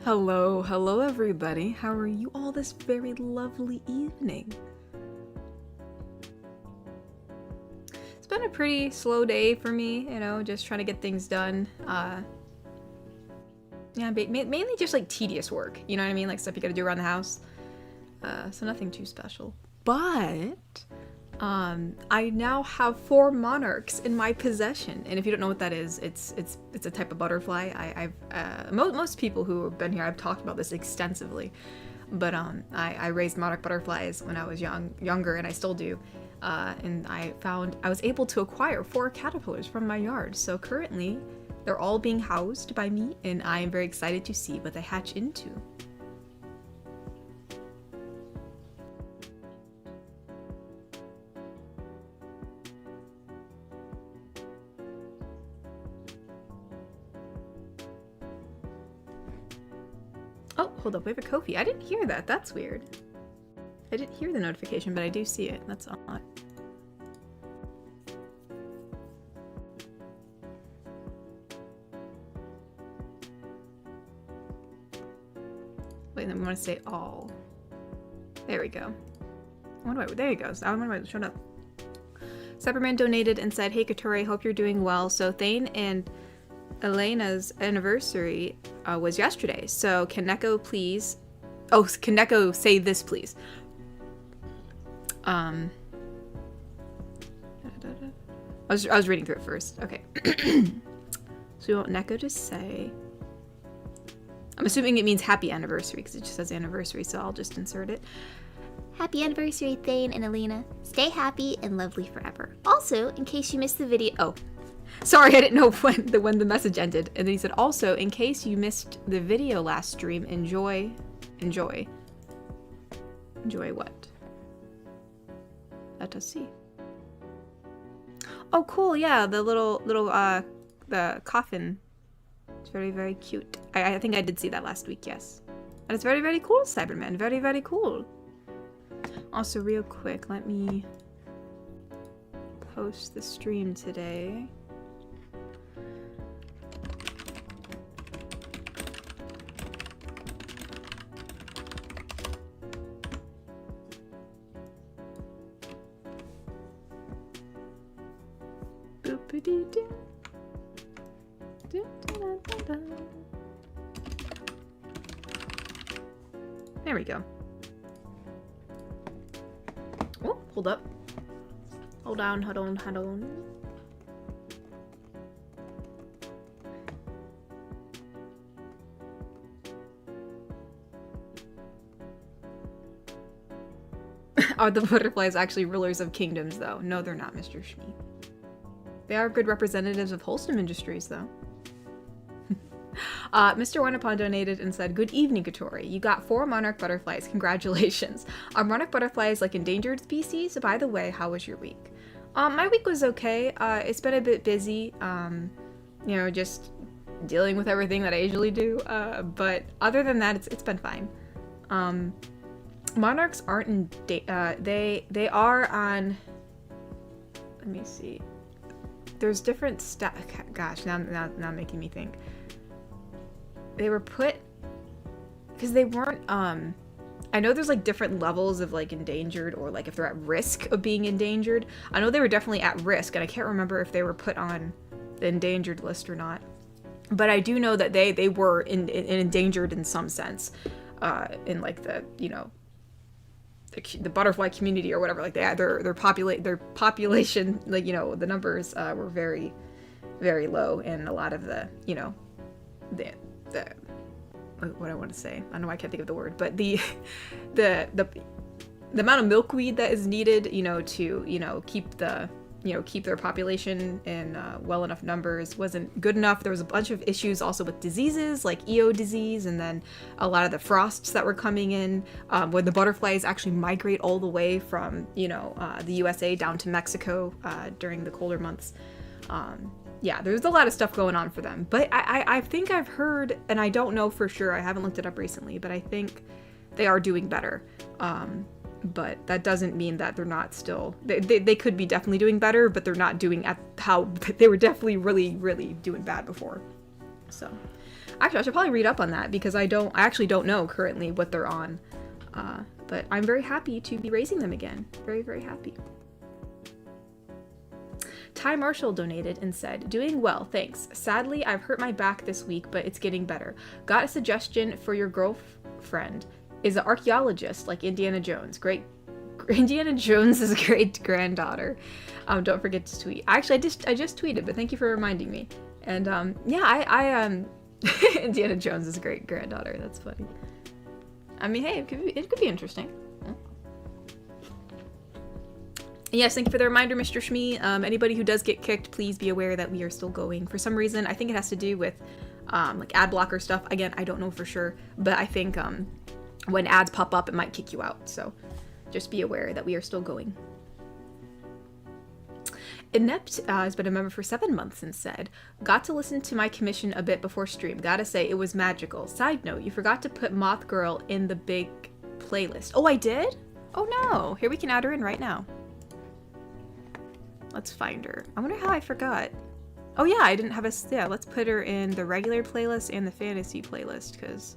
Hello everybody. How are you all this very lovely evening? It's been a pretty slow day for me, just trying to get things done. Yeah, mainly just like tedious work, you know what I mean? Like stuff you gotta do around the house. So nothing too special. But I now have 4 monarchs in my possession, and if you don't know what that is, it's a type of butterfly. Most people who have been here, I've talked about this extensively, but I raised monarch butterflies when I was younger, and I still do. And I was able to acquire 4 caterpillars from my yard. So currently, they're all being housed by me, and I am very excited to see what they hatch into. Oh, hold up, we have a Kofi. I didn't hear that. That's weird. I didn't hear the notification, but I do see it. That's odd. Wait, then we want to say all. There we go. There he goes. I wonder why it showed up. Cyberman donated and said, "Hey Katori, hope you're doing well. So Thane and Elena's anniversary was yesterday. So can Neko please... Oh, can Neko say this, please?" I was reading through it first. Okay. So we want Neko to say... I'm assuming it means happy anniversary because it just says anniversary, so I'll just insert it. Happy anniversary, Thane and Elena. Stay happy and lovely forever. Also, in case you missed the video... Oh. Sorry, I didn't know when the message ended. And then he said, also, in case you missed the video last stream, enjoy what? Let us see. Oh, cool, yeah, the little, the coffin. It's very, very cute. I think I did see that last week, yes. And it's very, very cool, Cyberman. Very, very cool. Also, real quick, let me post the stream today. There we go. Oh, hold up. Hold on. Are the butterflies actually rulers of kingdoms, though? No, they're not, Mr. Shmee. They are good representatives of wholesome industries, though. Mr. Wanapon donated and said, "Good evening, Katori. You got 4 monarch butterflies. Congratulations. Are monarch butterflies like endangered species? By the way, how was your week?" My week was okay. It's been a bit busy. Just dealing with everything that I usually do. But other than that, it's been fine. Monarchs aren't in... they are on... Let me see. There's different stuff. Gosh, now making me think. They were put because they weren't. I know there's like different levels of like endangered or like if they're at risk of being endangered. I know they were definitely at risk, and I can't remember if they were put on the endangered list or not. But I do know that they were endangered in some sense, in like the the butterfly community or whatever. Like their population, like the numbers were very, very low, and a lot of the the what I want to say, I don't know why I can't think of the word, but the amount of milkweed that is needed to keep their population in well enough numbers wasn't good enough. There was a bunch of issues also with diseases like EO disease, and then a lot of the frosts that were coming in when the butterflies actually migrate all the way from the USA down to Mexico during the colder months. Yeah, there's a lot of stuff going on for them. But I think I've heard, and I don't know for sure, I haven't looked it up recently, but I think they are doing better. But that doesn't mean that they're not still... They could be definitely doing better, but they're not doing at how... They were definitely really, really doing bad before. So, actually, I should probably read up on that because I actually don't know currently what they're on. But I'm very happy to be raising them again. Very, very happy. Ty Marshall donated and said, "Doing well, thanks. Sadly, I've hurt my back this week, but it's getting better. Got a suggestion for your girlfriend. Is an archaeologist like Indiana Jones. Indiana Jones' great granddaughter. Don't forget to tweet." Actually, I just tweeted, but thank you for reminding me. And yeah, I Indiana Jones' great granddaughter. That's funny. I mean, hey, it could be interesting. Yes, thank you for the reminder, Mr. Shmee. Anybody who does get kicked, please be aware that we are still going. For some reason, I think it has to do with like ad blocker stuff. Again, I don't know for sure, but I think when ads pop up, it might kick you out. So just be aware that we are still going. Inept has been a member for 7 months and said, "Got to listen to my commission a bit before stream. Gotta say, it was magical. Side note, you forgot to put Moth Girl in the big playlist." Oh, I did? Oh no. Here, we can add her in right now. Let's find her. I wonder how I forgot. Oh yeah, I didn't have a... Yeah, let's put her in the regular playlist and the fantasy playlist, because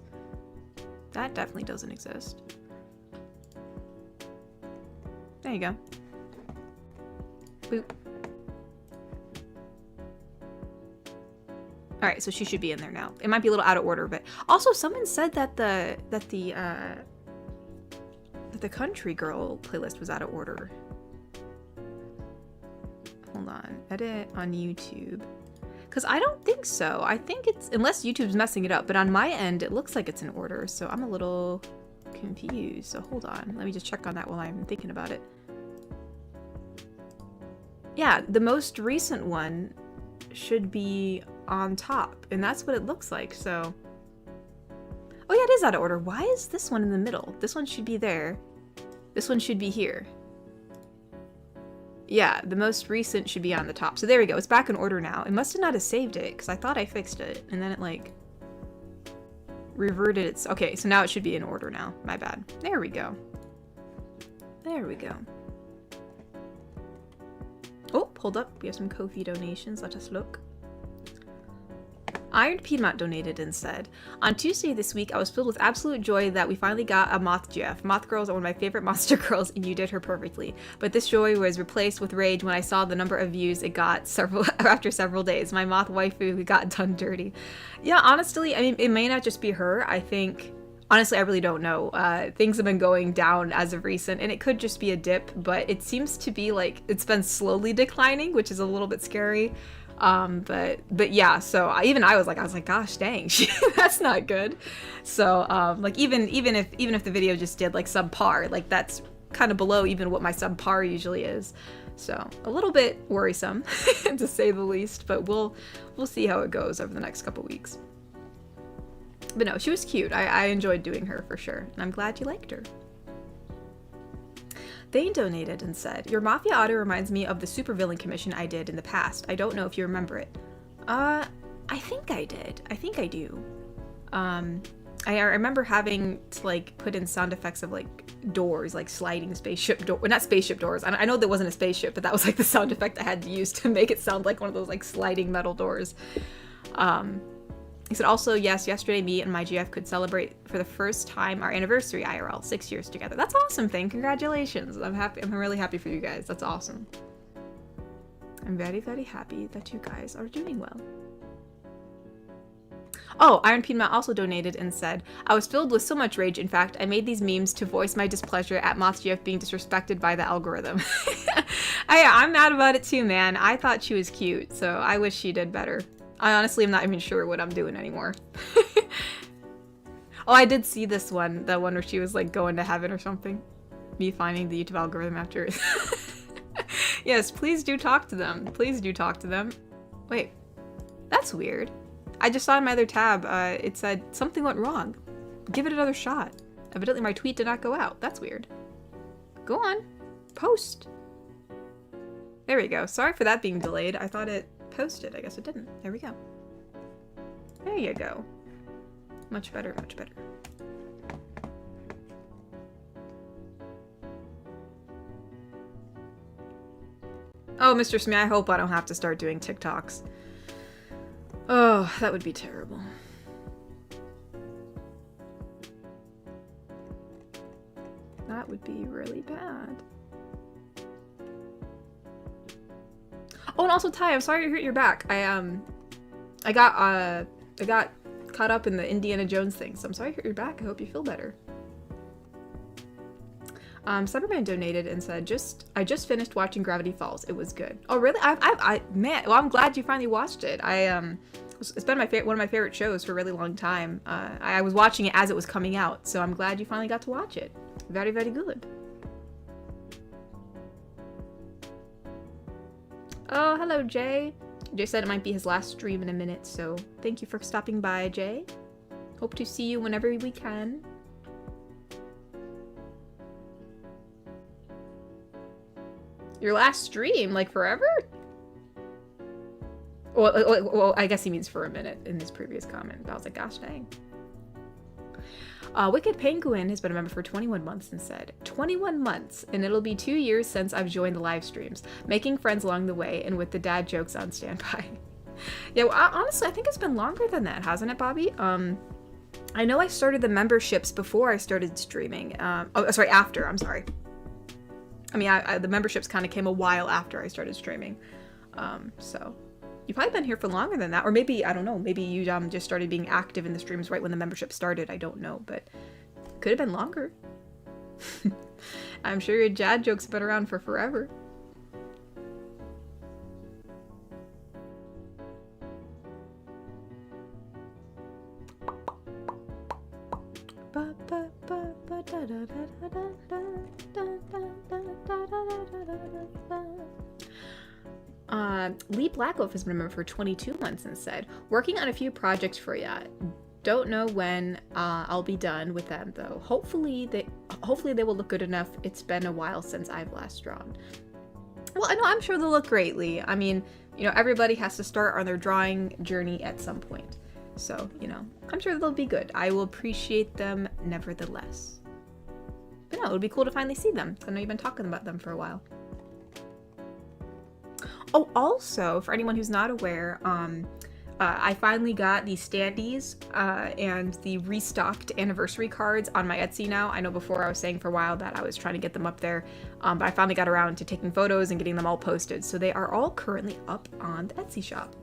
that definitely doesn't exist. There you go. Boop. Alright, so she should be in there now. It might be a little out of order, but... Also, someone said that the Country Girl playlist was out of order. Hold on. Edit on YouTube. Because I don't think so. I think it's... Unless YouTube's messing it up, but on my end, it looks like it's in order, so I'm a little confused. So hold on. Let me just check on that while I'm thinking about it. Yeah, the most recent one should be on top, and that's what it looks like, so... Oh yeah, it is out of order. Why is this one in the middle? This one should be there. This one should be here. Yeah, the most recent should be on the top. So there we go. It's back in order now. It must have not have saved it, because I thought I fixed it, and then it, like, reverted its... Okay, so now it should be in order now. My bad. There we go. There we go. Oh, hold up. We have some Ko-fi donations. Let us look. Iron Piedmont donated and said, "On Tuesday this week, I was filled with absolute joy that we finally got a Moth GF. Moth girls are one of my favorite monster girls, and you did her perfectly. But this joy was replaced with rage when I saw the number of views it got after several days. My Moth waifu got done dirty." Yeah, honestly, I mean, it may not just be her. I think... Honestly, I really don't know. Things have been going down as of recent, and it could just be a dip, but it seems to be like it's been slowly declining, which is a little bit scary. But yeah, so I was like, gosh, dang, that's not good. So like even if the video just did like subpar, like that's kind of below even what my subpar usually is. So a little bit worrisome, to say the least. But we'll see how it goes over the next couple weeks. But no, she was cute. I enjoyed doing her for sure, and I'm glad you liked her. Thane donated and said, "Your Mafia auto reminds me of the supervillain commission I did in the past. I don't know if you remember it." I think I did. I think I do. I remember having to like put in sound effects of like doors, like sliding spaceship door. Well, not spaceship doors. I know there wasn't a spaceship, but that was like the sound effect I had to use to make it sound like one of those like sliding metal doors. He said, "Also, yes, yesterday me and my GF could celebrate for the first time our anniversary IRL, 6 years together." That's awesome, Thane. Congratulations. I'm happy. I'm really happy for you guys. That's awesome. I'm very, very happy that you guys are doing well. Oh, Iron Piedmont also donated and said, "I was filled with so much rage. In fact, I made these memes to voice my displeasure at MothGF being disrespected by the algorithm." I'm mad about it too, man. I thought she was cute, so I wish she did better. I honestly am not even sure what I'm doing anymore. Oh, I did see this one. That one where she was like going to heaven or something. Me finding the YouTube algorithm after. Yes, please do talk to them. Please do talk to them. Wait, that's weird. I just saw in my other tab, it said something went wrong. Give it another shot. Evidently my tweet did not go out. That's weird. Go on. Post. There we go. Sorry for that being delayed. I thought it posted. I guess it didn't. There we go. There you go. Much better, much better. Oh, Mr. Smee, I hope I don't have to start doing TikToks. Oh, that would be terrible. That would be really bad. Oh, and also Ty, I'm sorry you hurt your back. I got caught up in the Indiana Jones thing, so I'm sorry you hurt your back. I hope you feel better. Cyberman donated and said, I just finished watching Gravity Falls. It was good. Oh, really? Man, well, I'm glad you finally watched it. It's been one of my favorite shows for a really long time. I was watching it as it was coming out, so I'm glad you finally got to watch it. Very, very good. Oh, hello, Jay. Jay said it might be his last stream in a minute, so thank you for stopping by, Jay. Hope to see you whenever we can. Your last stream? Like forever? Well, I guess he means for a minute in his previous comment. But I was like, gosh dang. Wicked Penguin has been a member for 21 months and said, 21 months, and it'll be 2 years since I've joined the live streams, making friends along the way and with the dad jokes on standby. Yeah, well, honestly, I think it's been longer than that, hasn't it, Bobby? I know I started the memberships before I started streaming. After, I'm sorry. I mean, the memberships kind of came a while after I started streaming. So you've probably been here for longer than that. Or maybe, I don't know, maybe you just started being active in the streams right when the membership started. I don't know, but could have been longer. I'm sure your dad jokes have been around for forever. Lee Blackwolf has been a member for 22 months and said, working on a few projects for ya. Don't know when I'll be done with them though. Hopefully they will look good enough. It's been a while since I've last drawn. Well, I know, I'm sure they'll look great, Lee. I mean, you know, everybody has to start on their drawing journey at some point. So, you know, I'm sure they'll be good. I will appreciate them nevertheless. But no, it would be cool to finally see them. I know you've been talking about them for a while. Oh, also, for anyone who's not aware, I finally got the standees and the restocked anniversary cards on my Etsy now. I know before I was saying for a while that I was trying to get them up there, but I finally got around to taking photos and getting them all posted. So they are all currently up on the Etsy shop.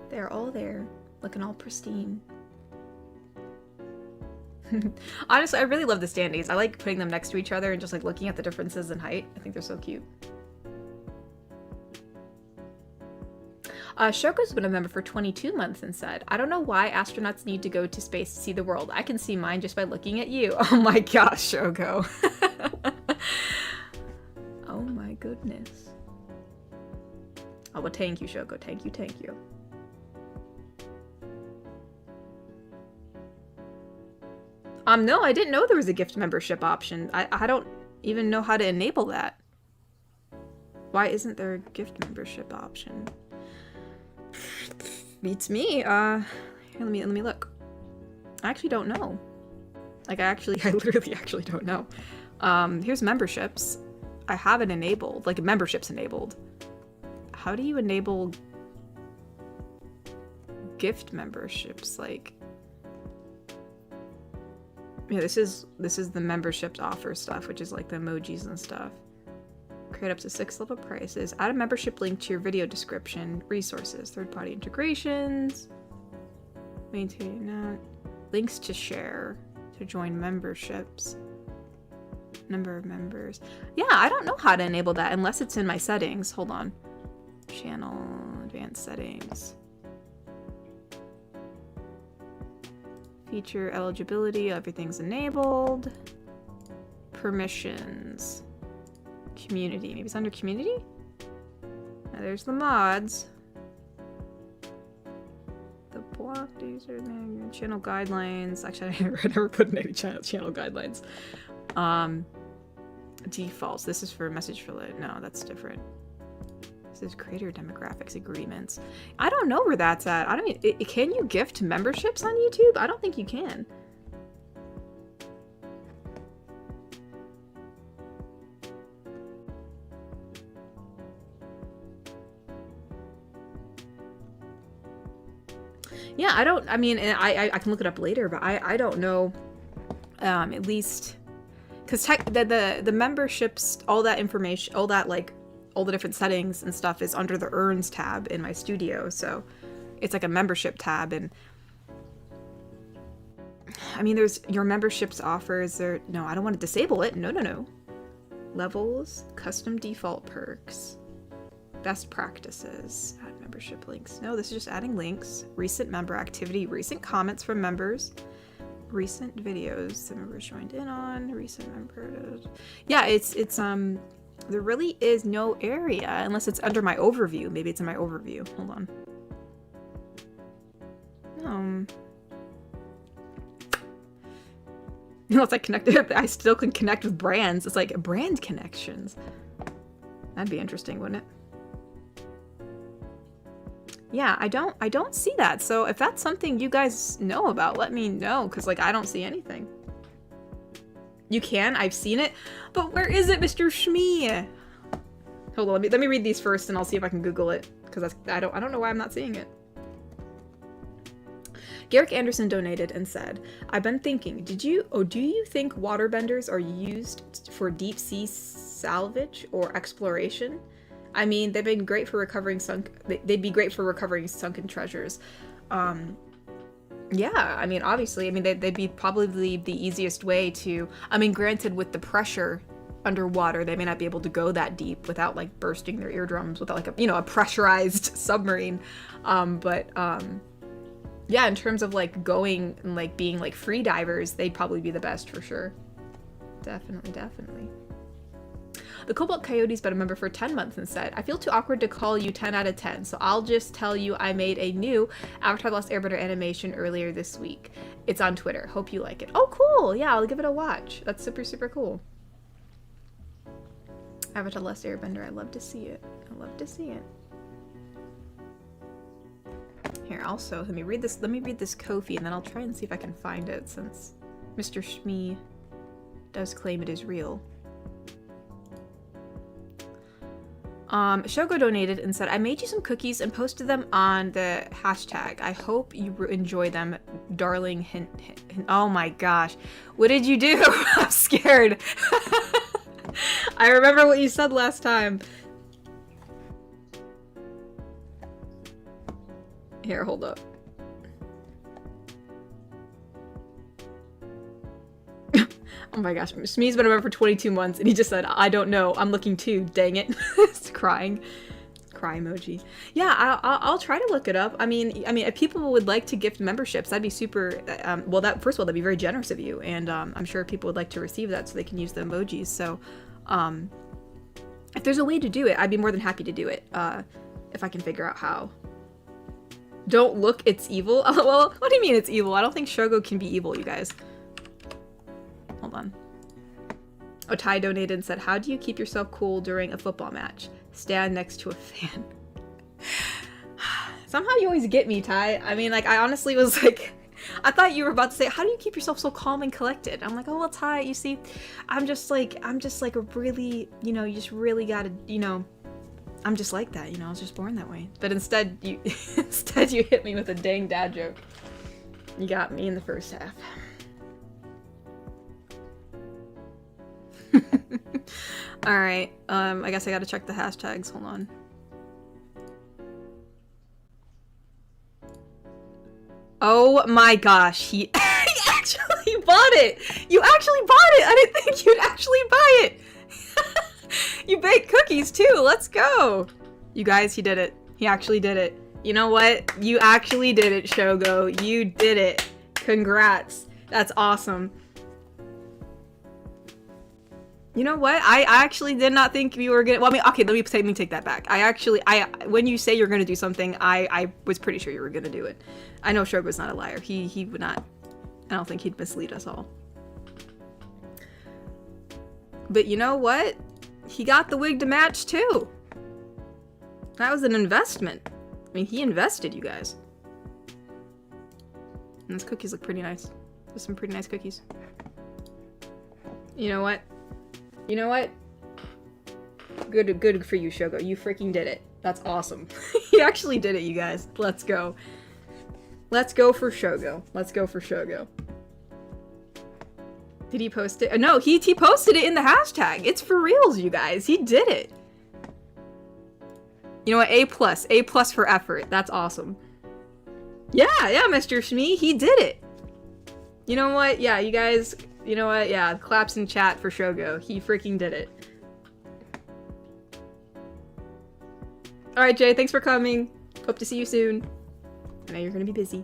They're all there, looking all pristine. Honestly, I really love the standees. I like putting them next to each other and just like looking at the differences in height. I think they're so cute. Shoko's been a member for 22 months and said, I don't know why astronauts need to go to space to see the world. I can see mine just by looking at you. Oh my gosh, Shoko. Oh my goodness. Oh, well, thank you, Shoko. Thank you, thank you. No, I didn't know there was a gift membership option. I don't even know how to enable that. Why isn't there a gift membership option? Beats me. Here, let me look. I actually don't know. Like, I literally actually don't know. Here's memberships. I have it enabled. Like, membership's enabled. How do you enable gift memberships? Like, yeah, this is the memberships offer stuff, which is like the emojis and stuff. Create up to 6 level prices. Add a membership link to your video description. Resources. Third-party integrations. Maintain that. Links to share. To join memberships. Number of members. Yeah, I don't know how to enable that unless it's in my settings. Hold on. Channel. Advanced settings. Feature eligibility. Everything's enabled. Permissions. Community. Maybe it's under community? Now there's the mods. The block user name, channel guidelines. Actually, I never put in any channel guidelines. Defaults. This is for message fillet. No, that's different. This is creator demographics agreements. I don't know where that's at. I don't mean, can you gift memberships on YouTube? I don't think you can. Yeah, I don't, I mean, and I can look it up later, but I don't know, at least, because the memberships, all that information, all that, like, all the different settings and stuff is under the earns tab in my studio, so it's like a membership tab, and I mean, there's your memberships offers, or, no, I don't want to disable it, no. Levels, custom default perks, best practices, add membership links. No, this is just adding links, recent member activity, recent comments from members, recent videos the members joined in on, recent members. Yeah, it's there really is no area unless it's under my overview. Maybe it's in my overview. Hold on. Unless I connected, I still can connect with brands. It's like brand connections. That'd be interesting, wouldn't it? Yeah, I don't see that. So if that's something you guys know about, let me know, because like I don't see anything. You can, I've seen it, but where is it, Mr. Shmee? Hold on, let me read these first, and I'll see if I can Google it, because I don't know why I'm not seeing it. Garrick Anderson donated and said, "I've been thinking, do you think waterbenders are used for deep sea salvage or exploration? I mean, they've been great for recovering they'd be great for recovering sunken treasures." Yeah, I mean, obviously, I mean, they'd be probably the easiest way to, I mean, granted, with the pressure underwater, they may not be able to go that deep without, like, bursting their eardrums, without, like, a pressurized submarine. Yeah, in terms of, like, going and, like, being, like, free divers, they'd probably be the best for sure. Definitely. The Cobalt Coyote's been a member for 10 months and said, "I feel too awkward to call you 10 out of 10, so I'll just tell you I made a new Avatar The Last Airbender animation earlier this week. It's on Twitter. Hope you like it." Oh, cool! Yeah, I'll give it a watch. That's super, super cool. Avatar The Last Airbender, I love to see it. Here, also, let me read this Ko-fi, and then I'll try and see if I can find it, since Mr. Shmee does claim it is real. Shogo donated and said, "I made you some cookies and posted them on the hashtag. I hope you enjoy them, darling." Hint. Oh my gosh. What did you do? I'm scared. I remember what you said last time. Here, hold up. Oh my gosh, Shmee's been a member for 22 months, and he just said, "I don't know, I'm looking too, dang it." It's crying. Cry emoji. Yeah, I'll try to look it up. I mean, if people would like to gift memberships, that'd be super, well, first of all, that'd be very generous of you, and I'm sure people would like to receive that so they can use the emojis, so, if there's a way to do it, I'd be more than happy to do it, if I can figure out how. Don't look, it's evil? Well, what do you mean it's evil? I don't think Shogo can be evil, you guys. Hold on. Otai donated and said, "How do you keep yourself cool during a football match? Stand next to a fan." Somehow you always get me, Ty. I mean, like, I honestly was like, I thought you were about to say, "How do you keep yourself so calm and collected?" I'm like, oh, well, Ty, you see, I'm just like a really, you just really gotta, I'm just like that, I was just born that way. But instead, you hit me with a dang dad joke. You got me in the first half. Alright, I guess I gotta check the hashtags, hold on. Oh my gosh, he actually bought it! You actually bought it! I didn't think you'd actually buy it! You baked cookies too, let's go! You guys, he did it. He actually did it. You know what? You actually did it, Shogo. You did it. Congrats. That's awesome. You know what? I actually did not think you were gonna, well, I mean, okay, let me take that back. When you say you're gonna do something, I was pretty sure you were gonna do it. I know Shogo's not a liar. He would not, I don't think he'd mislead us all. But you know what? He got the wig to match too. That was an investment. I mean, he invested, you guys. And those cookies look pretty nice. There's some pretty nice cookies. You know what? You know what? Good for you, Shogo. You freaking did it. That's awesome. He actually did it, you guys. Let's go. Let's go for Shogo. Let's go for Shogo. Did he post it? No, he posted it in the hashtag. It's for reals, you guys. He did it. You know what? A plus for effort. That's awesome. Yeah, Mr. Shmee, he did it. You know what? Yeah, you guys, you know what? Yeah, claps in chat for Shogo. He freaking did it. All right, Jay, thanks for coming. Hope to see you soon. I know you're gonna be busy.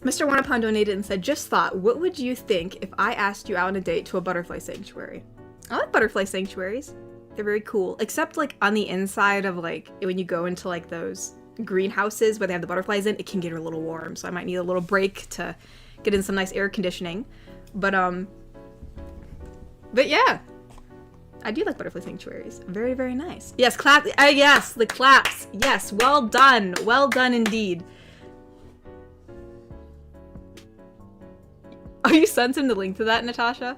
Mr. Wanapon donated and said, just thought, what would you think if I asked you out on a date to a butterfly sanctuary? I like butterfly sanctuaries. They're very cool. Except like on the inside of like, when you go into like those greenhouses where they have the butterflies in, it can get a little warm. So I might need a little break to get in some nice air conditioning. But yeah. I do like butterfly sanctuaries. Very, very nice. Yes, clap. Yes, the claps. Yes, well done. Well done indeed. Oh, you sent him the link to that, Natasha?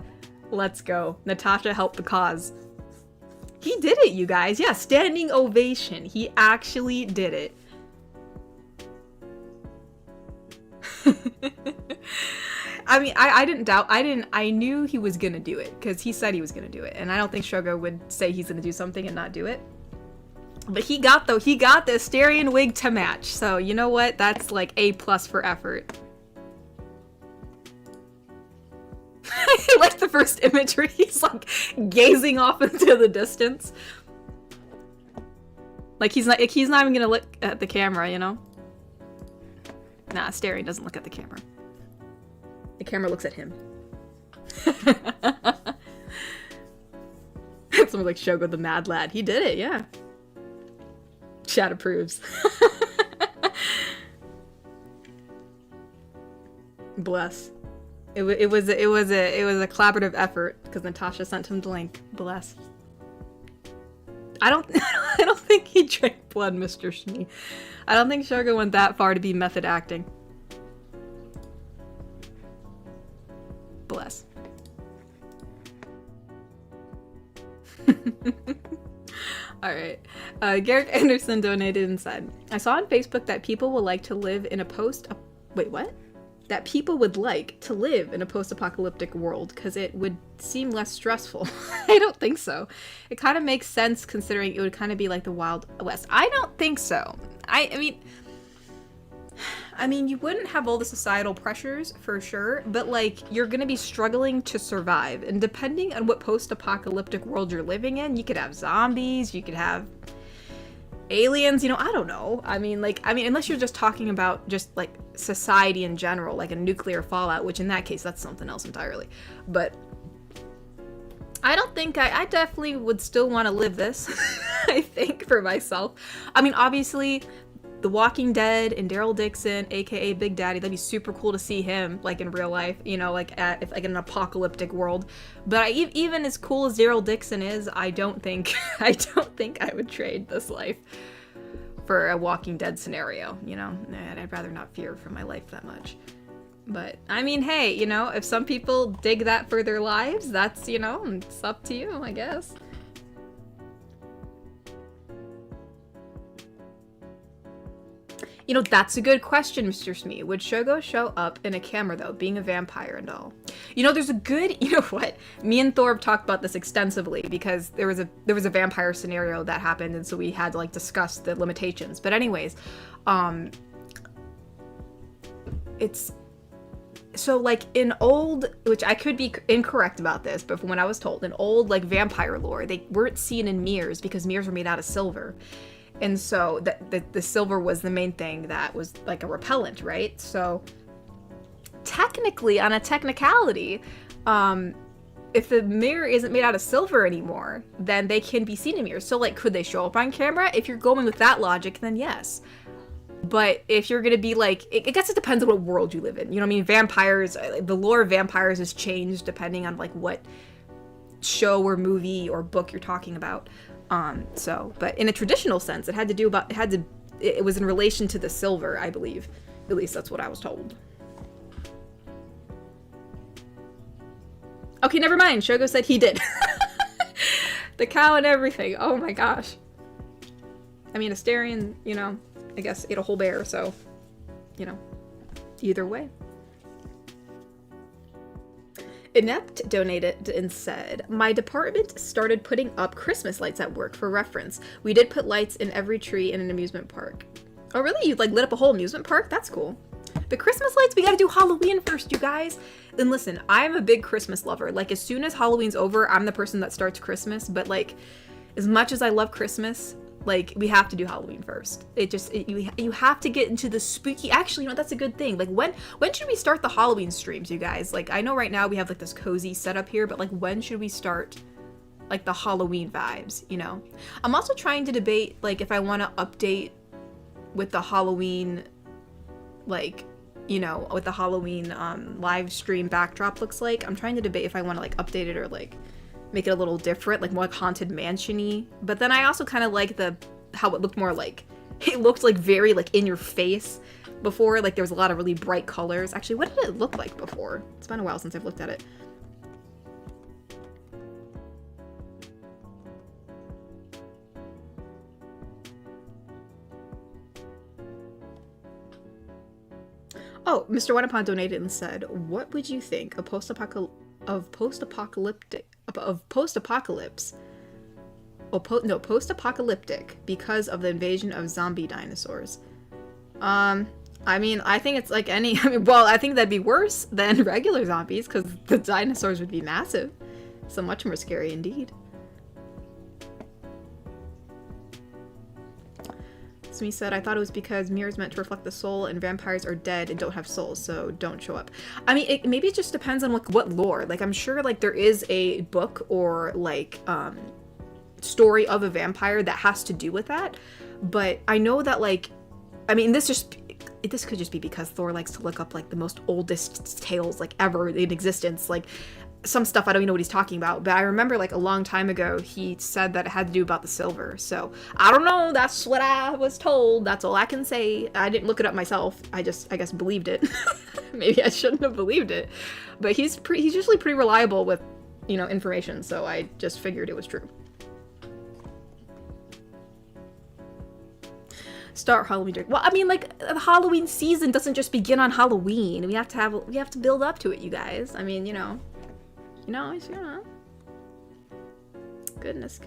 Let's go. Natasha helped the cause. He did it, you guys. Yeah, standing ovation. He actually did it. I mean, I didn't doubt. I knew he was gonna do it because he said he was gonna do it, and I don't think Shogo would say he's gonna do something and not do it. But he got the Asterian wig to match. So you know what? That's like A+ for effort. I like the first imagery. He's like gazing off into the distance. Like he's not even gonna look at the camera, you know? Nah, Asterian doesn't look at the camera. The camera looks at him. Someone like Shogo the Mad Lad. He did it, yeah. Chat approves. Bless. It was a collaborative effort because Natasha sent him the link. Bless. I don't think he drank blood, Mr. Shmee. I don't think Shogo went that far to be method acting. Bless. Alright. Garrick Anderson donated and said, I saw on Facebook that people would like to live in a wait, what? That people would like to live in a post-apocalyptic world because it would seem less stressful. I don't think so. It kind of makes sense considering it would kind of be like the Wild West. I don't think so. I mean, you wouldn't have all the societal pressures for sure, but like you're gonna be struggling to survive, and depending on what post-apocalyptic world you're living in, you could have zombies, you could have aliens, you know, I don't know. I mean, unless you're just talking about just like society in general, like a nuclear fallout, which in that case, that's something else entirely. But I don't think I definitely would still want to live this, I think, for myself. I mean, obviously, The Walking Dead and Daryl Dixon, aka Big Daddy, that'd be super cool to see him, like, in real life, you know, like, if like in an apocalyptic world. But even as cool as Daryl Dixon is, I don't think I would trade this life for a Walking Dead scenario, you know? I'd rather not fear for my life that much. But, I mean, hey, you know, if some people dig that for their lives, that's, you know, it's up to you, I guess. You know, that's a good question, Mr. Smee. Would Shogo show up in a camera, though, being a vampire and all? You know, there's a good, you know what? Me and Thorb talked about this extensively because there was a vampire scenario that happened, and so we had to, like, discuss the limitations. But anyways, it's... So, like, in old, which I could be incorrect about this, but from when I was told, in old, like, vampire lore, they weren't seen in mirrors because mirrors were made out of silver. And so the silver was the main thing that was like a repellent, right? So technically, on a technicality, if the mirror isn't made out of silver anymore, then they can be seen in mirrors. So like, could they show up on camera? If you're going with that logic, then yes. But if you're gonna be like, I guess it depends on what world you live in. You know what I mean? Vampires, the lore of vampires has changed depending on like what show or movie or book you're talking about. But in a traditional sense, it was in relation to the silver, I believe. At least that's what I was told. Okay, never mind. Shogo said he did. The cow and everything. Oh my gosh. I mean, Asterion, you know, I guess ate a whole bear, so, you know, either way. Inept donated and said, my department started putting up Christmas lights at work. For reference, we did put lights in every tree in an amusement park. Oh really? You like lit up a whole amusement park? That's cool. The Christmas lights, we gotta do Halloween first, you guys. Then listen, I'm a big Christmas lover. Like, as soon as Halloween's over, I'm the person that starts Christmas. But like, as much as I love Christmas, like, we have to do Halloween first. You have to get into the spooky. Actually, you know, that's a good thing. Like, when should we start the Halloween streams, you guys? Like, I know right now we have like this cozy setup here, but like, when should we start like the Halloween vibes, you know? I'm also trying to debate like if I want to update with the Halloween, like, you know, what the Halloween live stream backdrop looks like. I'm trying to debate if I want to like update it or like make it a little different, like more like Haunted Mansion-y. But then I also kind of like how it looked more like, it looked like very like in your face before. Like there was a lot of really bright colors. Actually, what did it look like before? It's been a while since I've looked at it. Oh, Mr. Wanapon donated and said, what would you think of post-apocalypse because of the invasion of zombie dinosaurs? I mean, I think it's like any, well, I think that'd be worse than regular zombies because the dinosaurs would be massive. So much more scary indeed. Smee said, I thought it was because mirrors meant to reflect the soul and vampires are dead and don't have souls, so don't show up. I mean, maybe it just depends on like what lore. Like, I'm sure like there is a book or like story of a vampire that has to do with that. But I know that like, I mean, this could just be because Thor likes to look up like the most oldest tales like ever in existence. Like some stuff I don't even know what he's talking about, but I remember like a long time ago he said that it had to do about the silver. So I don't know, that's what I was told. That's all I can say. I didn't look it up myself. I guess believed it. Maybe I shouldn't have believed it, but he's usually pretty reliable with, you know, information, so I just figured it was true. Start Halloween drink. Well, I mean, like, the Halloween season doesn't just begin on Halloween. We have to build up to it, you guys. I mean, you know. Goodness.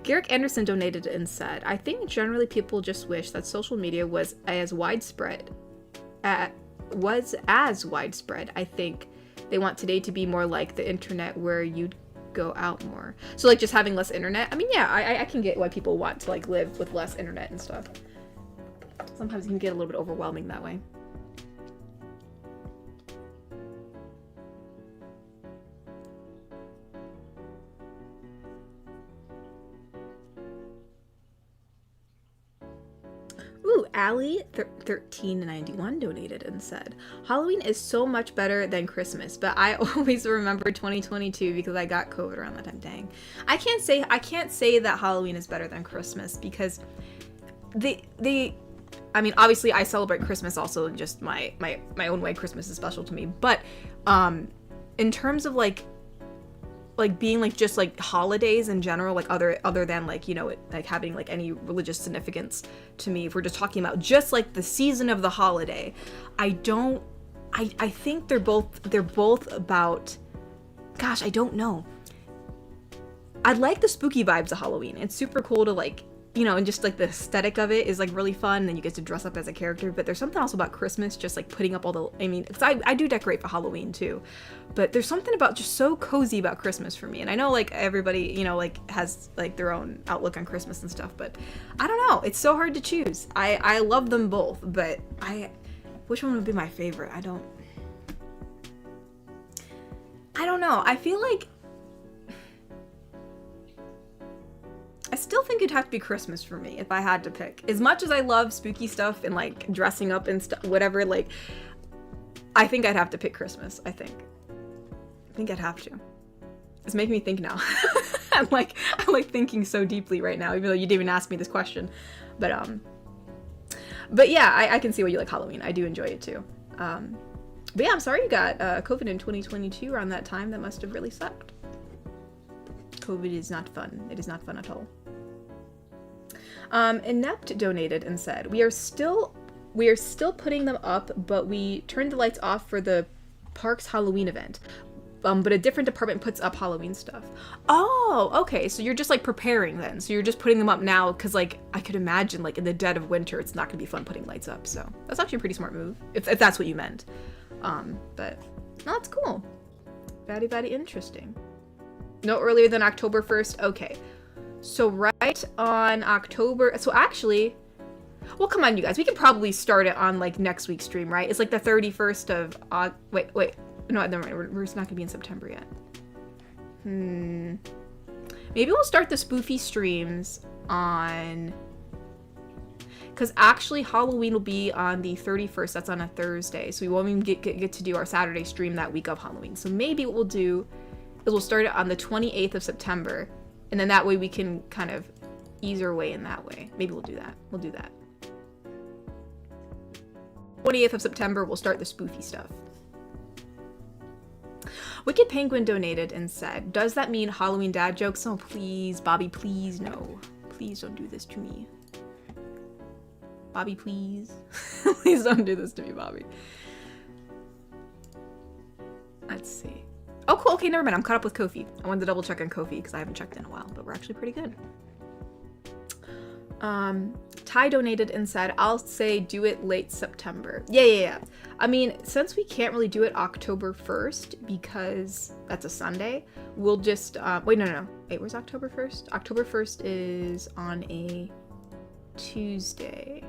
Garrick Anderson donated and said, I think generally people just wish that social media was as widespread. I think they want today to be more like the internet where you'd go out more. So like just having less internet. I mean, yeah, I can get why people want to like live with less internet and stuff. Sometimes it can get a little bit overwhelming that way. Ooh, Allie1391 donated and said, Halloween is so much better than Christmas, but I always remember 2022 because I got COVID around that time. Dang. I can't say that Halloween is better than Christmas because I mean, obviously I celebrate Christmas also in just my own way. Christmas is special to me, but in terms of like being like just like holidays in general, like other than like, you know, it like having like any religious significance to me, if we're just talking about just like the season of the holiday, I think they're both about, gosh, I don't know. I like the spooky vibes of Halloween. It's super cool to like, you know, and just like the aesthetic of it is like really fun, and then you get to dress up as a character. But there's something also about Christmas, just like putting up all the, I mean, 'cause I do decorate for Halloween too, but there's something about just so cozy about Christmas for me. And I know like everybody, you know, like has like their own outlook on Christmas and stuff, but I don't know, it's so hard to choose. I love them both, but which one would be my favorite? I don't know. I feel like I still think it'd have to be Christmas for me if I had to pick. As much as I love spooky stuff and like dressing up and stuff, whatever, like I think I'd have to pick Christmas. I think I'd have to. It's making me think now. I'm like thinking so deeply right now, even though you didn't even ask me this question. But yeah, I can see why you like Halloween. I do enjoy it too. But yeah, I'm sorry you got COVID in 2022 around that time. That must have really sucked. COVID is not fun. It is not fun at all. Inept donated and said, we are still putting them up, but we turned the lights off for the park's Halloween event. But a different department puts up Halloween stuff. Oh, okay. So you're just like preparing then. So you're just putting them up now because like I could imagine like in the dead of winter it's not gonna be fun putting lights up. So that's actually a pretty smart move if that's what you meant. But no, that's cool. Very, very interesting. No earlier than October 1st. Okay. So right on October. So actually, well, come on, you guys. We could probably start it on like next week's stream, right? It's like the 31st of wait. No, never mind. We're not gonna be in September yet. Maybe we'll start the spoofy streams on... Because actually Halloween will be on the 31st. That's on a Thursday. So we won't even get to do our Saturday stream that week of Halloween. So maybe what we'll do is we'll start it on the 28th of September. And then that way we can kind of ease our way in that way. Maybe we'll do that. We'll do that. 28th of September, we'll start the spoofy stuff. Wicked Penguin donated and said, does that mean Halloween dad jokes? Oh, please, Bobby, please, no. Please don't do this to me. Bobby, please. Please don't do this to me, Bobby. Let's see. Oh, cool. Okay, never mind. I'm caught up with Ko-fi. I wanted to double check on Ko-fi because I haven't checked in a while, but we're actually pretty good. Ty donated and said, I'll say do it late September. Yeah. I mean, since we can't really do it October 1st because that's a Sunday, we'll just, wait, no. Wait, where's October 1st? October 1st is on a Tuesday.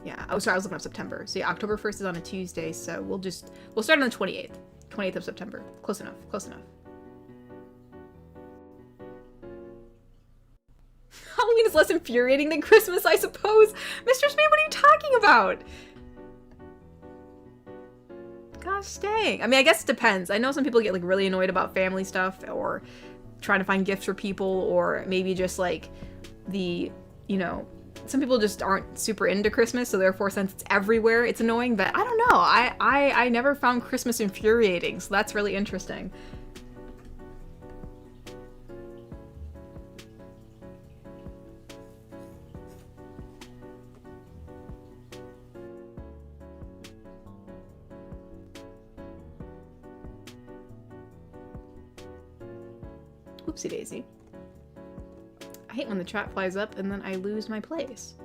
Yeah. Oh, sorry, I was looking up September. So yeah, October 1st is on a Tuesday, so we'll start on the 28th. 28th of September. Close enough. Halloween is less infuriating than Christmas, I suppose. Mr. Smee, what are you talking about? Gosh dang. I mean, I guess it depends. I know some people get like really annoyed about family stuff or trying to find gifts for people, or maybe just like some people just aren't super into Christmas, so therefore since it's everywhere, it's annoying. But I don't know. I never found Christmas infuriating, so that's really interesting. Oopsie daisy. I hate when the chat flies up and then I lose my place.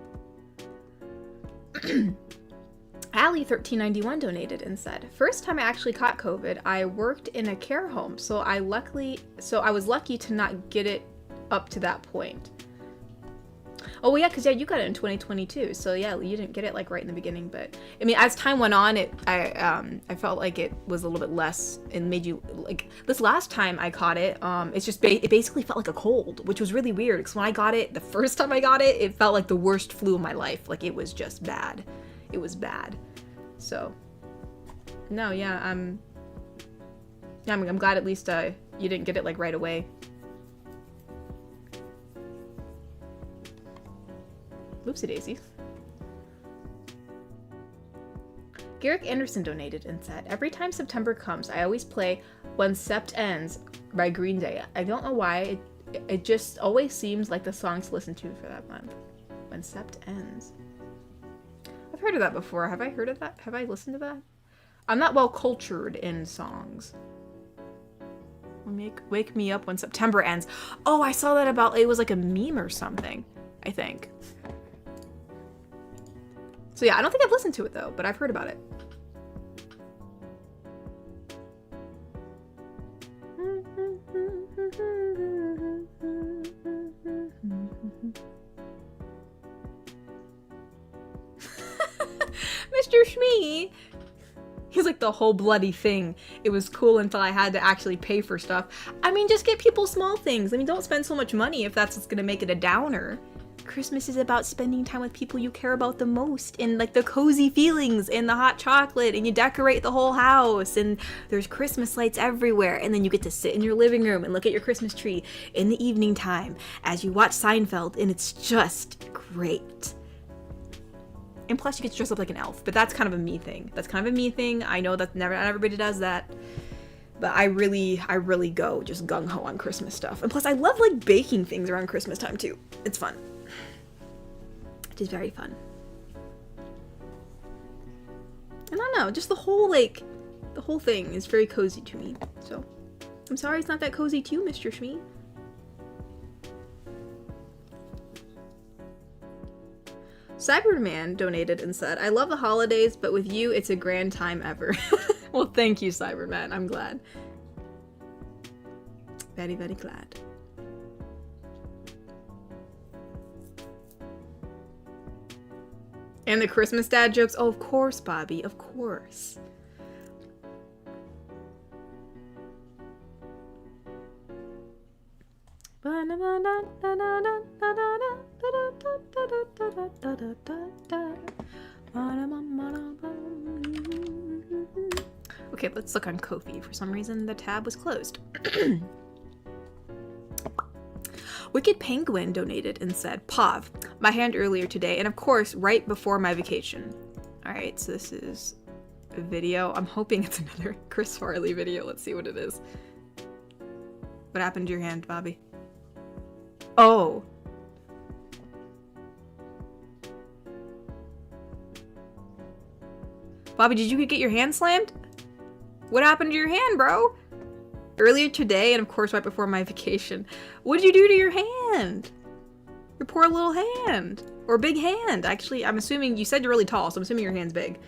Allie1391 donated and said, first time I actually caught COVID, I worked in a care home, so I was lucky to not get it up to that point. Oh, well, yeah, because, yeah, you got it in 2022, so, yeah, you didn't get it, like, right in the beginning, but, I mean, as time went on, I felt like it was a little bit less, and made you, like, this last time I caught it, it basically felt like a cold, which was really weird, because when I got it, the first time I got it, it felt like the worst flu of my life, like, it was just bad. It was bad. So, no, yeah, I'm glad at least, you didn't get it, like, right away. Oopsie daisy. Garrick Anderson donated and said, every time September comes, I always play When Sept Ends by Green Day. I don't know why, it just always seems like the song to listen to for that month. When Sept Ends. I've heard of that before. Have I heard of that? Have I listened to that? I'm not well cultured in songs. Wake me up when September ends. Oh, I saw that about, it was like a meme or something, I think. So yeah, I don't think I've listened to it though, but I've heard about it. Mr. Shmee! He's like the whole bloody thing. It was cool until I had to actually pay for stuff. I mean, just get people small things. I mean, don't spend so much money if that's what's gonna make it a downer. Christmas is about spending time with people you care about the most, and like the cozy feelings and the hot chocolate, and you decorate the whole house, and there's Christmas lights everywhere, and then you get to sit in your living room and look at your Christmas tree in the evening time as you watch Seinfeld, and it's just great. And plus you get to dress up like an elf, but that's kind of a me thing. I know that not everybody does that, But I really go just gung-ho on Christmas stuff. And plus I love like baking things around Christmas time too. It's fun. It is very fun. I don't know, just the whole thing is very cozy to me. So I'm sorry it's not that cozy to you, Mr. Shmee. Cyberman donated and said, I love the holidays, but with you, it's a grand time ever. Well, thank you, Cyberman. I'm glad. Very, very glad. And the Christmas dad jokes. Oh, of course, Bobby. Of course. Okay, let's look on Ko-fi. For some reason, the tab was closed. Wicked Penguin donated and said, Pav, my hand earlier today, and of course, right before my vacation. Alright, so this is a video. I'm hoping it's another Chris Farley video. Let's see what it is. What happened to your hand, Bobby? Oh. Bobby, did you get your hand slammed? What happened to your hand, bro? Earlier today, and of course right before my vacation. What did you do to your hand? Your poor little hand. Or big hand. Actually, I'm assuming, you said you're really tall, so I'm assuming your hand's big.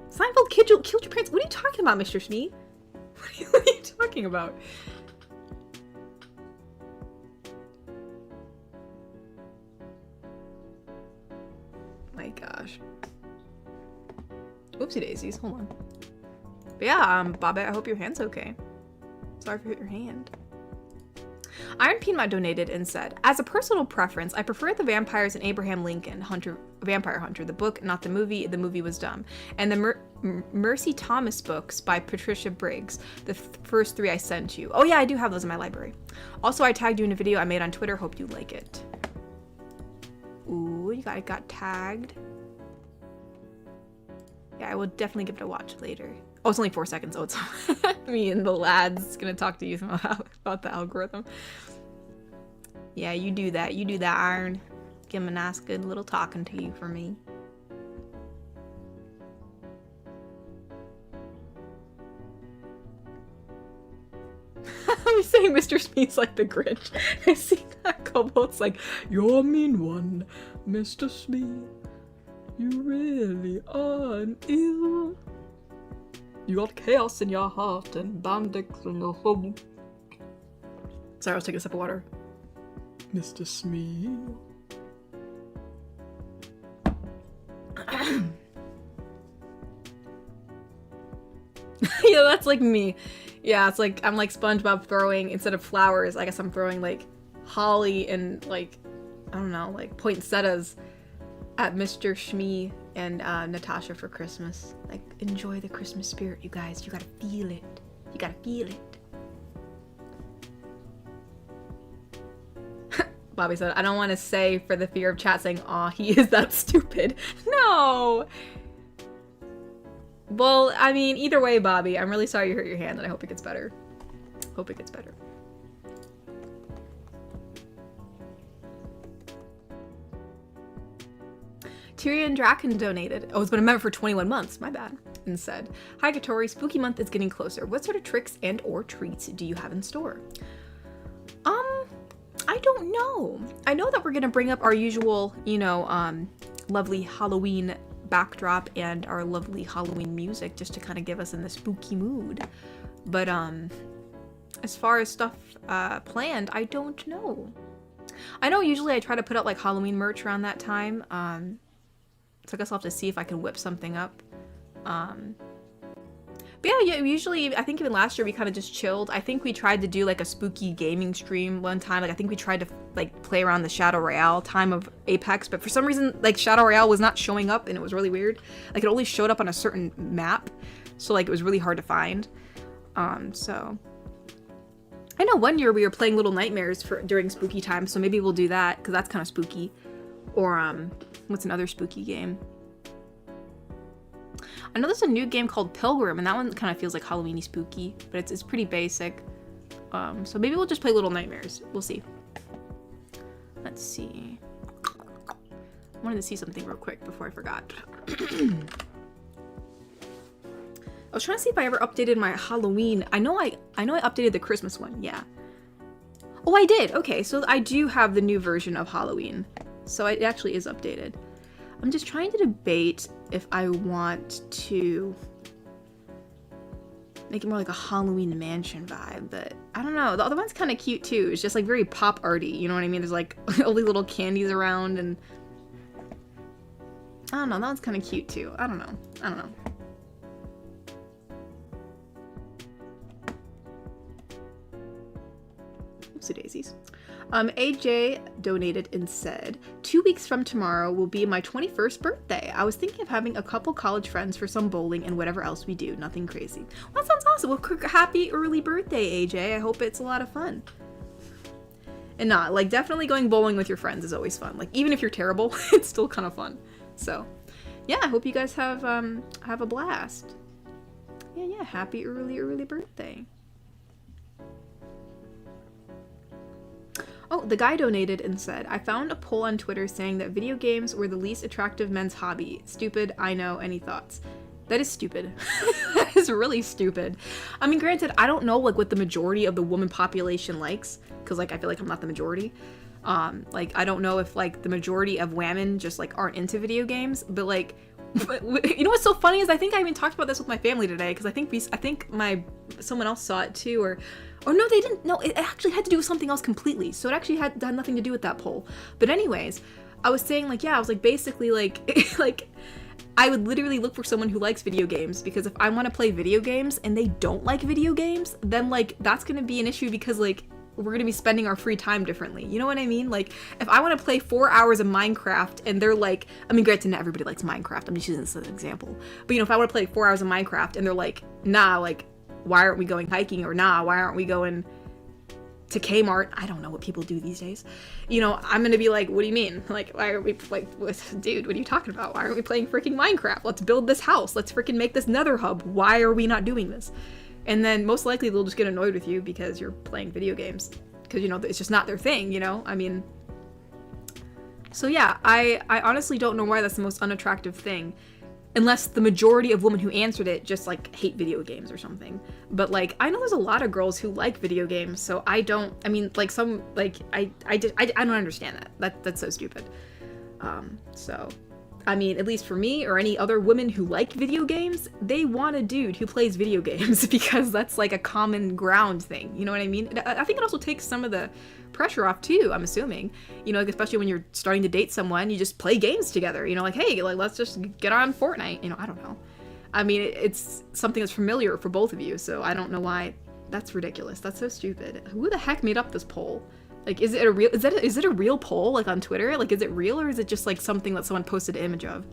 Seinfeld killed your parents. What are you talking about, Mr. Shmee? What are you talking about? My gosh. Oopsie daisies. Hold on. But yeah, Bobby, I hope your hand's okay. Sorry for your hand. Iron Peanut donated and said, as a personal preference, I prefer The Vampires and Abraham Lincoln, Vampire Hunter, the book, not the movie. The movie was dumb. And the Mercy Thomas books by Patricia Briggs, the first 3 I sent you. Oh yeah, I do have those in my library. Also, I tagged you in a video I made on Twitter. Hope you like it. Ooh, you got tagged. Yeah, I will definitely give it a watch later. Oh, it's only 4 seconds. Oh, it's me and the lads gonna talk to you about the algorithm. Yeah, you do that. You do that, Iron. Give him a nice, good little talking to you for me. I'm saying Mr. Smee's like the Grinch. I see that couple. It's like, you're a mean one, Mr. Smee. You really are an evil. You got chaos in your heart and bandits in your home. Sorry, I was taking a sip of water. Mr. Smee. Yeah, that's like me. Yeah, it's like, I'm like SpongeBob throwing, instead of flowers, I guess I'm throwing like holly and like, I don't know, like poinsettias at Mr. Shmee and Natasha for Christmas. Like, enjoy the Christmas spirit, you guys. You gotta feel it. You gotta feel it. Bobby said, I don't want to say for the fear of chat saying, aw, he is that stupid. No! Well, I mean, either way, Bobby, I'm really sorry you hurt your hand, and I hope it gets better. Hope it gets better. Tyrion Draken donated. Oh, it's been a member for 21 months. My bad. And said, hi, Katori. Spooky month is getting closer. What sort of tricks and or treats do you have in store? I don't know. I know that we're gonna bring up our usual, you know, lovely Halloween backdrop and our lovely Halloween music just to kind of give us in the spooky mood. But as far as stuff planned, I don't know. I know usually I try to put out like Halloween merch around that time. So I guess I'll have to see if I can whip something up. But yeah, usually, I think even last year we kind of just chilled. I think we tried to do like a spooky gaming stream one time. Like I think we tried to like play around the Shadow Royale time of Apex, but for some reason like Shadow Royale was not showing up and it was really weird. Like it only showed up on a certain map. So like it was really hard to find. So I know one year we were playing Little Nightmares during spooky time, so maybe we'll do that because that's kind of spooky. Or, what's another spooky game? I know there's a new game called Pilgrim, and that one kind of feels like Halloween-y spooky, but it's pretty basic. So maybe we'll just play Little Nightmares. We'll see. Let's see. I wanted to see something real quick before I forgot. I was trying to see if I ever updated my Halloween. I know I updated the Christmas one, yeah. Oh, I did. Okay, so I do have the new version of Halloween. So it actually is updated. I'm just trying to debate if I want to make it more like a Halloween mansion vibe, but I don't know. The other one's kind of cute too. It's just like very pop arty, you know what I mean? There's like all these little candies around, and I don't know. That one's kind of cute too. I don't know. Oopsie daisies. AJ donated and said, 2 weeks from tomorrow will be my 21st birthday. I was thinking of having a couple college friends for some bowling and whatever else we do. Nothing crazy. Well, that sounds awesome. Well, happy early birthday, AJ. I hope it's a lot of fun. And not, like, definitely going bowling with your friends is always fun. Like, even if you're terrible, it's still kind of fun. So, yeah, I hope you guys have a blast. Yeah, happy early birthday. Oh, the guy donated and said, I found a poll on Twitter saying that video games were the least attractive men's hobby. Stupid, I know. Any thoughts? That is stupid. That is really stupid. I mean, granted, I don't know, like, what the majority of the woman population likes, because, like, I feel like I'm not the majority. Like, I don't know if, like, the majority of women just, like, aren't into video games, but, like, you know what's so funny is I think I even talked about this with my family today, because I think someone else saw it too, or no, they didn't. No, it actually had to do with something else completely. So it actually had nothing to do with that poll. But anyways, I was saying, like, yeah, I was like, basically, like, like, I would literally look for someone who likes video games, because if I want to play video games and they don't like video games, then, like, that's going to be an issue, because, like, we're going to be spending our free time differently. You know what I mean? Like, if I want to play 4 hours of Minecraft and they're like, I mean, granted, not everybody likes Minecraft. I'm just using this as an example. But, you know, if I want to play 4 hours of Minecraft and they're like, nah, like, why aren't we going hiking? Or nah, why aren't we going to Kmart? I don't know what people do these days. You know, I'm going to be like, what do you mean? Like, why are we, like, dude, what are you talking about? Why aren't we playing freaking Minecraft? Let's build this house. Let's freaking make this nether hub. Why are we not doing this? And then most likely they'll just get annoyed with you because you're playing video games. Because, you know, it's just not their thing, you know? I mean, so yeah, I honestly don't know why that's the most unattractive thing. Unless the majority of women who answered it just, like, hate video games or something. But, like, I know there's a lot of girls who like video games, so I mean, like, some, like, I don't understand that. That's so stupid. So, I mean, at least for me or any other women who like video games, they want a dude who plays video games, because that's, like, a common ground thing. You know what I mean? I think it also takes some of the pressure off too, I'm assuming. You know, like, especially when you're starting to date someone, you just play games together, you know, like, hey, like, let's just get on Fortnite, you know, I don't know. I mean, it's something that's familiar for both of you, so I don't know why. That's ridiculous. That's so stupid. Who the heck made up this poll? Like, is it a real poll, like, on Twitter? Like, is it real, or is it just, like, something that someone posted an image of?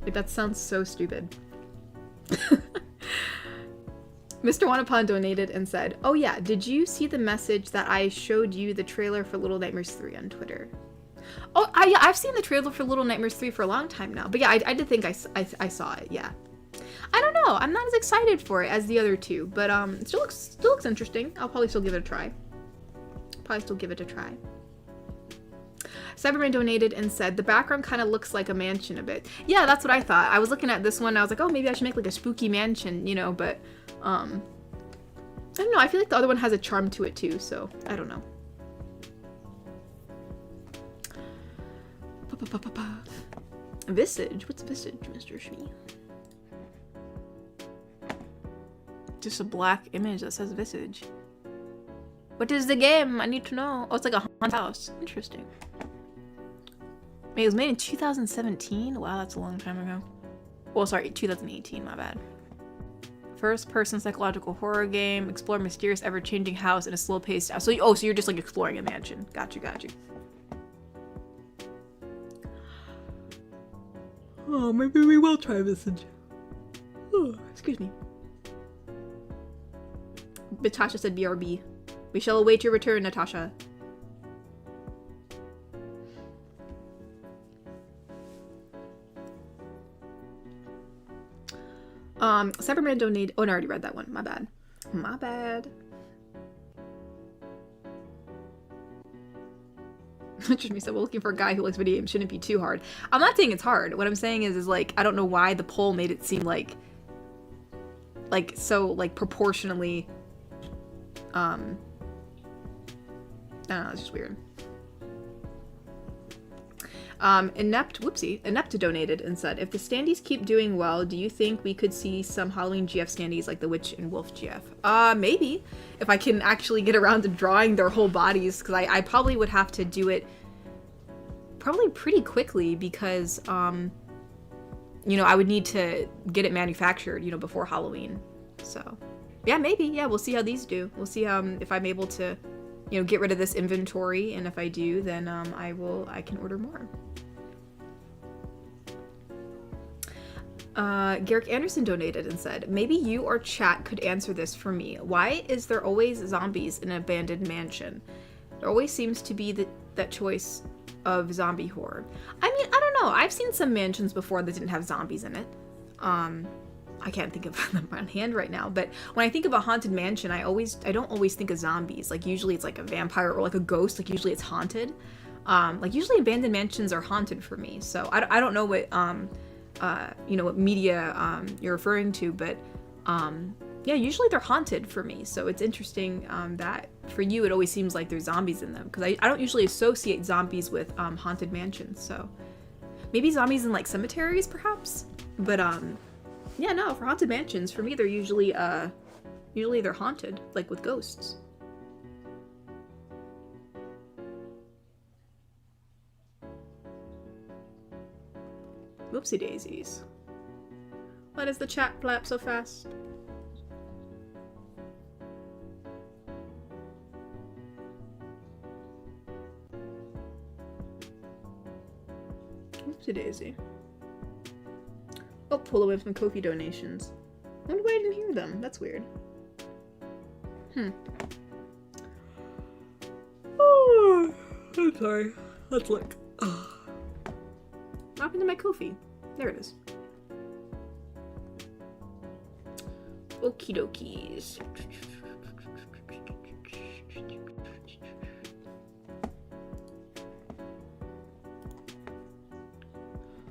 Like, that sounds so stupid. Mr. Wanapon donated and said, oh yeah, did you see the message that I showed you the trailer for Little Nightmares 3 on Twitter? Oh, yeah, I've seen the trailer for Little Nightmares 3 for a long time now. But yeah, I did think I saw it, yeah. I don't know, I'm not as excited for it as the other two, but it still looks interesting. I'll probably still give it a try. Cyberman donated and said, the background kind of looks like a mansion a bit. Yeah, that's what I thought. I was looking at this one and I was like, oh, maybe I should make, like, a spooky mansion, you know, but I don't know, I feel like the other one has a charm to it too, so I don't know. Visage? What's Visage, Mr. Shmi? Just a black image that says Visage. What is the game? I need to know. Oh, it's like a haunted house. Interesting. It was made in 2017? Wow, that's a long time ago. Well, sorry, 2018, my bad. First-person psychological horror game. Explore mysterious, ever-changing house in a slow-paced house. So you're just, like, exploring a mansion. Got you. Oh, maybe we will try Visage. Oh, excuse me. Natasha said BRB. We shall await your return, Natasha. Cyberman donated. Oh, no, I already read that one. My bad. My bad. Jeremy said, well, looking for a guy who likes video games shouldn't be too hard. I'm not saying it's hard. What I'm saying is like, I don't know why the poll made it seem like so, like, proportionally, I don't know, it's just weird. Inept donated and said, if the standees keep doing well, do you think we could see some Halloween GF standees like the Witch and Wolf GF? Maybe. If I can actually get around to drawing their whole bodies, because I probably would have to do it probably pretty quickly because, you know, I would need to get it manufactured, you know, before Halloween. So, yeah, maybe. Yeah, we'll see how these do. We'll see if I'm able to, you know, get rid of this inventory, and if I do, then I can order more. Garrick Anderson donated and said, maybe you or chat could answer this for me. Why is there always zombies in an abandoned mansion? There always seems to be that choice of zombie horror. I mean, I don't know. I've seen some mansions before that didn't have zombies in it. I can't think of them on hand right now, but when I think of a haunted mansion, I don't always think of zombies. Like, usually it's like a vampire or like a ghost. Like, usually it's haunted. Like, usually abandoned mansions are haunted for me. So I don't know what, you know, what media you're referring to, but yeah, usually they're haunted for me. So it's interesting that for you it always seems like there's zombies in them, because I don't usually associate zombies with haunted mansions. So maybe zombies in like cemeteries perhaps, but yeah, no, for haunted mansions, for me they're usually they're haunted, like with ghosts. Whoopsie daisies. Why does the chat flap so fast? Whoopsie daisy. Oh, pull away from Ko-fi donations. I wonder why I didn't hear them. That's weird. Oh, I'm sorry. Let's look. Oh. What happened to my Ko-fi? There it is. Okie dokies.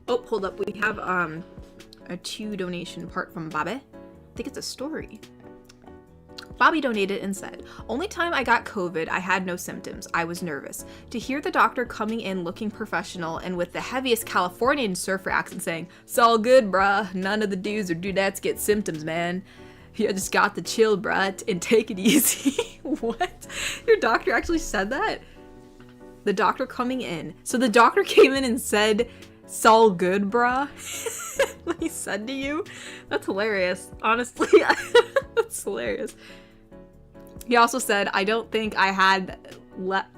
Oh, hold up. We have a 2 donation part from Bobby. I think it's a story. Bobby donated and said, only time I got COVID, I had no symptoms. I was nervous. To hear the doctor coming in looking professional and with the heaviest Californian surfer accent saying, it's all good, bruh. None of the dudes or dudettes get symptoms, man. You just got the chill, bruh, and take it easy. What? Your doctor actually said that? The doctor coming in. So the doctor came in and said, it's all good, bruh. What he said to you? That's hilarious. Honestly, that's hilarious. He also said, I don't think I had left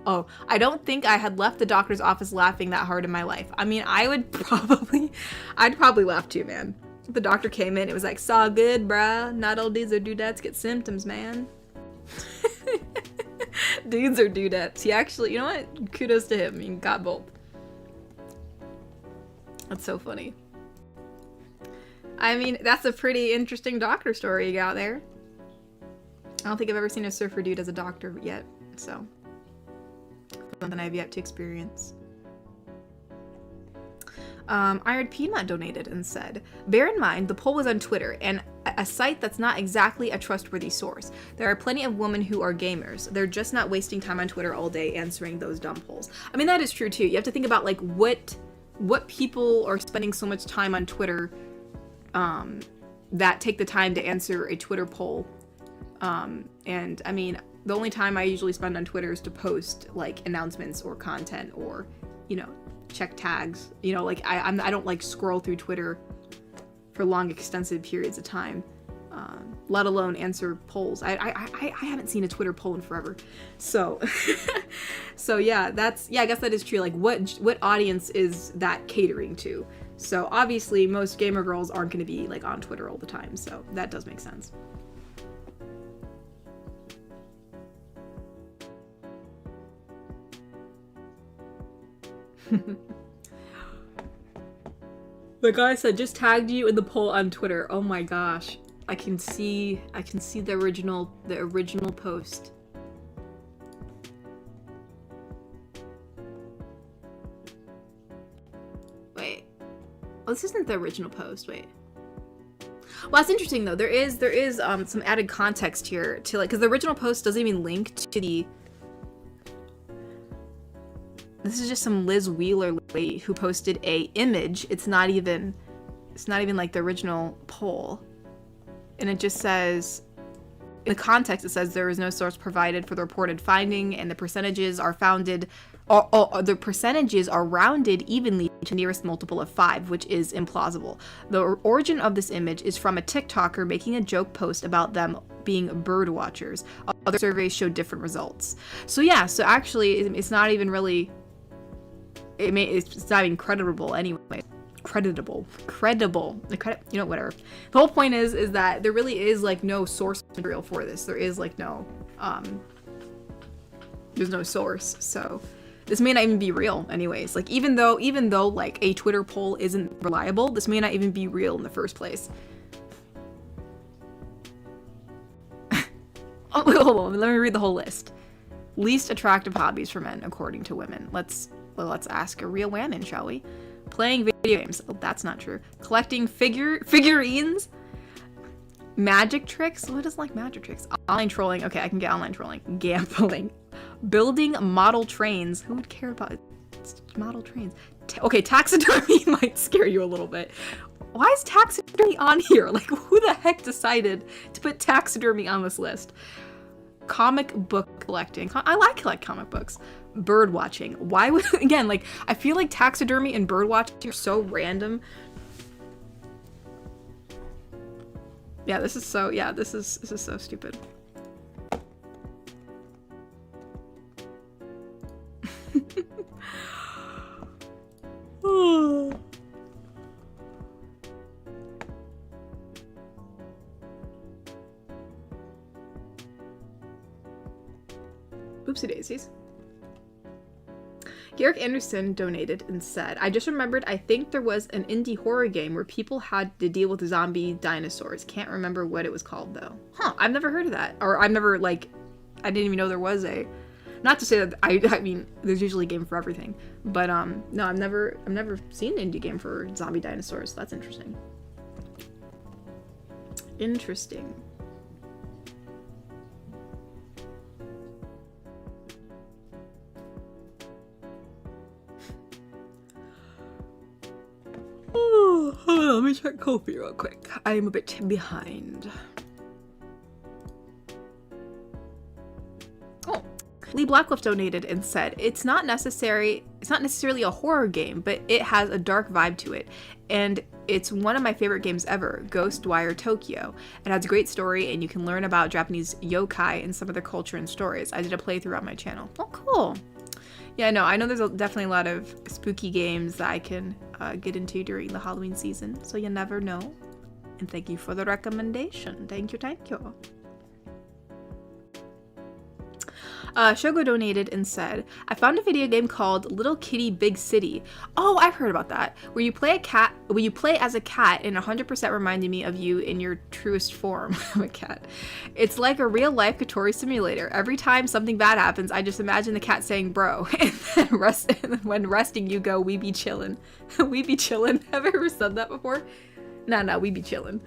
the doctor's office laughing that hard in my life. I mean, I'd probably laugh too, man. If the doctor came in, it was like, saw good, bruh. Not all dudes or dudettes get symptoms, man. Dudes or dudettes. He actually, you know what? Kudos to him. He got both. That's so funny. I mean, that's a pretty interesting doctor story you got there. I don't think I've ever seen a surfer dude as a doctor yet, so something I've yet to experience. Iron Peanut donated and said, bear in mind, the poll was on Twitter, and a site that's not exactly a trustworthy source. There are plenty of women who are gamers. They're just not wasting time on Twitter all day answering those dumb polls. I mean, that is true too. You have to think about like what people are spending so much time on Twitter that take the time to answer a Twitter poll. And I mean, the only time I usually spend on Twitter is to post like announcements or content or, you know, check tags. You know, like I don't like scroll through Twitter for long extensive periods of time, let alone answer polls. I haven't seen a Twitter poll in forever. So, so yeah, I guess that is true. Like what audience is that catering to? So obviously most gamer girls aren't going to be like on Twitter all the time. So that does make sense. The guy said, just tagged you in the poll on Twitter. Oh my gosh. I can see the original post. Wait. Oh, this isn't the original post. Wait. Well, that's interesting though. There is some added context here to like, because the original post doesn't even link to the. This is just some Liz Wheeler lady who posted a image. It's not even like the original poll, and it just says. In the context, it says there is no source provided for the reported finding, and the percentages are the percentages are rounded evenly to nearest multiple of 5, which is implausible. The origin of this image is from a TikToker making a joke post about them being bird watchers. Other surveys show different results. So yeah, so actually, it's not even really. It's not even credible anyway. Credible, you know, whatever. The whole point is that there really is like no source material for this. There is like no there's no source, so this may not even be real anyways. Like even though like a Twitter poll isn't reliable, this may not even be real in the first place. Oh, hold on, let me read the whole list. Least attractive hobbies for men according to women. Let's ask a real woman, shall we? Playing video games. Oh, that's not true. Collecting figurines. Magic tricks. Who doesn't like magic tricks? Online trolling. Okay, I can get online trolling. Gambling. Building model trains. Who would care about model trains? Okay, taxidermy might scare you a little bit. Why is taxidermy on here? Like, who the heck decided to put taxidermy on this list? Comic book collecting. I like collect comic books. Bird watching. Why would, again, like, I feel like taxidermy and bird watching are so random. Yeah, this is so stupid. Oopsie daisies. Garrick Anderson donated and said, I just remembered I think there was an indie horror game where people had to deal with zombie dinosaurs. Can't remember what it was called though. Huh, I've never heard of that. Or I've never, like, I didn't even know there was a, not to say that, I mean, there's usually a game for everything. But no, I've never seen an indie game for zombie dinosaurs. That's interesting. Interesting. Oh, hold on, let me check Ko-fi real quick. I'm a bit behind. Oh, Lee Blacklift donated and said, it's not necessarily a horror game, but it has a dark vibe to it. And it's one of my favorite games ever, Ghostwire Tokyo. It has a great story, and you can learn about Japanese yokai and some of their culture and stories. I did a playthrough on my channel. Oh, cool. Yeah, no, I know there's definitely a lot of spooky games that I can get into during the Halloween season, so you never know. And thank you for the recommendation. Thank you, thank you. Shogo donated and said, I found a video game called Little Kitty Big City. Oh, I've heard about that. Where you play as a cat, and 100% reminded me of you in your truest form of a cat. It's like a real life Katori simulator. Every time something bad happens, I just imagine the cat saying bro, and then when resting you go, we be chillin'. We be chillin'. Have I ever said that before? No, we be chillin'.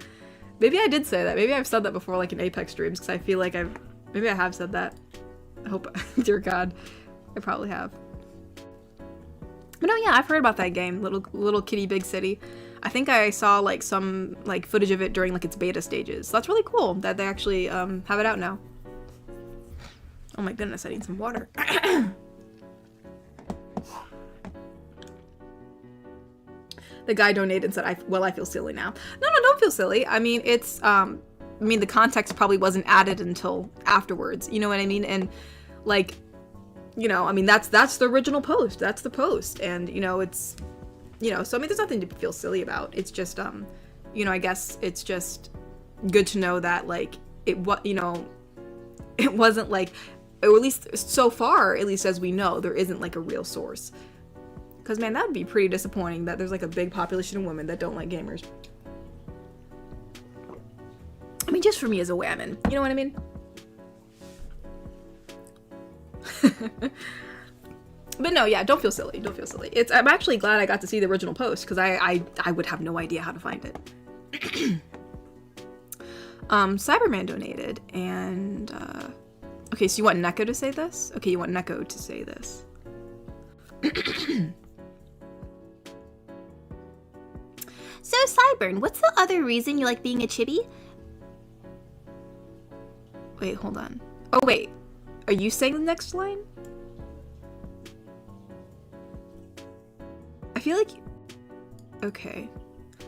Maybe I did say that. Maybe I've said that before, like in Apex streams, because I feel like maybe I have said that. I hope, dear God, I probably have. But no, yeah, I've heard about that game, Little Kitty Big City. I think I saw like some like footage of it during like its beta stages. So that's really cool that they actually have it out now. Oh my goodness, I need some water. The guy donated and said, I feel silly now. No, don't feel silly. I mean, it's the context probably wasn't added until afterwards. You know what I mean? And like, you know, I mean, that's the original post. That's the post. And, you know, it's, you know, so I mean, there's nothing to feel silly about. It's just, you know, I guess it's just good to know that like it wasn't like, or at least so far, at least as we know, there isn't like a real source. Because, man, that would be pretty disappointing that there's like a big population of women that don't like gamers. I mean, just for me as a woman, you know what I mean? But no, yeah, don't feel silly. Don't feel silly. I'm actually glad I got to see the original post because I would have no idea how to find it. Cyberman donated, and okay, so you want Neko to say this? Okay, you want Neko to say this. So, Cyburn, what's the other reason you like being a chibi? Wait, hold on. Oh, wait. Are you saying the next line? I feel like... Okay.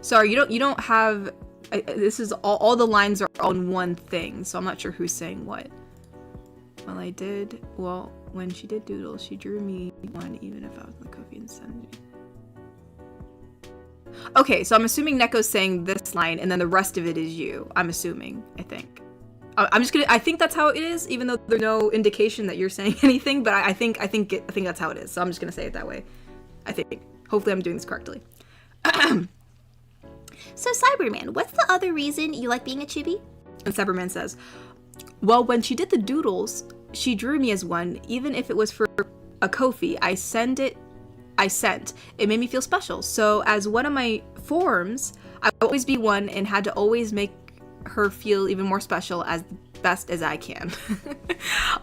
Sorry, you don't have... this is all the lines are on one thing, so I'm not sure who's saying what. Well, when she did doodles, she drew me one even if I was in the Kofi and Senju. Okay, so I'm assuming Neko's saying this line, and then the rest of it is you. I'm assuming, I think. I think that's how it is, even though there's no indication that you're saying anything, but I think that's how it is, so I'm just gonna say it that way. I think. Hopefully I'm doing this correctly. So, Cyberman, what's the other reason you like being a chibi? And Cyberman says, well, when she did the doodles, she drew me as one, even if it was for a Kofi. I sent. It made me feel special. So as one of my forms, I would always be one and had to always make her feel even more special as best as I can.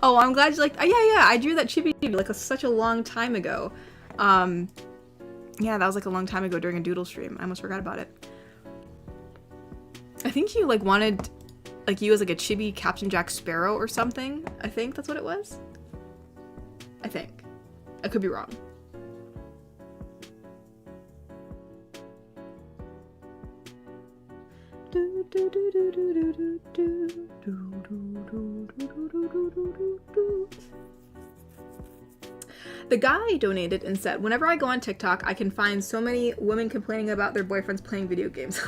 Oh, I'm glad you liked. Yeah, I drew that chibi like such a long time ago. Yeah, that was like a long time ago during a doodle stream. I almost forgot about it. I think you like wanted like you as like a chibi Captain Jack Sparrow or something. I think that's what it was. I think. I could be wrong. The guy donated and said, whenever I go on TikTok, I can find so many women complaining about their boyfriends playing video games.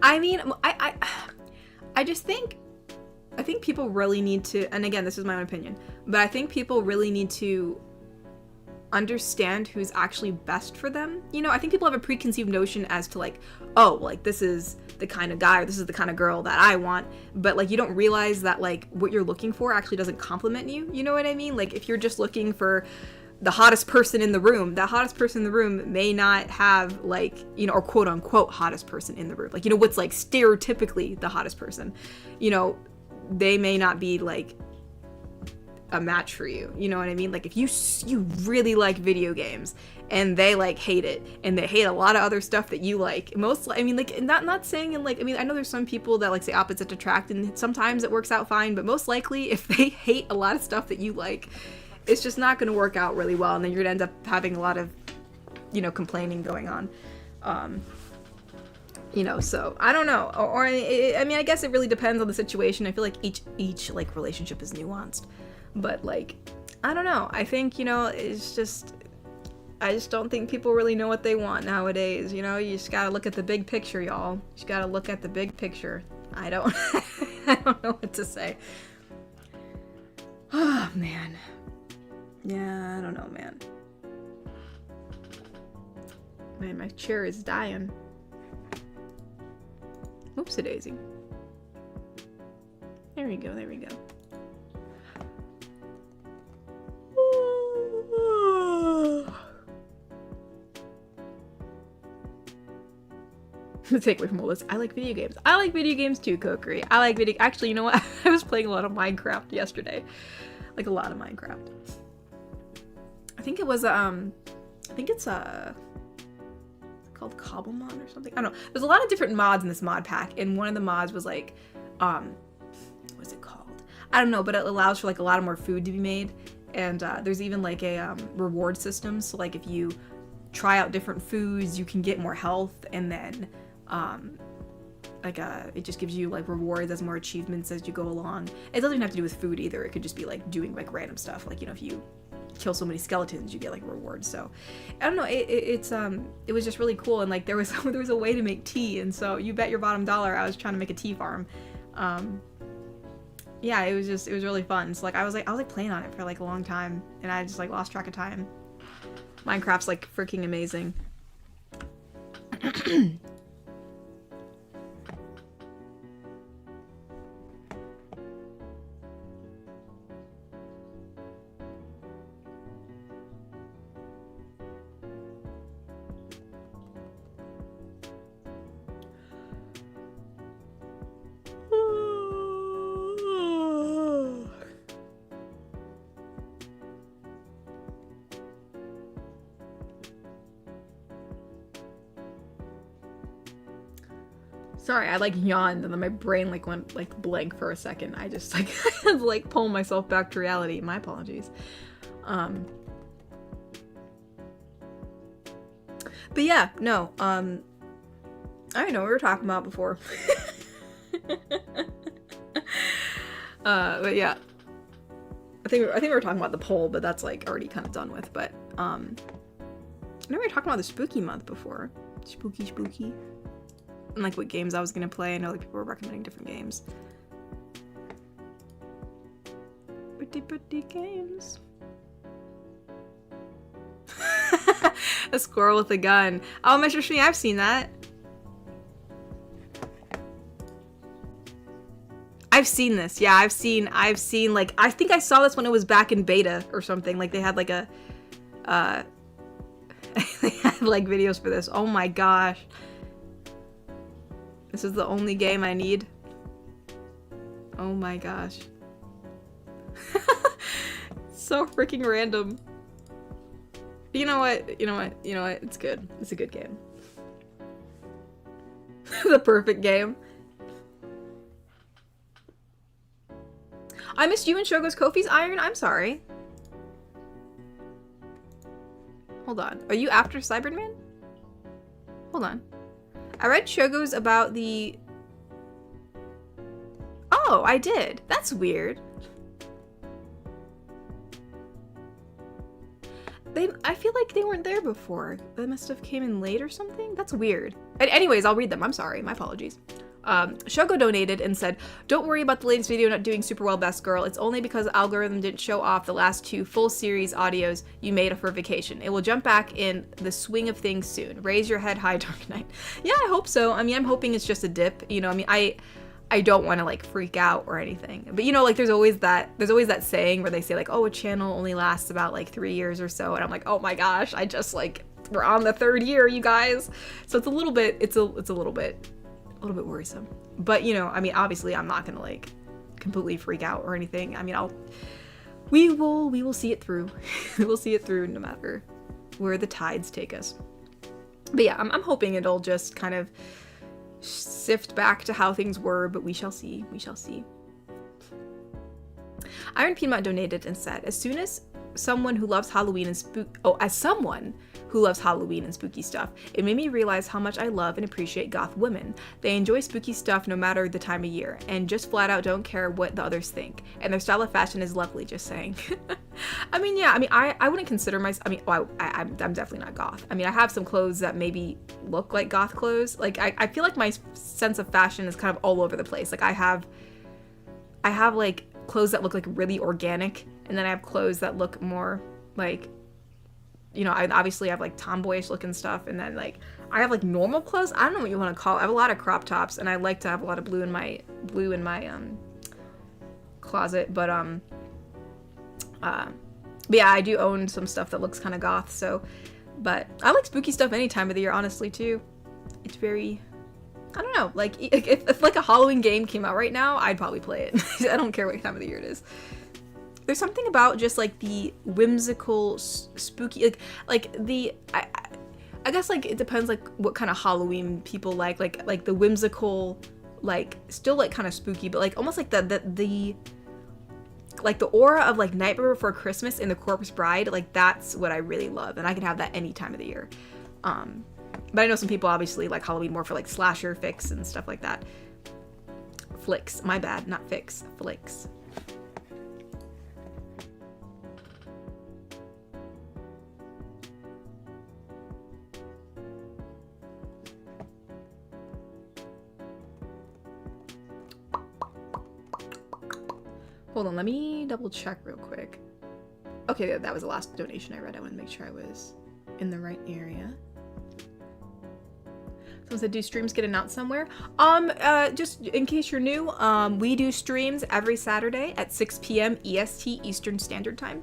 I mean, I just think, I think people really need to, and again, this is my own opinion, but I think people really need to understand who's actually best for them. You know, I think people have a preconceived notion as to like, oh, like this is the kind of guy or this is the kind of girl that I want, but like you don't realize that like what you're looking for actually doesn't compliment you. You know what I mean? Like if you're just looking for the hottest person in the room, that hottest person in the room may not have like, you know, or quote unquote hottest person in the room. Like, you know, what's like stereotypically the hottest person, you know, they may not be like a match for you. You know what I mean? Like if you really like video games and they like hate it and they hate a lot of other stuff that you like, I mean, like not saying in like, I mean, I know there's some people that like say opposites attract and sometimes it works out fine, but most likely if they hate a lot of stuff that you like, it's just not going to work out really well, and then you're going to end up having a lot of, you know, complaining going on. You know, so I don't know, or I mean, I guess it really depends on the situation. I feel like each like relationship is nuanced, but like, I don't know. I think, you know, it's just, I just don't think people really know what they want nowadays. You know, you just gotta look at the big picture, y'all. You just gotta look at the big picture. I don't know what to say. Oh man. Yeah, I don't know, man. Man, my chair is dying. Oopsie daisy. There we go, there we go. The takeaway from all this, I like video games. I like video games too, Kokiri. Actually, you know what? I was playing a lot of Minecraft yesterday. Like a lot of Minecraft. I think it was, it's called Cobblemon or something. I don't know. There's a lot of different mods in this mod pack, and one of the mods was like, what's it called? I don't know, but it allows for like a lot of more food to be made, and there's even like a reward system. So like if you try out different foods, you can get more health, and then it just gives you like rewards as more achievements as you go along. It doesn't even have to do with food either. It could just be like doing like random stuff, like, you know, if you kill so many skeletons, you get like rewards. So I don't know, it was just really cool, and like there was a way to make tea, and so you bet your bottom dollar I was trying to make a tea farm. Yeah, it was really fun. So like I was playing on it for like a long time, and I just like lost track of time. Minecraft's like freaking amazing. Sorry, I like yawned and then my brain like went like blank for a second. I just like had to like pull myself back to reality. My apologies. But yeah, no, I don't know what we were talking about before. But yeah. I think we were talking about the poll, but that's like already kind of done with. But I know we were talking about the spooky month before. Spooky. And like what games I was gonna play. I know like people were recommending different games. Pretty games. A squirrel with a gun. Oh, Mr. Shmi, I've seen that. I've seen this. Yeah, I've seen like, I think I saw this when it was back in beta or something. Like they had like a they had like videos for this. Oh my gosh. This is the only game I need. Oh my gosh. So freaking random. You know what? It's good. It's a good game. The perfect game. I missed you and Shogo's Kofi's Iron. I'm sorry. Hold on. Are you after Cyberman? Hold on. I read Shogo's about the... Oh, I did. That's weird. I feel like they weren't there before. They must have came in late or something? That's weird. Anyways, I'll read them. I'm sorry. My apologies. Shogo donated and said, "Don't worry about the latest video not doing super well, best girl. It's only because the algorithm didn't show off the last 2 full series audios you made for vacation. It will jump back in the swing of things soon. Raise your head high, Dark Knight." Yeah, I hope so. I mean, I'm hoping it's just a dip. You know, I mean, I don't want to like freak out or anything. But you know, like there's always that saying where they say like, oh, a channel only lasts about like 3 years or so. And I'm like, oh my gosh, I just like, we're on the 3rd year, you guys. So it's a little bit worrisome. But you know, I mean, obviously I'm not gonna like completely freak out or anything. I mean, we will see it through. We'll see it through no matter where the tides take us. But yeah, I'm hoping it'll just kind of sift back to how things were, but we shall see. Iron Peanut donated and said, as someone who loves Halloween and spooky stuff, it made me realize how much I love and appreciate goth women. They enjoy spooky stuff no matter the time of year, and just flat out don't care what the others think. And their style of fashion is lovely, just saying. I mean, yeah, I mean, I wouldn't consider myself, I mean, well, I'm definitely not goth. I mean, I have some clothes that maybe look like goth clothes. Like, I feel like my sense of fashion is kind of all over the place. Like, I have like clothes that look like really organic, and then I have clothes that look more like, you know, I obviously have like tomboyish looking stuff, and then like I have like normal clothes. I don't know what you want to call it. I have a lot of crop tops, and I like to have a lot of blue in my closet. But yeah, I do own some stuff that looks kind of goth. So, but I like spooky stuff any time of the year, honestly too. It's very, I don't know, like if like a Halloween game came out right now, I'd probably play it. I don't care what time of the year it is. There's something about just like the whimsical, spooky, like the, I guess like it depends like what kind of Halloween people like the whimsical, like still like kind of spooky, but like almost like the like the aura of like Nightmare Before Christmas in The Corpse Bride, like that's what I really love, and I can have that any time of the year. But I know some people obviously like Halloween more for like slasher fix and stuff like that. Flicks, my bad, not fix, flicks. Hold on, let me double check real quick. Okay, that was the last donation I read. I want to make sure I was in the right area. Someone said, do streams get announced somewhere? Just in case you're new, we do streams every Saturday at 6 p.m. EST, Eastern Standard Time.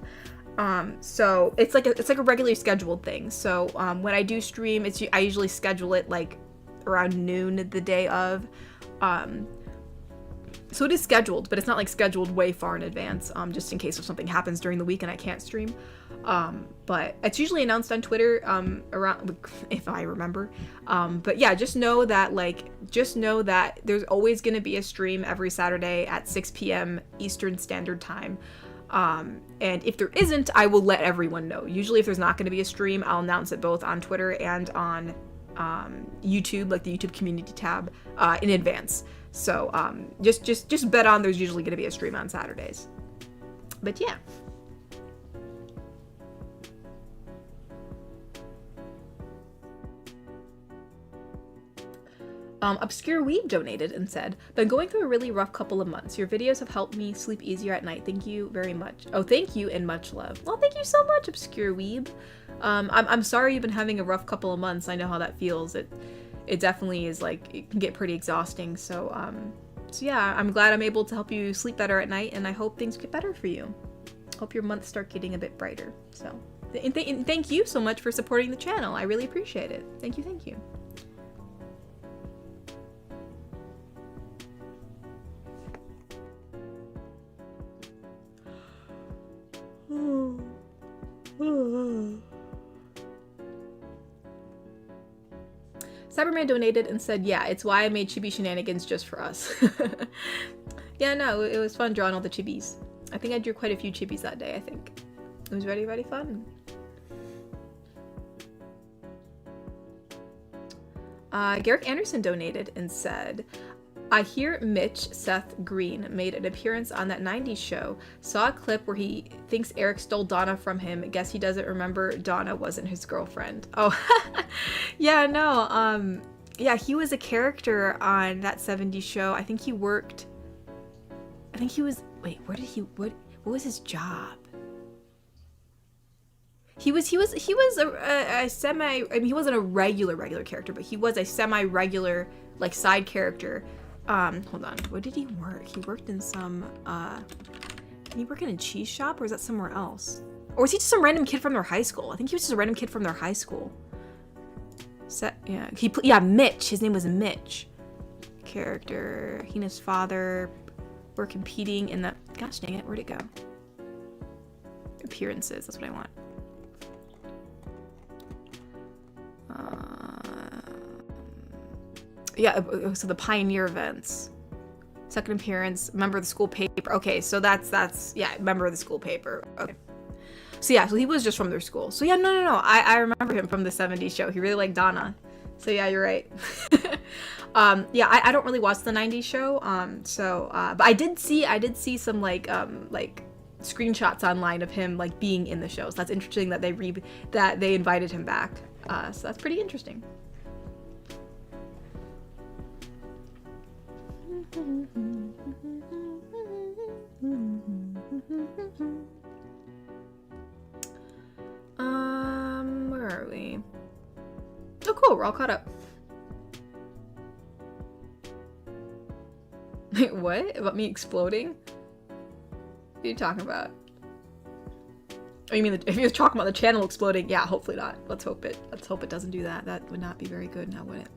So it's like a regularly scheduled thing. So when I do stream, I usually schedule it like around noon the day of. So it is scheduled, but it's not like scheduled way far in advance, just in case if something happens during the week and I can't stream. But it's usually announced on Twitter, around, if I remember. But yeah, just know that there's always going to be a stream every Saturday at 6 p.m. Eastern Standard Time. And if there isn't, I will let everyone know. Usually if there's not going to be a stream, I'll announce it both on Twitter and on YouTube, like the YouTube community tab, in advance. So just bet on there's usually going to be a stream on Saturdays. But yeah. Obscure Weeb donated and said, been going through a really rough couple of months. Your videos have helped me sleep easier at night. Thank you very much. Oh, thank you and much love. Well, thank you so much, Obscure Weeb. I'm sorry you've been having a rough couple of months. I know how that feels. It definitely is, like, it can get pretty exhausting. So yeah, I'm glad I'm able to help you sleep better at night, and I hope things get better for you. Hope your months start getting a bit brighter. So, and thank you so much for supporting the channel. I really appreciate it. Thank you, thank you. Cyberman donated and said, yeah, it's why I made chibi shenanigans just for us. Yeah, no, it was fun drawing all the chibis. I think I drew quite a few chibis that day, I think. It was very, very fun. Garrick Anderson donated and said, I hear Mitch Seth Green made an appearance on that 90s show. Saw a clip where he thinks Eric stole Donna from him. Guess he doesn't remember Donna wasn't his girlfriend. Oh, yeah, no. Yeah, he was a character on that 70s show. I think he was, wait, what was his job? He was a semi, I mean, he wasn't a regular character, but he was a semi-regular, like, side character. Hold on, where did he work? He worked in some, can he work in a cheese shop, or is that somewhere else? Or was he just some random kid from their high school? I think he was just a random kid from their high school. Yeah, Mitch, his name was Mitch. Character, he and his father were competing in the, gosh dang it, where'd it go? Appearances, that's what I want. Yeah, so the Pioneer events. Second appearance, member of the school paper. Okay, so that's yeah, member of the school paper. Okay. So yeah, so he was just from their school. So yeah, no. I remember him from the 70s show. He really liked Donna. So yeah, you're right. Yeah, I don't really watch the 90s show. But I did see some like screenshots online of him like being in the show. So that's interesting that they invited him back. So that's pretty interesting. Where are we? Oh, cool, we're all caught up. Wait, what? About me exploding? What are you talking about? Oh, you mean if you're talking about the channel exploding? Yeah, hopefully not. Let's hope it doesn't do that. That would not be very good, now would it?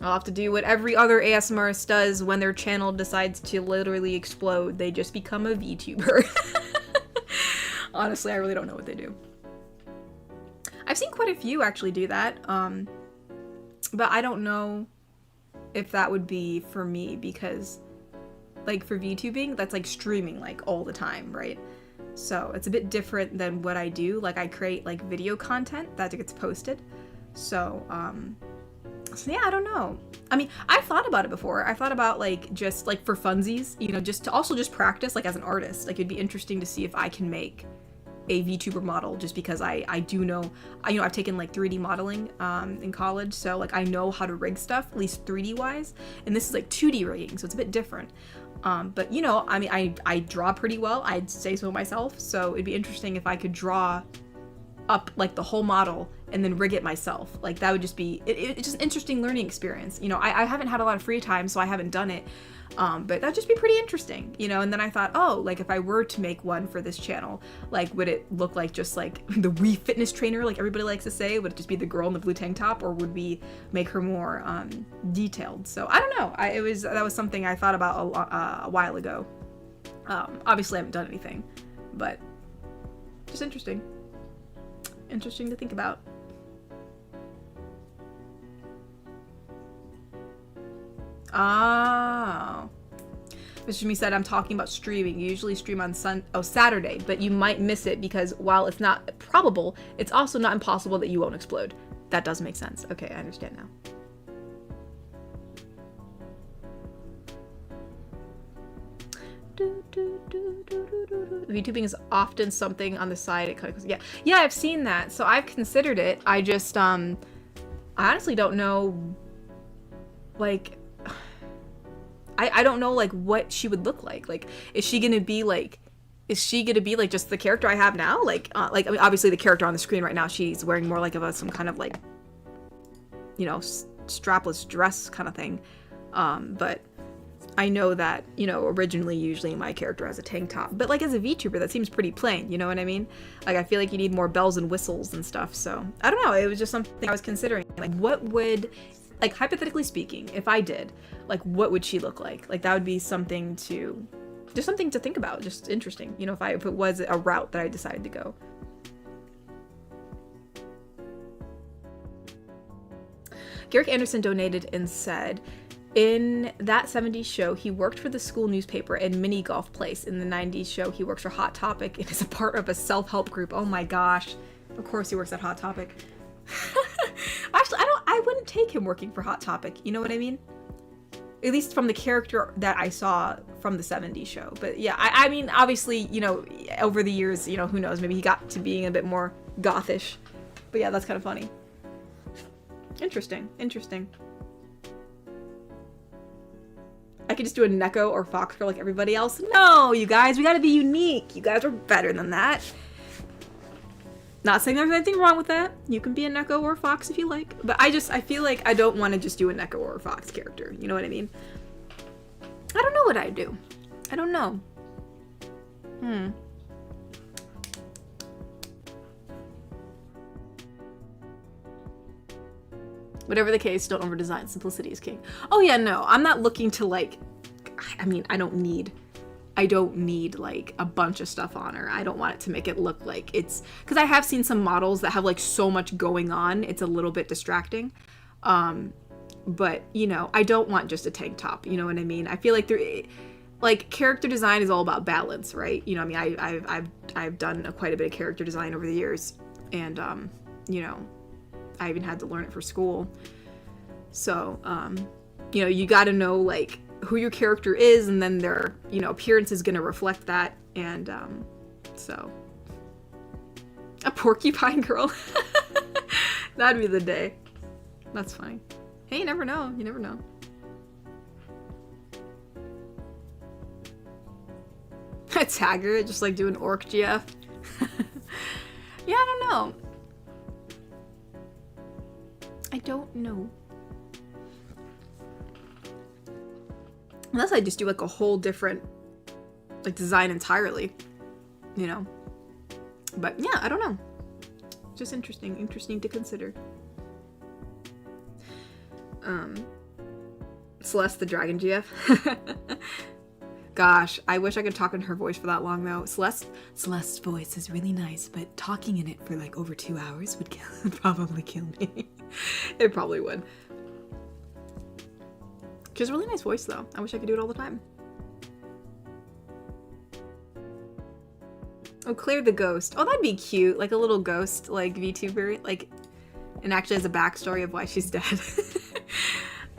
I'll have to do what every other ASMRist does when their channel decides to literally explode. They just become a VTuber. Honestly, I really don't know what they do. I've seen quite a few actually do that, but I don't know if that would be for me, because like for VTubing, that's like streaming like all the time, right? So it's a bit different than what I do. Like I create like video content that gets posted. So yeah, I don't know. I mean, I've thought about it before. I thought about like just like for funsies, you know, just to also just practice like as an artist. Like it'd be interesting to see if I can make a VTuber model, just because I do know, I've taken like 3D modeling in college, so like I know how to rig stuff, at least 3D wise, and this is like 2D rigging, so it's a bit different. But you know, I mean, I draw pretty well, I'd say so myself, so it'd be interesting if I could draw up like the whole model and then rig it myself. Like that would just be, it's just an interesting learning experience. You know, I haven't had a lot of free time, so I haven't done it. But that'd just be pretty interesting, you know? And then I thought, oh, like if I were to make one for this channel, like would it look like just like the Wii fitness trainer, like everybody likes to say? Would it just be the girl in the blue tank top, or would we make her more detailed? So I don't know. That was something I thought about a while ago. Obviously I haven't done anything, but just interesting. Interesting to think about. Oh. Mr. Me said, I'm talking about streaming. You usually stream on Saturday, but you might miss it because while it's not probable, it's also not impossible that you won't explode. That does make sense. Okay, I understand now. VTubing is often something on the side. Yeah, I've seen that. So I've considered it. I just, I honestly don't know, like, I don't know, like, what she would look like. Like, is she gonna be like just the character I have now? Like, I mean, obviously the character on the screen right now, she's wearing more like some kind of like, you know, strapless dress kind of thing. But I know that, you know, originally usually my character has a tank top, but like as a VTuber, that seems pretty plain, you know what I mean? Like I feel like you need more bells and whistles and stuff, so I don't know, it was just something I was considering. Like what would, like hypothetically speaking, if I did, like what would she look like? Like that would be something to think about, just interesting, you know, if it was a route that I decided to go. Garrick Anderson donated and said, in that 70s show, he worked for the school newspaper and mini golf place. In the 90s show, he works for Hot Topic and is a part of a self-help group. Oh my gosh. Of course he works at Hot Topic. Actually, I wouldn't take him working for Hot Topic. You know what I mean? At least from the character that I saw from the 70s show. But yeah, I mean, obviously, you know, over the years, you know, who knows? Maybe he got to being a bit more gothish. But yeah, that's kind of funny. Interesting. I could just do a Neko or Fox Girl like everybody else. No, you guys, we gotta be unique. You guys are better than that. Not saying there's anything wrong with that. You can be a Neko or a Fox if you like. But I feel like I don't want to just do a Neko or a Fox character. You know what I mean? I don't know what I'd do. I don't know. Whatever the case, don't over-design. Simplicity is king. Oh yeah, no, I'm not looking to like, I mean, I don't need like a bunch of stuff on her. I don't want it to make it look like it's, because I have seen some models that have like so much going on, it's a little bit distracting. But you know, I don't want just a tank top, you know what I mean? I feel like like character design is all about balance, right? You know, I mean, I've done quite a bit of character design over the years, and you know, I even had to learn it for school. So, you know, you got to know like who your character is, and then their, you know, appearance is going to reflect that. And so, a porcupine girl. That'd be the day. That's funny. Hey, you never know. You never know. Tagger, just like doing orc GF. Yeah, I don't know. I don't know. Unless I just do like a whole different like design entirely, you know. But yeah, I don't know. Just interesting to consider. Celeste the Dragon GF. Gosh, I wish I could talk in her voice for that long though. Celeste's voice is really nice, but talking in it for like over 2 hours would probably kill me. It probably would. She has a really nice voice though. I wish I could do it all the time. Oh, Claire the Ghost. Oh, that'd be cute. Like a little ghost, like VTuber, like, and actually has a backstory of why she's dead.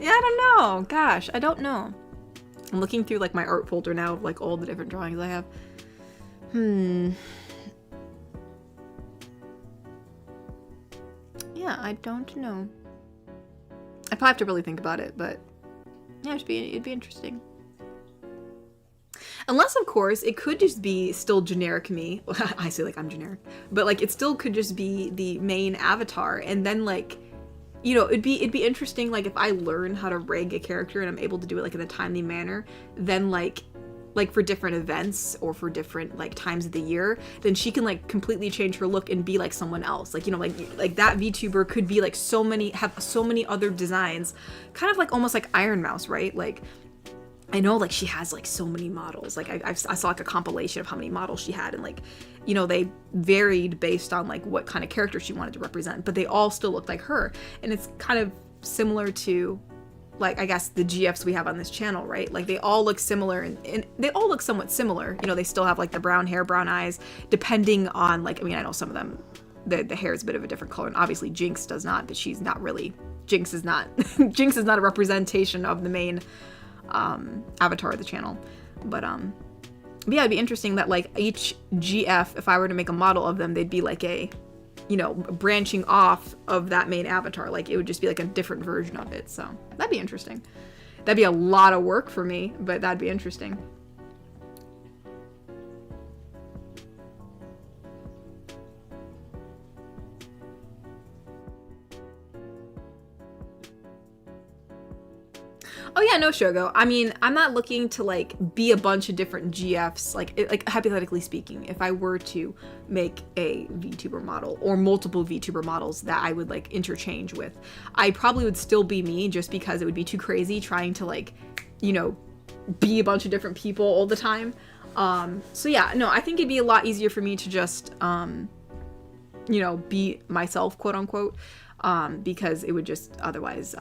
Yeah, I don't know. Gosh, I don't know. I'm looking through like my art folder now of like all the different drawings I have. Yeah, I don't know. I probably have to really think about it, but yeah, it'd be interesting. Unless, of course, it could just be still generic me. I say like I'm generic. But like it still could just be the main avatar. And then like, you know, it'd be interesting like if I learn how to rig a character and I'm able to do it like in a timely manner, then like for different events or for different like times of the year, then she can like completely change her look and be like someone else. Like, you know, like that VTuber could be like have so many other designs, kind of like almost like Iron Mouse, right? Like I know like she has like so many models. Like I saw like a compilation of how many models she had, and like, you know, they varied based on like what kind of character she wanted to represent, but they all still looked like her. And it's kind of similar to like, I guess the GFs we have on this channel, right? Like they all look similar and they all look somewhat similar. You know, they still have like the brown hair, brown eyes, depending on like, I mean, I know some of them, the hair is a bit of a different color, and obviously Jinx does not, but she's not really, Jinx is not a representation of the main avatar of the channel. But yeah, it'd be interesting that like each GF, if I were to make a model of them, they'd be like a, you know, branching off of that main avatar. Like it would just be like a different version of it. So that'd be interesting. That'd be a lot of work for me, but that'd be interesting. Oh yeah, no, Shogo. I mean, I'm not looking to like be a bunch of different GFs. Like hypothetically speaking, if I were to make a VTuber model or multiple VTuber models that I would like interchange with, I probably would still be me, just because it would be too crazy trying to like, you know, be a bunch of different people all the time. So yeah, no, I think it'd be a lot easier for me to just, you know, be myself, quote unquote, because it would just otherwise,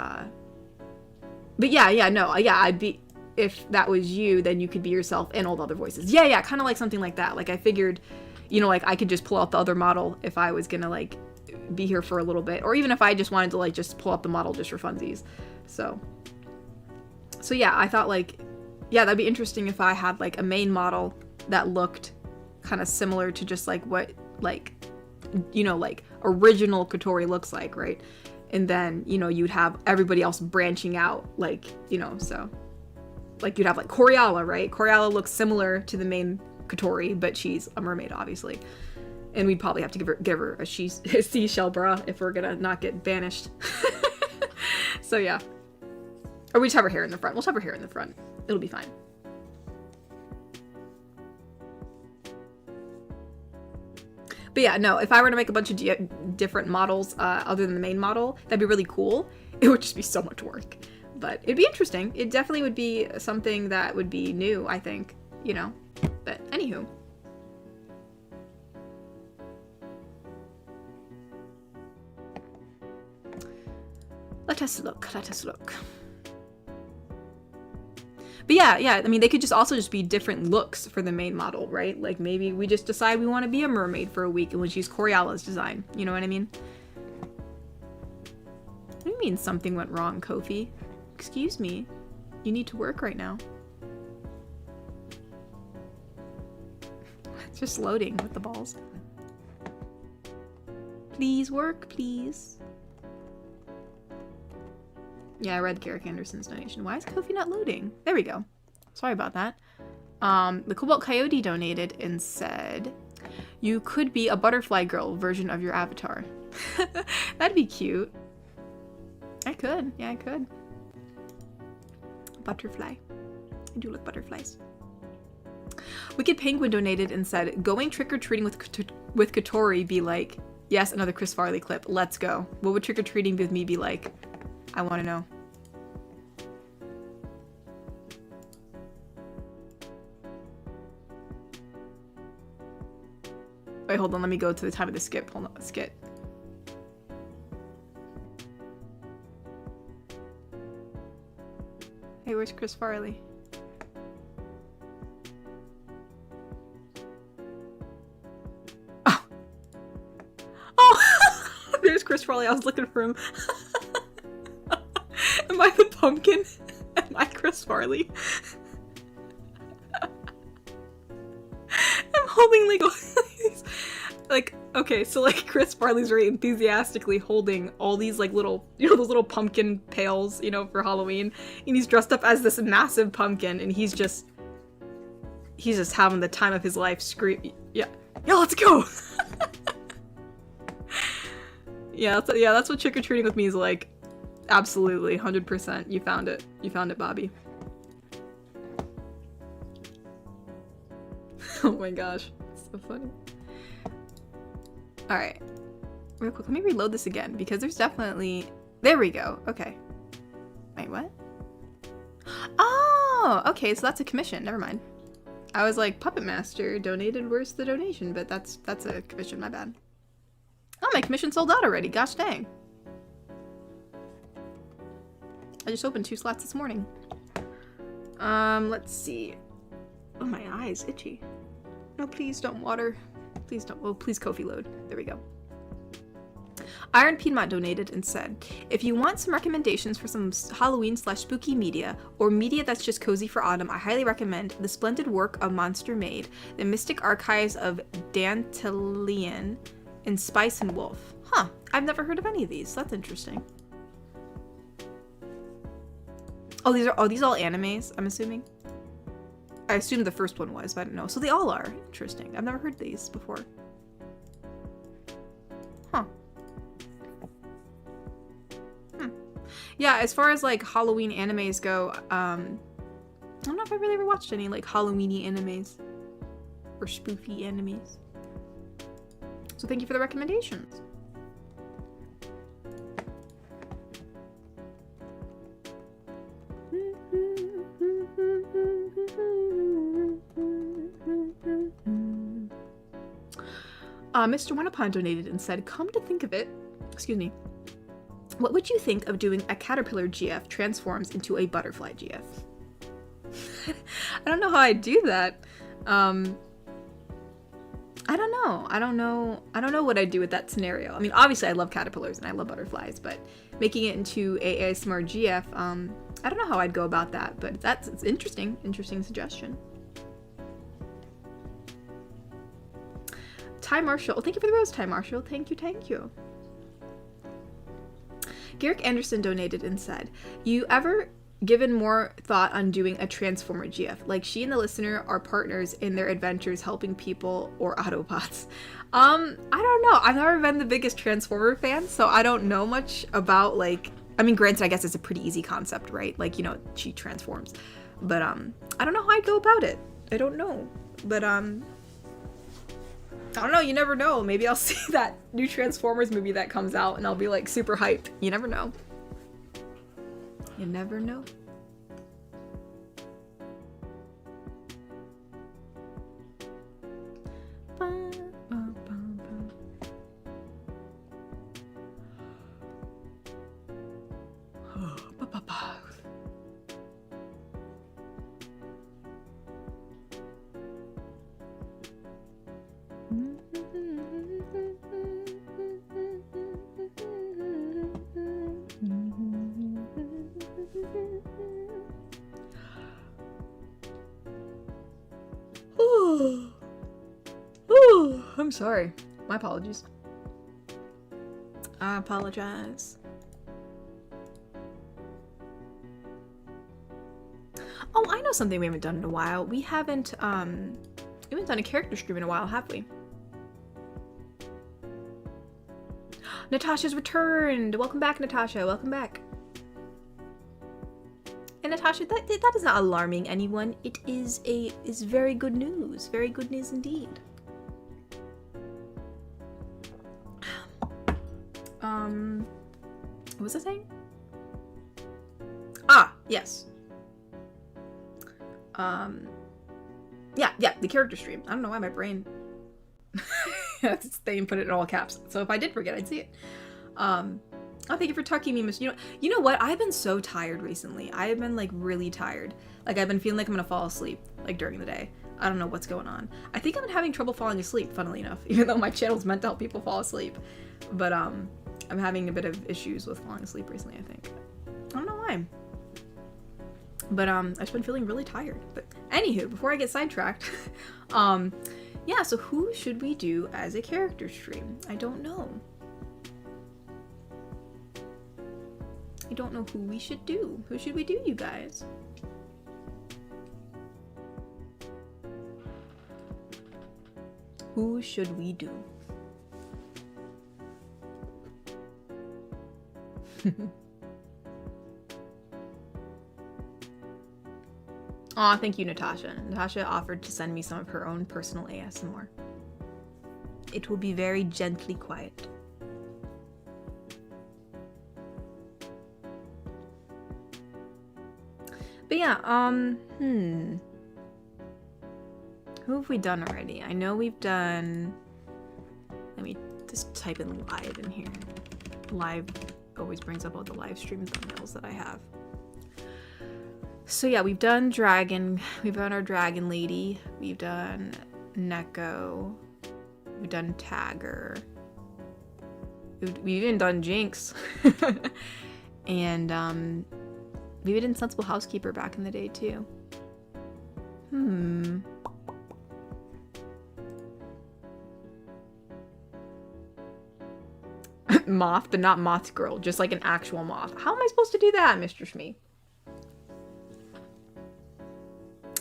but yeah, no, yeah, I'd be, if that was you, then you could be yourself and all the other voices. Yeah, kind of like something like that. Like I figured, you know, like I could just pull out the other model if I was gonna like be here for a little bit, or even if I just wanted to like just pull up the model just for funsies. So yeah, I thought like, yeah, that'd be interesting if I had like a main model that looked kind of similar to just like what like, you know, like original Kotori looks like, right? And then, you know, you'd have everybody else branching out, like, you know, so like you'd have like Coriala, right? Coriala looks similar to the main Kotori, but she's a mermaid, obviously. And we'd probably have to give her a seashell bra if we're gonna not get banished. So yeah. Or we just have her hair in the front. We'll just have her hair in the front. It'll be fine. But yeah, no, if I were to make a bunch of different models other than the main model, that'd be really cool. It would just be so much work. But it'd be interesting. It definitely would be something that would be new, I think, you know. But anywho. Let us look. But yeah, I mean, they could just also just be different looks for the main model, right? Like maybe we just decide we want to be a mermaid for a week and we'll use Coriala's design. You know what I mean? What do you mean something went wrong, Kofi? Excuse me. You need to work right now. It's just loading with the balls. Please work, please. Yeah, I read Garrick Anderson's donation. Why is Kofi not loading? There we go. Sorry about that. The Cobalt Coyote donated and said, you could be a butterfly girl version of your avatar. That'd be cute. I could. Yeah, I could. Butterfly. I do like butterflies. Wicked Penguin donated and said, going trick-or-treating with Kotori be like, yes, another Chris Farley clip. Let's go. What would trick-or-treating with me be like? I want to know. Wait, hold on. Let me go to the time of the skip. Hold on. Skip. Hey, where's Chris Farley? Oh! There's Chris Farley. I was looking for him. Am I the pumpkin? Am I Chris Farley? I'm holding like okay, so like Chris Farley's very enthusiastically holding all these like little, you know, those little pumpkin pails, you know, for Halloween, and he's dressed up as this massive pumpkin, and he's just he's just having the time of his life. Yeah, let's go. Yeah, that's what trick-or-treating with me is like. Absolutely, 100%. You found it, Bobby. Oh my gosh, it's so funny. All right, real quick, let me reload this again because there's definitely, there we go. Okay, wait, what? Oh, okay, so that's a commission. Never mind. I was like, Puppet Master donated. Where's the donation? But that's a commission. My bad. Oh, my commission sold out already. Gosh dang. I just opened 2 slots this morning. Let's see. Oh, my eyes itchy. No, please don't water. Please don't. Well, please Kofi load. There we go. Iron Piedmont donated and said, if you want some recommendations for some Halloween/spooky media, or media that's just cozy for autumn, I highly recommend the splendid work of Monster Maid, the mystic archives of Dantalian, and Spice and Wolf. Huh, I've never heard of any of these. That's interesting. Oh, these are all animes, I'm assuming? I assumed the first one was, but I don't know. So they all are. Interesting. I've never heard these before. Huh. Yeah, as far as like Halloween animes go, I don't know if I really ever watched any like Halloweeny animes or spooky animes. So thank you for the recommendations. Mr. Winupon donated and said, come to think of it, excuse me, what would you think of doing a caterpillar GF transforms into a butterfly GF? I don't know how I'd do that. I don't know. I don't know what I'd do with that scenario. I mean, obviously I love caterpillars and I love butterflies, but making it into a ASMR GF, I don't know how I'd go about that, but it's interesting suggestion. Ty Marshall. Oh, thank you for the rose, Ty Marshall. Thank you. Garrick Anderson donated and said, you ever given more thought on doing a Transformer GF? Like she and the listener are partners in their adventures helping people or Autobots. I don't know. I've never been the biggest Transformer fan, so I don't know much about like, I mean, granted, I guess it's a pretty easy concept, right? Like, you know, she transforms. But I don't know how I'd go about it. I don't know. But I don't know, you never know. Maybe I'll see that new Transformers movie that comes out and I'll be like super hyped. You never know. You never know. I'm sorry. My apologies. I apologize. Oh, I know something we haven't done in a while. We haven't done a character stream in a while, have we? Natasha's returned! Welcome back, Natasha. Welcome back. And Natasha, that is not alarming anyone. It is very good news. Very good news indeed. What was I saying? Ah, yes. Yeah, the character stream. I don't know why my brain they put it in all caps. So if I did forget, I'd see it. Oh, thank you for tucking me, Miss. You know what? I've been so tired recently. I have been like really tired. Like I've been feeling like I'm gonna fall asleep like during the day. I don't know what's going on. I think I've been having trouble falling asleep, funnily enough, even though my channel's meant to help people fall asleep. But I'm having a bit of issues with falling asleep recently, I think. I don't know why. But I've just been feeling really tired. But anywho, before I get sidetracked, yeah, so who should we do as a character stream? I don't know. I don't know who we should do. Who should we do, you guys? Who should we do? Aw, thank you, Natasha. Natasha offered to send me some of her own personal ASMR. It will be very gently quiet. But yeah, who have we done already? I know we've done... Let me just type in live in here. Live always brings up all the live stream thumbnails that I have. So yeah, we've done Dragon. We've done our Dragon Lady. We've done Neko. We've done Tagger. We've even done Jinx. And we did Insensible Housekeeper back in the day too. Moth, but not Moth Girl, just like an actual moth. How am I supposed to do that, Mr. Shmee?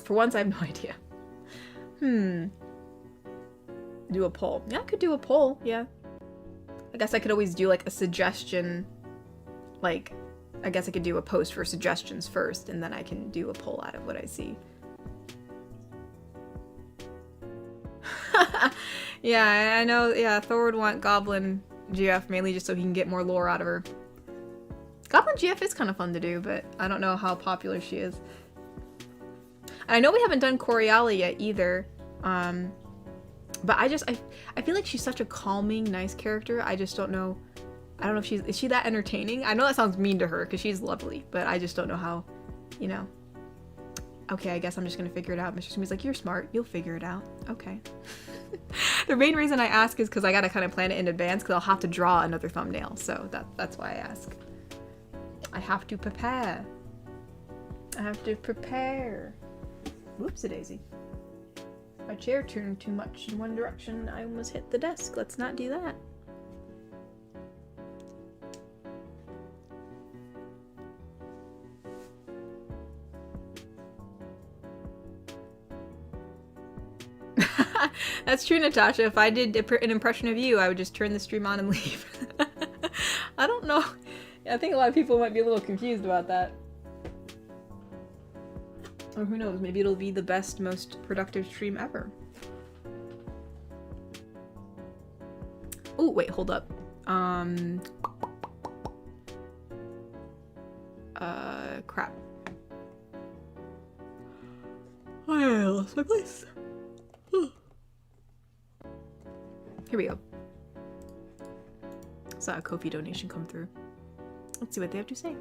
For once, I have no idea. Do a poll. Yeah, I could do a poll, yeah. I guess I could always do like a suggestion. Like, I guess I could do a post for suggestions first, and then I can do a poll out of what I see. Yeah, I know, yeah, Thor would want Goblin GF mainly just so he can get more lore out of her. Goblin GF is kind of fun to do, but I don't know how popular she is. I know we haven't done Coriali yet either, but I feel like she's such a calming, nice character. I just don't know. I don't know if is she that entertaining? I know that sounds mean to her because she's lovely, but I just don't know how, you know. Okay, I guess I'm just gonna figure it out. Mr. Smee's like, you're smart, you'll figure it out. Okay. The main reason I ask is because I gotta kind of plan it in advance because I'll have to draw another thumbnail, so that's why I ask. I have to prepare. I have to prepare. Whoopsie-daisy. My chair turned too much in one direction. I almost hit the desk. Let's not do that. That's true, Natasha. If I did an impression of you, I would just turn the stream on and leave. I don't know. I think a lot of people might be a little confused about that. Or who knows, maybe it'll be the best, most productive stream ever. Oh, wait, hold up. Crap. Oh, I lost my place. Here we go. Saw a Ko-fi donation come through. Let's see what they have to say.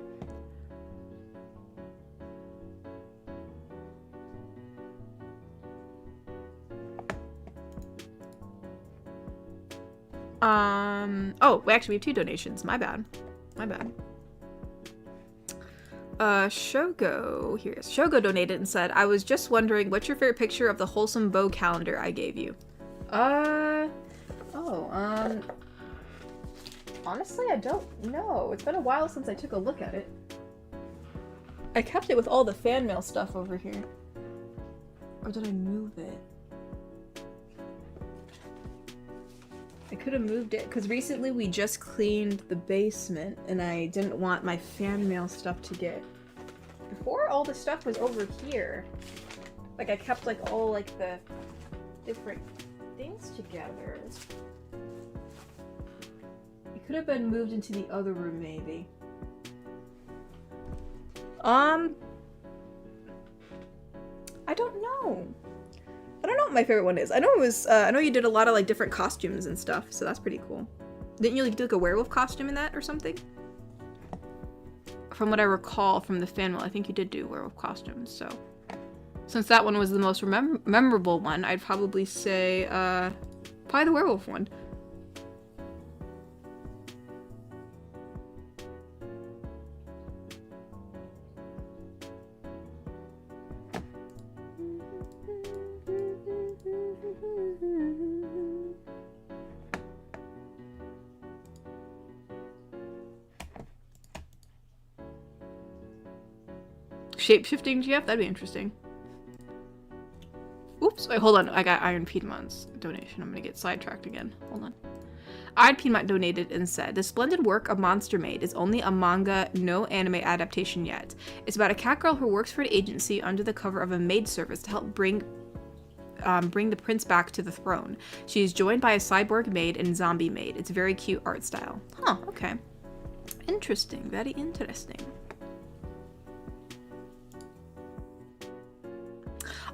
Oh, actually we have 2 donations. My bad. My bad. Shogo, here's Shogo donated and said, I was just wondering, what's your favorite picture of the Wholesome bow calendar I gave you? Honestly, I don't know. It's been a while since I took a look at it. I kept it with all the fan mail stuff over here. Or did I move it? I could have moved it, because recently we just cleaned the basement, and I didn't want my fan mail stuff to get... Before, all the stuff was over here. Like, I kept, like, all, like, the different things together. It could have been moved into the other room, maybe. I don't know. I don't know what my favorite one is. I know it was, I know you did a lot of, like, different costumes and stuff, so that's pretty cool. Didn't you, like, do, like, a werewolf costume in that or something? From what I recall from the fan mail, I think you did do werewolf costumes, so. Since that one was the most memorable one, I'd probably say, probably the werewolf one. Shape-shifting GF? That'd be interesting. Oops. Wait, hold on. I got Iron Piedmont's donation. I'm gonna get sidetracked again. Hold on. Iron Piedmont donated and said, "The splendid work of Monster Maid is only a manga, no anime adaptation yet. It's about a cat girl who works for an agency under the cover of a maid service to help bring the prince back to the throne. She is joined by a cyborg maid and zombie maid. It's a very cute art style." Huh, okay. Interesting, very interesting.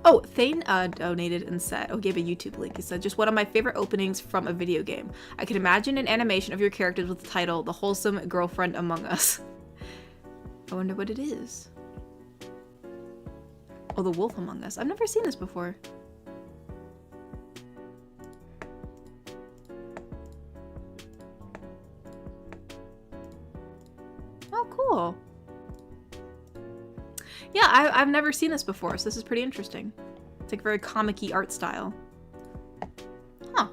Oh, Thane donated and said, gave a YouTube link. He said, "Just one of my favorite openings from a video game. I can imagine an animation of your characters with the title, The Wholesome Girlfriend Among Us." I wonder what it is. Oh, The Wolf Among Us. I've never seen this before. Oh, cool. Yeah, I've never seen this before, so this is pretty interesting. It's like very comic-y art style. Huh.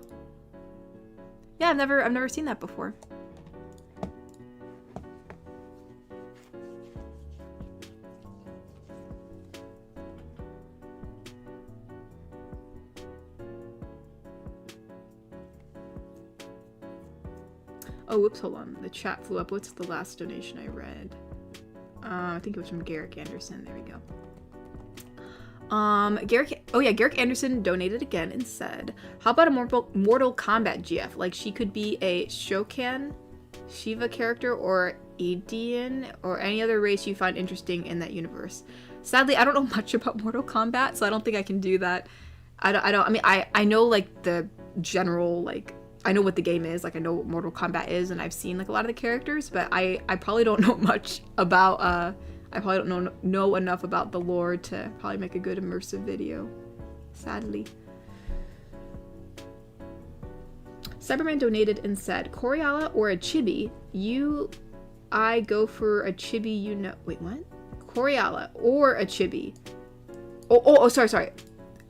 Yeah, I've never seen that before. Oh, whoops, hold on. The chat flew up. What's the last donation I read? I think it was from Garrick Anderson. There we go. Garrick Anderson donated again and said, "How about a Mortal Kombat GF? Like, she could be a Shokan, Shiva character, or Adian, or any other race you find interesting in that universe." Sadly, I don't know much about Mortal Kombat, so I don't think I can do that. I know, like, the general, like, I know what the game is, like I know what Mortal Kombat is, and I've seen like a lot of the characters, but I probably don't know much about, I probably don't know enough about the lore to probably make a good immersive video, sadly. Cyberman donated and said, "Coriala or a chibi? I go for a chibi, you know." Wait, what? Coriala or a chibi. Sorry.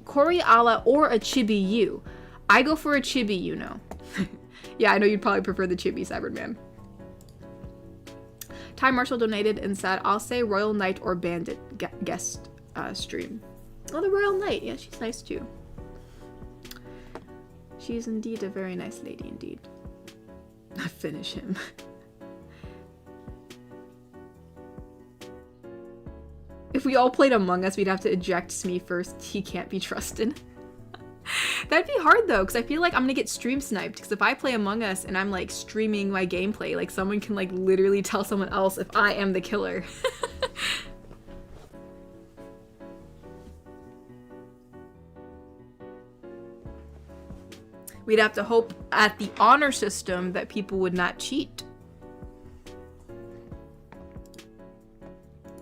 Coriala or a chibi you. I go for a chibi, you know. Yeah, I know you'd probably prefer the chibi, Cyberman. Ty Marshall donated and said, "I'll say Royal Knight or Bandit guest stream." Oh, the Royal Knight. Yeah, she's nice too. She's indeed a very nice lady indeed. Finish him. If we all played Among Us, we'd have to eject Smee first. He can't be trusted. That'd be hard though, because I feel like I'm gonna get stream sniped, because if I play Among Us and I'm like streaming my gameplay, like someone can like literally tell someone else if I am the killer. We'd have to hope at the honor system that people would not cheat.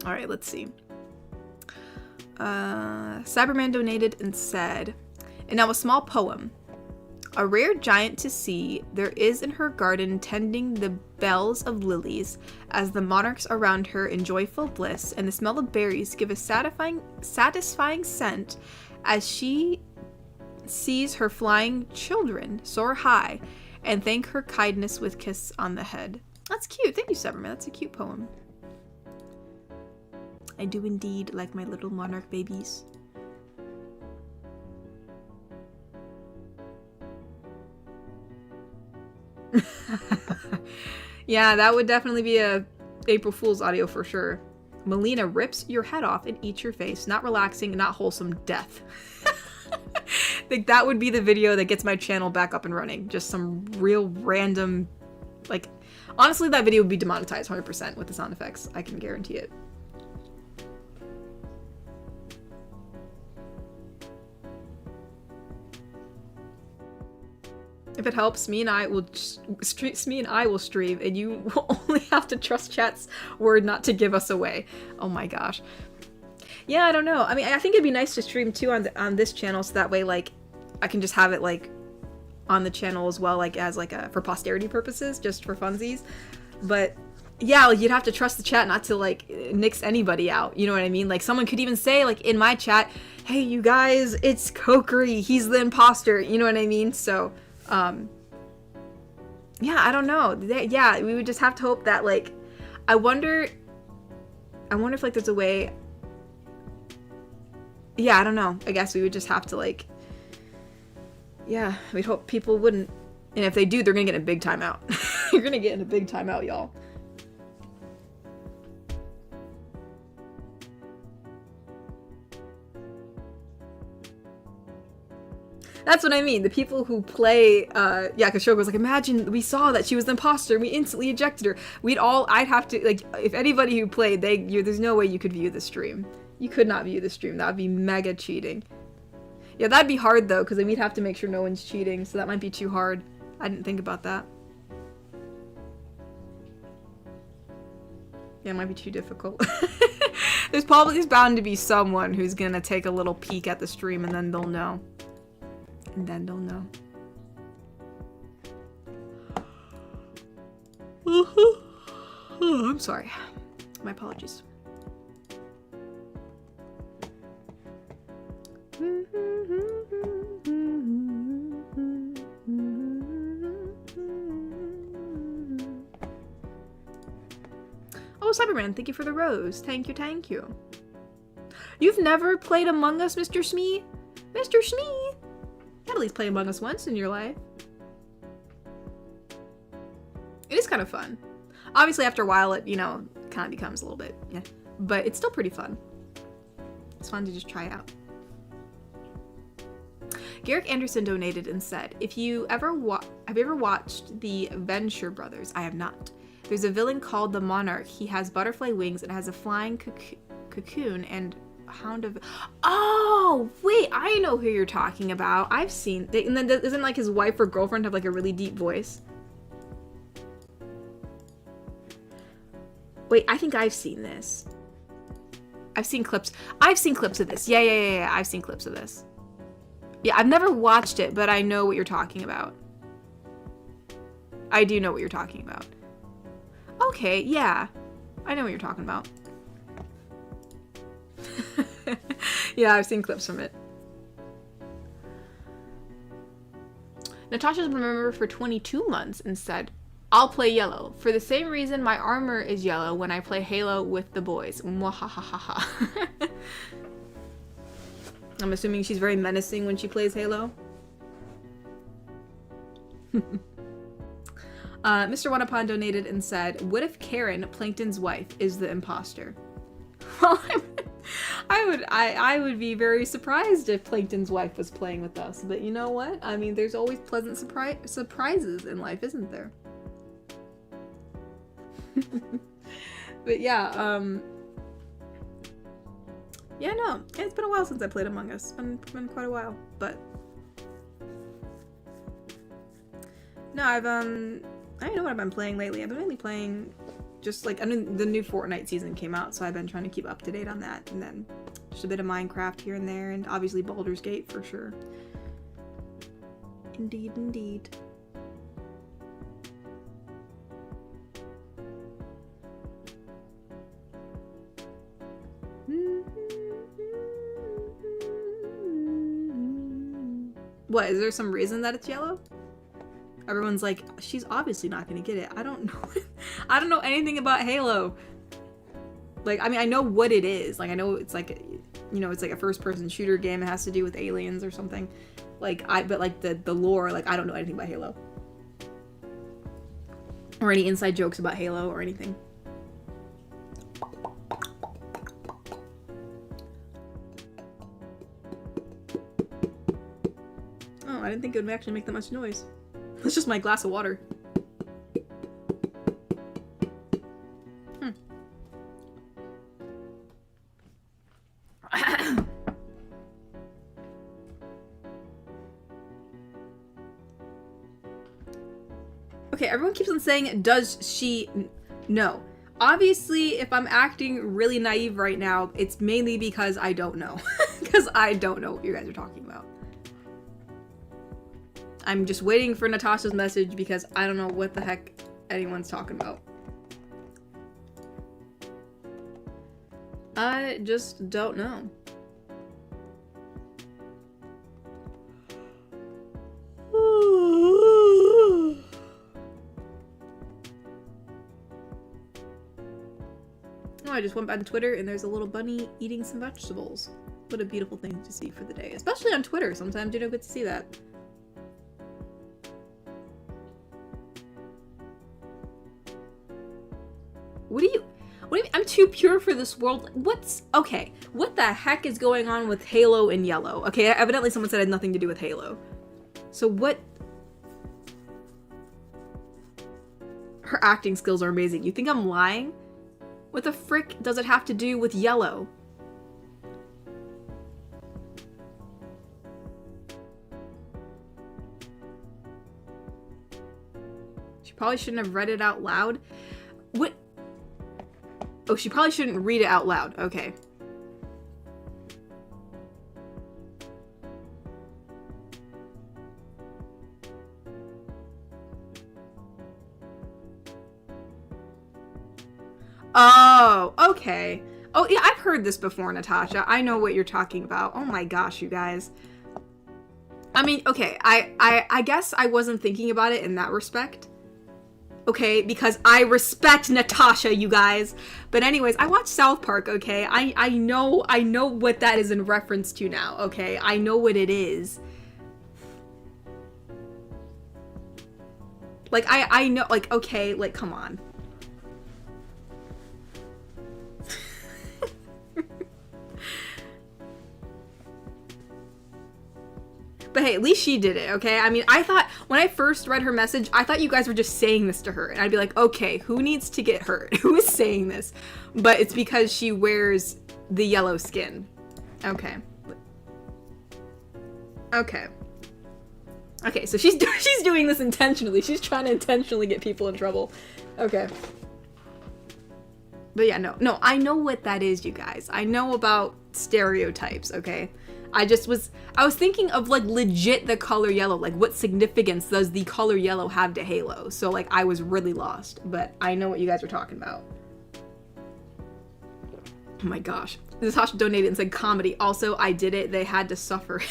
All right, let's see. Cyberman donated and said, "And now a small poem. A rare giant to see, there is in her garden tending the bells of lilies, as the monarchs around her in joyful bliss, and the smell of berries give a satisfying scent as she sees her flying children soar high and thank her kindness with kiss on the head." That's cute. Thank you, Cyberman. That's a cute poem. I do indeed like my little monarch babies. Yeah, that would definitely be a April Fool's audio for sure. Melina rips your head off and eats your face. Not relaxing, not wholesome, death. Like, that would be the video that gets my channel back up and running. Just some real random, like, honestly, that video would be demonetized 100% with the sound effects. I can guarantee it. If it helps, Smee and I will stream, and you will only have to trust chat's word not to give us away. Oh my gosh. Yeah, I don't know. I mean, I think it'd be nice to stream too on this channel, so that way, like, I can just have it like on the channel as well, like as like for posterity purposes, just for funsies. But yeah, like, you'd have to trust the chat not to like nix anybody out. You know what I mean? Like, someone could even say, like, in my chat, "Hey, you guys, it's Kokiri. He's the imposter." You know what I mean? So. Yeah, I don't know. Yeah, we would just have to hope that, like, I wonder if, like, there's a way. Yeah, I don't know. I guess we would just have to, like, Yeah, we'd hope people wouldn't. And if they do, they're gonna get in a big timeout. You're gonna get in a big timeout, y'all. That's what I mean. The people who play, yeah, because Shoko was like, imagine we saw that she was the imposter, we instantly ejected her. I'd have to, like, if anybody who played, there's no way you could view the stream. You could not view the stream. That would be mega cheating. Yeah, that'd be hard though, because then we'd have to make sure no one's cheating, so that might be too hard. I didn't think about that. Yeah, it might be too difficult. There's bound to be someone who's gonna take a little peek at the stream and then they'll know. And then they'll know. Oh, I'm sorry. My apologies. Oh, Cyberman, thank you for the rose. Thank you, thank you. You've never played Among Us, Mr. Smee? Mr. Smee? You at least play Among Us once in your life. It is kind of fun. Obviously, after a while, it, you know, kind of becomes a little bit, yeah. But it's still pretty fun. It's fun to just try out. Garrick Anderson donated and said, have you ever watched the Venture Brothers? I have not. There's a villain called the Monarch. He has butterfly wings and has a flying cocoon and hound of... Oh, wait, I know who you're talking about. I've seen... And then isn't like his wife or girlfriend have like a really deep voice? Wait, I think I've seen this. I've seen clips of this. Yeah. I've seen clips of this. Yeah, I've never watched it, but I know what you're talking about. I do know what you're talking about. Okay, yeah. I know what you're talking about. Yeah, I've seen clips from it. Natasha's been a member for 22 months and said, I'll play yellow. For the same reason my armor is yellow when I play Halo with the boys. Mwahahaha. I'm assuming she's very menacing when she plays Halo. Mr. Wanapon donated and said, what if Karen, Plankton's wife, is the imposter? Well, I would be very surprised if Plankton's wife was playing with us, but you know what? I mean, there's always pleasant surprises in life, isn't there? But yeah, yeah, no, it's been a while since I played Among Us. It's been quite a while, but no, I don't know what I've been playing lately. I've been mainly playing just like, I mean, the new Fortnite season came out, so I've been trying to keep up to date on that, and then just a bit of Minecraft here and there, and obviously Baldur's Gate for sure. Indeed, indeed. What, is there some reason that it's yellow? Everyone's like, she's obviously not gonna get it. I don't know. I don't know anything about Halo. Like, I mean, I know what it is. Like, I know it's like, you know, it's like a first-person shooter game. It has to do with aliens or something. Like, but like the lore, like, I don't know anything about Halo. Or any inside jokes about Halo or anything. Oh, I didn't think it would actually make that much noise. It's just my glass of water. Okay, everyone keeps on saying, does she... No. Obviously, if I'm acting really naive right now, it's mainly because I don't know. Because I don't know what you guys are talking about. I'm just waiting for Natasha's message because I don't know what the heck anyone's talking about. I just don't know. Oh, I just went by the Twitter and there's a little bunny eating some vegetables. What a beautiful thing to see for the day. Especially on Twitter. Sometimes you don't get to see that. What do you mean? I'm too pure for this world. Okay, what the heck is going on with Halo and Yellow? Okay, evidently someone said it had nothing to do with Halo. So what? Her acting skills are amazing. You think I'm lying? What the frick does it have to do with Yellow? She probably shouldn't have read it out loud. What? Oh, she probably shouldn't read it out loud. Okay. Oh, okay. Oh, yeah, I've heard this before, Natasha. I know what you're talking about. Oh my gosh, you guys. I mean, okay, I guess I wasn't thinking about it in that respect. Okay, because I respect Natasha, you guys. But anyways, I watch South Park, okay? I know what that is in reference to now, okay? I know what it is. Like, I know, like, okay, like, come on. But hey, at least she did it, okay? I mean, I thought, when I first read her message, I thought you guys were just saying this to her. And I'd be like, okay, who needs to get hurt? Who is saying this? But it's because she wears the yellow skin. Okay. Okay. Okay, so she's doing this intentionally. She's trying to intentionally get people in trouble. Okay. But yeah, no, I know what that is, you guys. I know about stereotypes, okay? I was thinking of, like, legit the color yellow. Like, what significance does the color yellow have to Halo? So, like, I was really lost. But I know what you guys were talking about. Oh my gosh. Natasha donated and said comedy. Also, I did it. They had to suffer.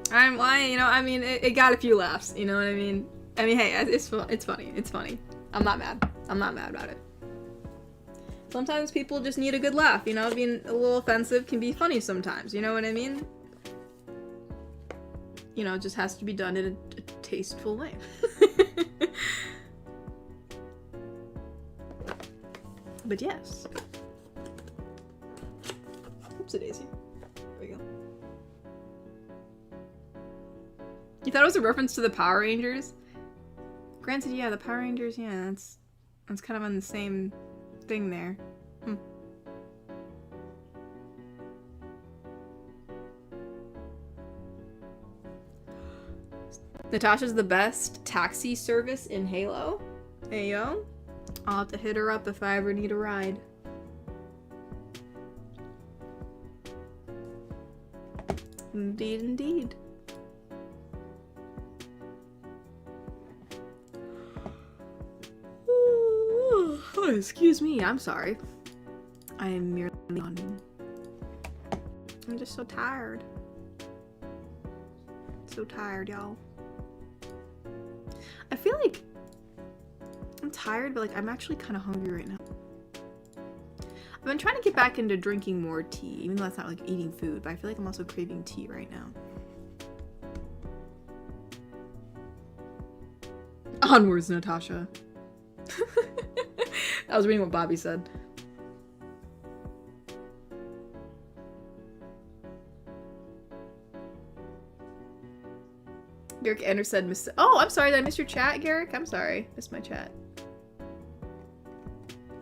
I'm lying, you know, I mean, it got a few laughs, you know what I mean? I mean, hey, it's funny. It's funny. I'm not mad. I'm not mad about it. Sometimes people just need a good laugh, you know? Being a little offensive can be funny sometimes, you know what I mean? You know, it just has to be done in a tasteful way. But yes. Oopsie-daisy. There we go. You thought it was a reference to the Power Rangers? Granted, yeah, the Power Rangers, yeah, that's kind of on the same thing there. Natasha's the best taxi service in Halo. Hey, yo. I'll have to hit her up if I ever need a ride. Indeed, indeed. Oh, excuse me, I'm sorry. I am merely yawning. I'm just so tired. So tired, y'all. I feel like I'm tired, but like I'm actually kind of hungry right now. I've been trying to get back into drinking more tea, even though that's not like eating food, but I feel like I'm also craving tea right now. Onwards, Natasha. I was reading what Bobby said. Garrick Anderson said, oh, I'm sorry, did I miss your chat, Garrick? I'm sorry. Missed my chat.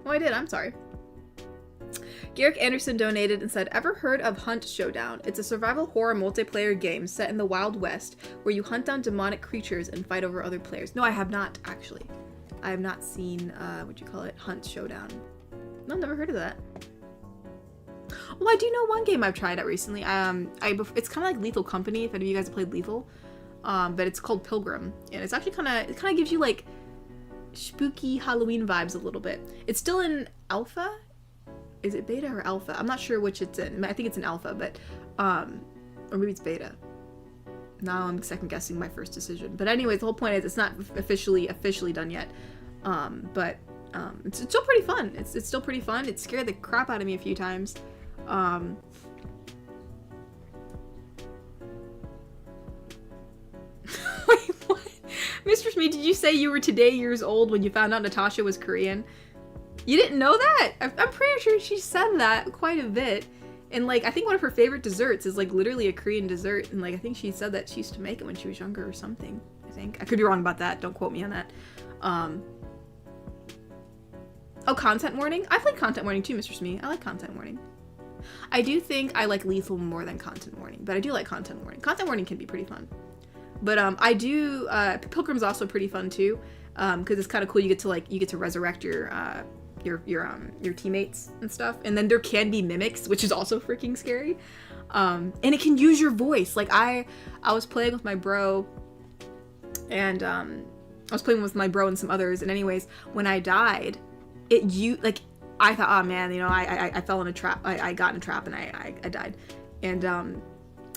Oh, I did. I'm sorry. Garrick Anderson donated and said, ever heard of Hunt Showdown? It's a survival horror multiplayer game set in the Wild West where you hunt down demonic creatures and fight over other players. No, I have not, actually. I have not seen, Hunt Showdown. No, I've never heard of that. Oh, I do know one game I've tried out recently. It's kind of like Lethal Company, if any of you guys have played Lethal. But it's called Pilgrim. And it's actually it kind of gives you, like, spooky Halloween vibes a little bit. It's still in alpha? Is it beta or alpha? I'm not sure which it's in. I think it's in alpha, but, or maybe it's beta. Now I'm second guessing my first decision. But anyways, the whole point is it's not officially done yet. It's still pretty fun. It's still pretty fun. It scared the crap out of me a few times. Wait, what? Mistress Shmi, did you say you were today years old when you found out Natasha was Korean? You didn't know that? I'm pretty sure she said that quite a bit. And like, I think one of her favorite desserts is like literally a Korean dessert. And like, I think she said that she used to make it when she was younger or something. I think. I could be wrong about that. Don't quote me on that. Oh, Content Warning? I played Content Warning too, Mr. Smee. I like Content Warning. I do think I like Lethal more than Content Warning, but I do like Content Warning. Content Warning can be pretty fun. But I do, Pilgrim's also pretty fun too, because it's kind of cool. You get to resurrect your teammates and stuff, and then there can be mimics, which is also freaking scary. And it can use your voice. Like I was playing with my bro, and I was playing with my bro and some others, and anyways, when I died, I thought, oh man, you know, I fell in a trap. I got in a trap and I died. And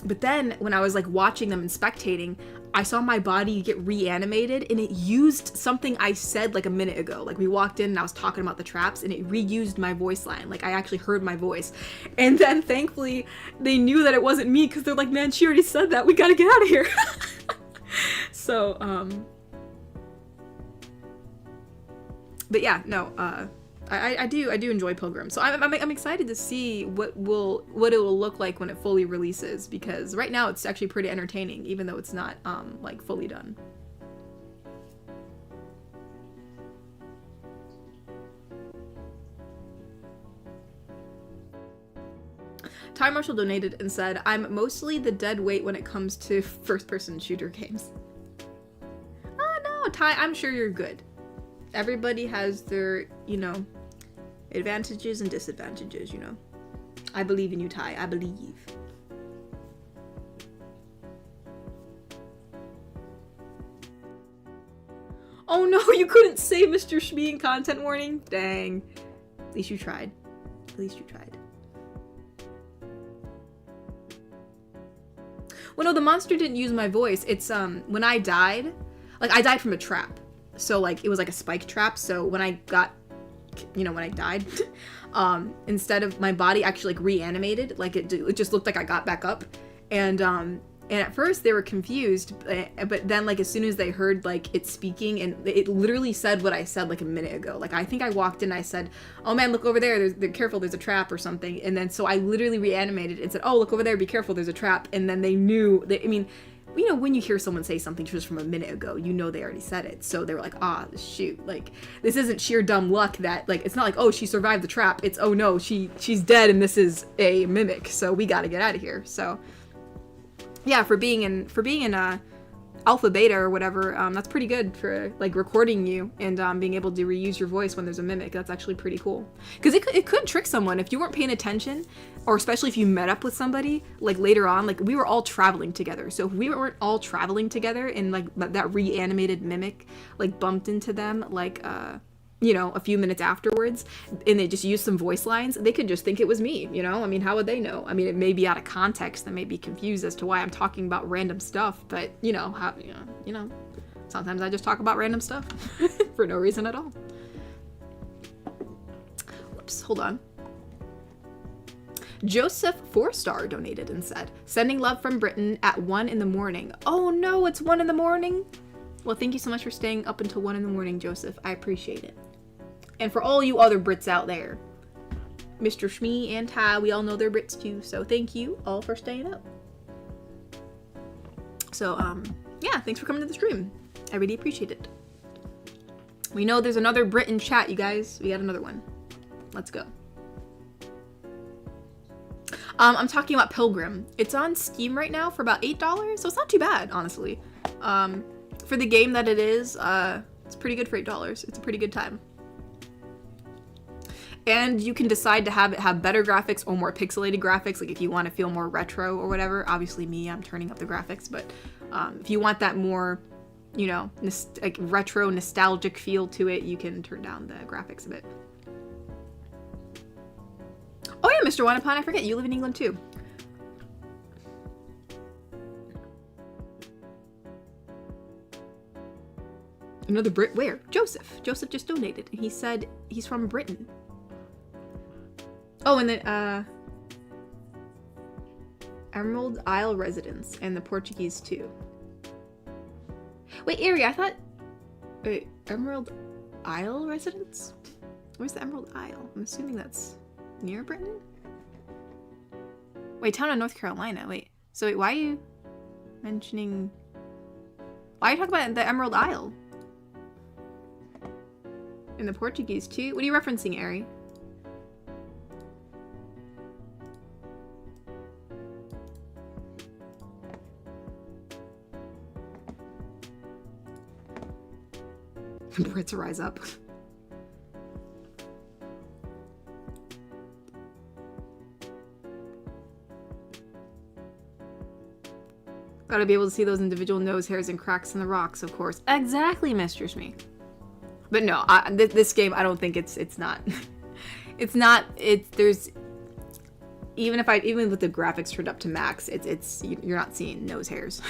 but then when I was like watching them and spectating, I saw my body get reanimated, and it used something I said like a minute ago. Like we walked in and I was talking about the traps, and it reused my voice line. Like I actually heard my voice. And then thankfully they knew that it wasn't me, because they're like, man, she already said that. We gotta get out of here. So, but yeah, no, I do enjoy Pilgrim, so I'm excited to see what it will look like when it fully releases, because right now it's actually pretty entertaining, even though it's not like fully done. Ty Marshall donated and said, "I'm mostly the dead weight when it comes to first-person shooter games." Oh no, Ty, I'm sure you're good. Everybody has their, you know, advantages and disadvantages, you know. I believe in you, Ty. I believe. Oh no, you couldn't say Mr. Shmee in Content Warning? Dang. At least you tried. At least you tried. Well, no, the monster didn't use my voice. It's, when I died, like, I died from a trap. So, like, it was like a spike trap. So when I got, you know, when I died, instead of my body actually like reanimated, like it just looked like I got back up. And at first they were confused, but then like as soon as they heard like it speaking, and it literally said what I said like a minute ago. Like I think I walked in, I said, "Oh man, look over there, careful, there's a trap," or something. And then so I literally reanimated and said, "Oh, look over there, be careful, there's a trap." And then they knew that, I mean, you know, when you hear someone say something just from a minute ago, you know they already said it. So they were like, ah, shoot, like, this isn't sheer dumb luck that, like, it's not like, oh, she survived the trap. It's, oh no, she's dead and this is a mimic, so we gotta get out of here. So, yeah, for being in alpha beta or whatever, that's pretty good for, like, recording you and being able to reuse your voice when there's a mimic. That's actually pretty cool. Because it could trick someone if you weren't paying attention, or especially if you met up with somebody, like, later on. Like, we were all traveling together. So if we weren't all traveling together and, like, that reanimated mimic, like, bumped into them, like, you know, a few minutes afterwards, and they just used some voice lines, they could just think it was me, you know? I mean, how would they know? I mean, it may be out of context, they may be confused as to why I'm talking about random stuff, but, you know, sometimes I just talk about random stuff for no reason at all. Whoops, hold on. Joseph 4-star donated and said, "Sending love from Britain at 1 in the morning. Oh no, it's 1 in the morning? Well, thank you so much for staying up until 1 in the morning, Joseph. I appreciate it. And for all you other Brits out there, Mr. Shmee and Ty, we all know they're Brits too, so thank you all for staying up. So, yeah, thanks for coming to the stream. I really appreciate it. We know there's another Brit in chat, you guys. We got another one. Let's go. I'm talking about Pilgrim. It's on Steam right now for about $8, so it's not too bad, honestly. For the game that it is, it's pretty good for $8. It's a pretty good time. And you can decide to have it have better graphics or more pixelated graphics, like if you want to feel more retro or whatever. Obviously me, I'm turning up the graphics, but if you want that more, you know, like retro nostalgic feel to it, you can turn down the graphics a bit. Oh yeah, Mr. Wanapon, I forget, you live in England too. Another Brit? Where? Joseph. Joseph just donated. He said he's from Britain. Oh, and the Emerald Isle residents and the Portuguese too. Wait, Ari, I thought Wait, Emerald Isle residence? Where's the Emerald Isle? I'm assuming that's near Britain? Wait, town in North Carolina. Wait. So wait, why are you mentioning... Why are you talking about the Emerald Isle? In the Portuguese too? What are you referencing, Ari? Brits rise up. Gotta be able to see those individual nose hairs and cracks in the rocks, of course. Exactly, Mistress Me. But no, this game, I don't think it's not. There's, even with the graphics turned up to max, you're not seeing nose hairs.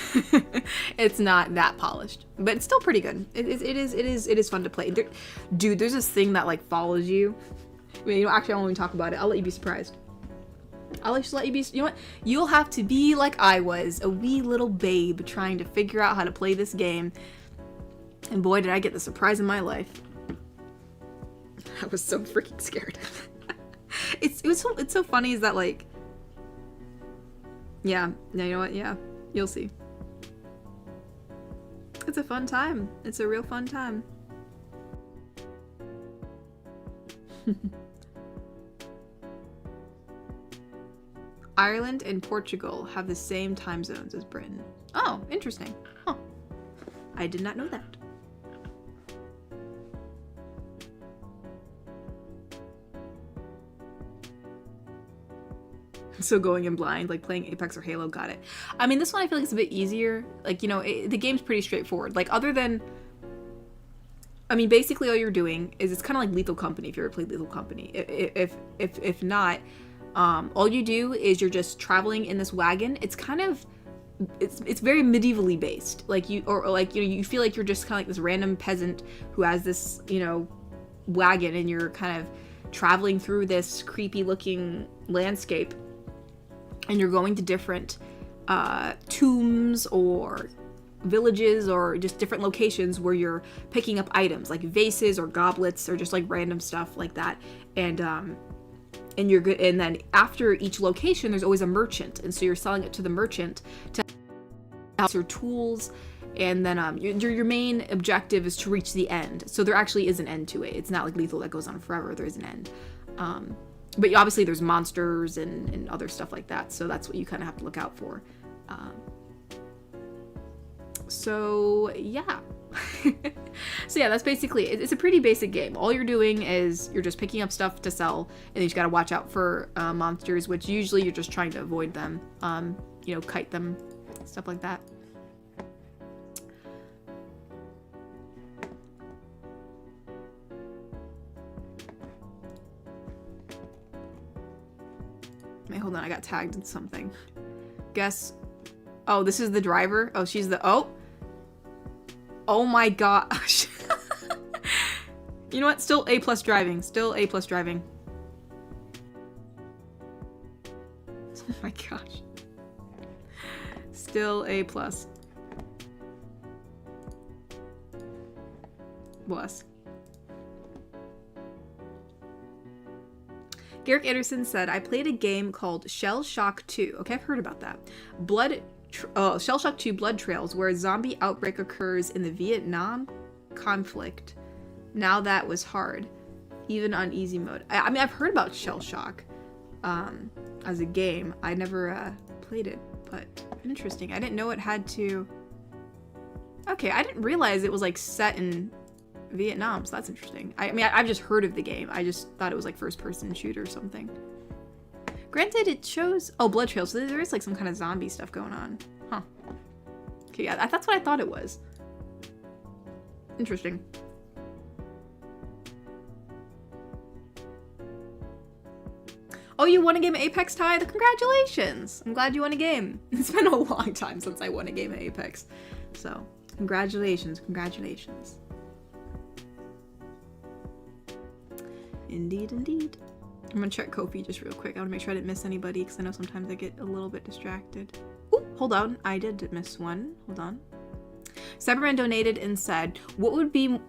It's not that polished, but it's still pretty good. It is fun to play. Dude, there's this thing that like follows you. I mean, actually, I won't even talk about it. I'll let you be surprised. I'll just let you be, you know what? You'll have to be like I was, a wee little babe trying to figure out how to play this game. And boy, did I get the surprise in my life. I was so freaking scared. It's so funny is that like, yeah, you know what? Yeah, you'll see. It's a fun time. It's a real fun time. Ireland and Portugal have the same time zones as Britain. Oh, interesting. Huh. I did not know that. So going in blind, like playing Apex or Halo, got it. I mean, this one I feel like it's a bit easier. Like, you know, the game's pretty straightforward. Like, other than... I mean, basically all you're doing is, it's kind of like Lethal Company, if you ever played Lethal Company. If not... all you do is you're just traveling in this wagon. It's kind of, it's very medievally based. Like you feel like you're just kind of like this random peasant who has this, you know, wagon, and you're kind of traveling through this creepy looking landscape, and you're going to different tombs or villages or just different locations where you're picking up items like vases or goblets or just like random stuff like that. And you're good. And then after each location, there's always a merchant, and so you're selling it to the merchant to help your tools. And then your main objective is to reach the end. So there actually is an end to it. It's not like Lethal that goes on forever. There is an end. But obviously there's monsters and other stuff like that. So that's what you kind of have to look out for. So yeah. So yeah, that's basically it. It's a pretty basic game. All you're doing is you're just picking up stuff to sell, and then you just gotta watch out for monsters, which usually you're just trying to avoid them. You know, kite them, stuff like that. Wait, hold on, I got tagged in something. Guess. Oh, this is the driver. Oh, she's the. Oh my gosh. You know what? Still A+ driving. Still A+ driving. Oh my gosh. Still A+. Bless. Garrick Anderson said, I played a game called Shell Shock 2. Okay, I've heard about that. Shell Shock 2 Blood Trails, where a zombie outbreak occurs in the Vietnam conflict. Now that was hard, even on easy mode. I mean, I've heard about Shell Shock as a game. I never played it, but interesting. I didn't know it had to... Okay, I didn't realize it was like set in Vietnam, so that's interesting. I mean, I've just heard of the game. I just thought it was like first-person shooter or something. Granted, it shows... Oh, Blood Trail. So there is like some kind of zombie stuff going on. Huh. Okay, yeah, that's what I thought it was. Interesting. Oh, you won a game at Apex, Ty? Congratulations! I'm glad you won a game. It's been a long time since I won a game at Apex. So, congratulations, congratulations. Indeed, indeed. I'm gonna check Ko-fi just real quick. I wanna make sure I didn't miss anybody, because I know sometimes I get a little bit distracted. Ooh, hold on. I did miss one. Hold on. Cyberman donated and said, what would be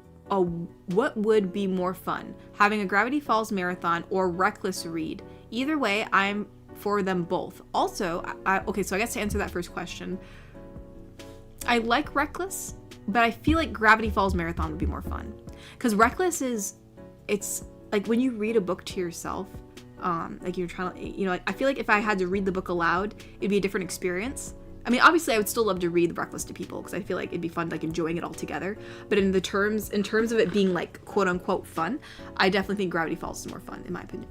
more fun? Having a Gravity Falls marathon or Reckless read? Either way, I'm for them both. Also, okay, so I guess to answer that first question, I like Reckless, but I feel like Gravity Falls marathon would be more fun. Because Reckless it's like when you read a book to yourself, like you're trying to, you know, like I feel like if I had to read the book aloud, it'd be a different experience. I mean, obviously I would still love to read Reckless to people because I feel like it'd be fun, like enjoying it all together. But in terms of it being like quote unquote fun, I definitely think Gravity Falls is more fun in my opinion.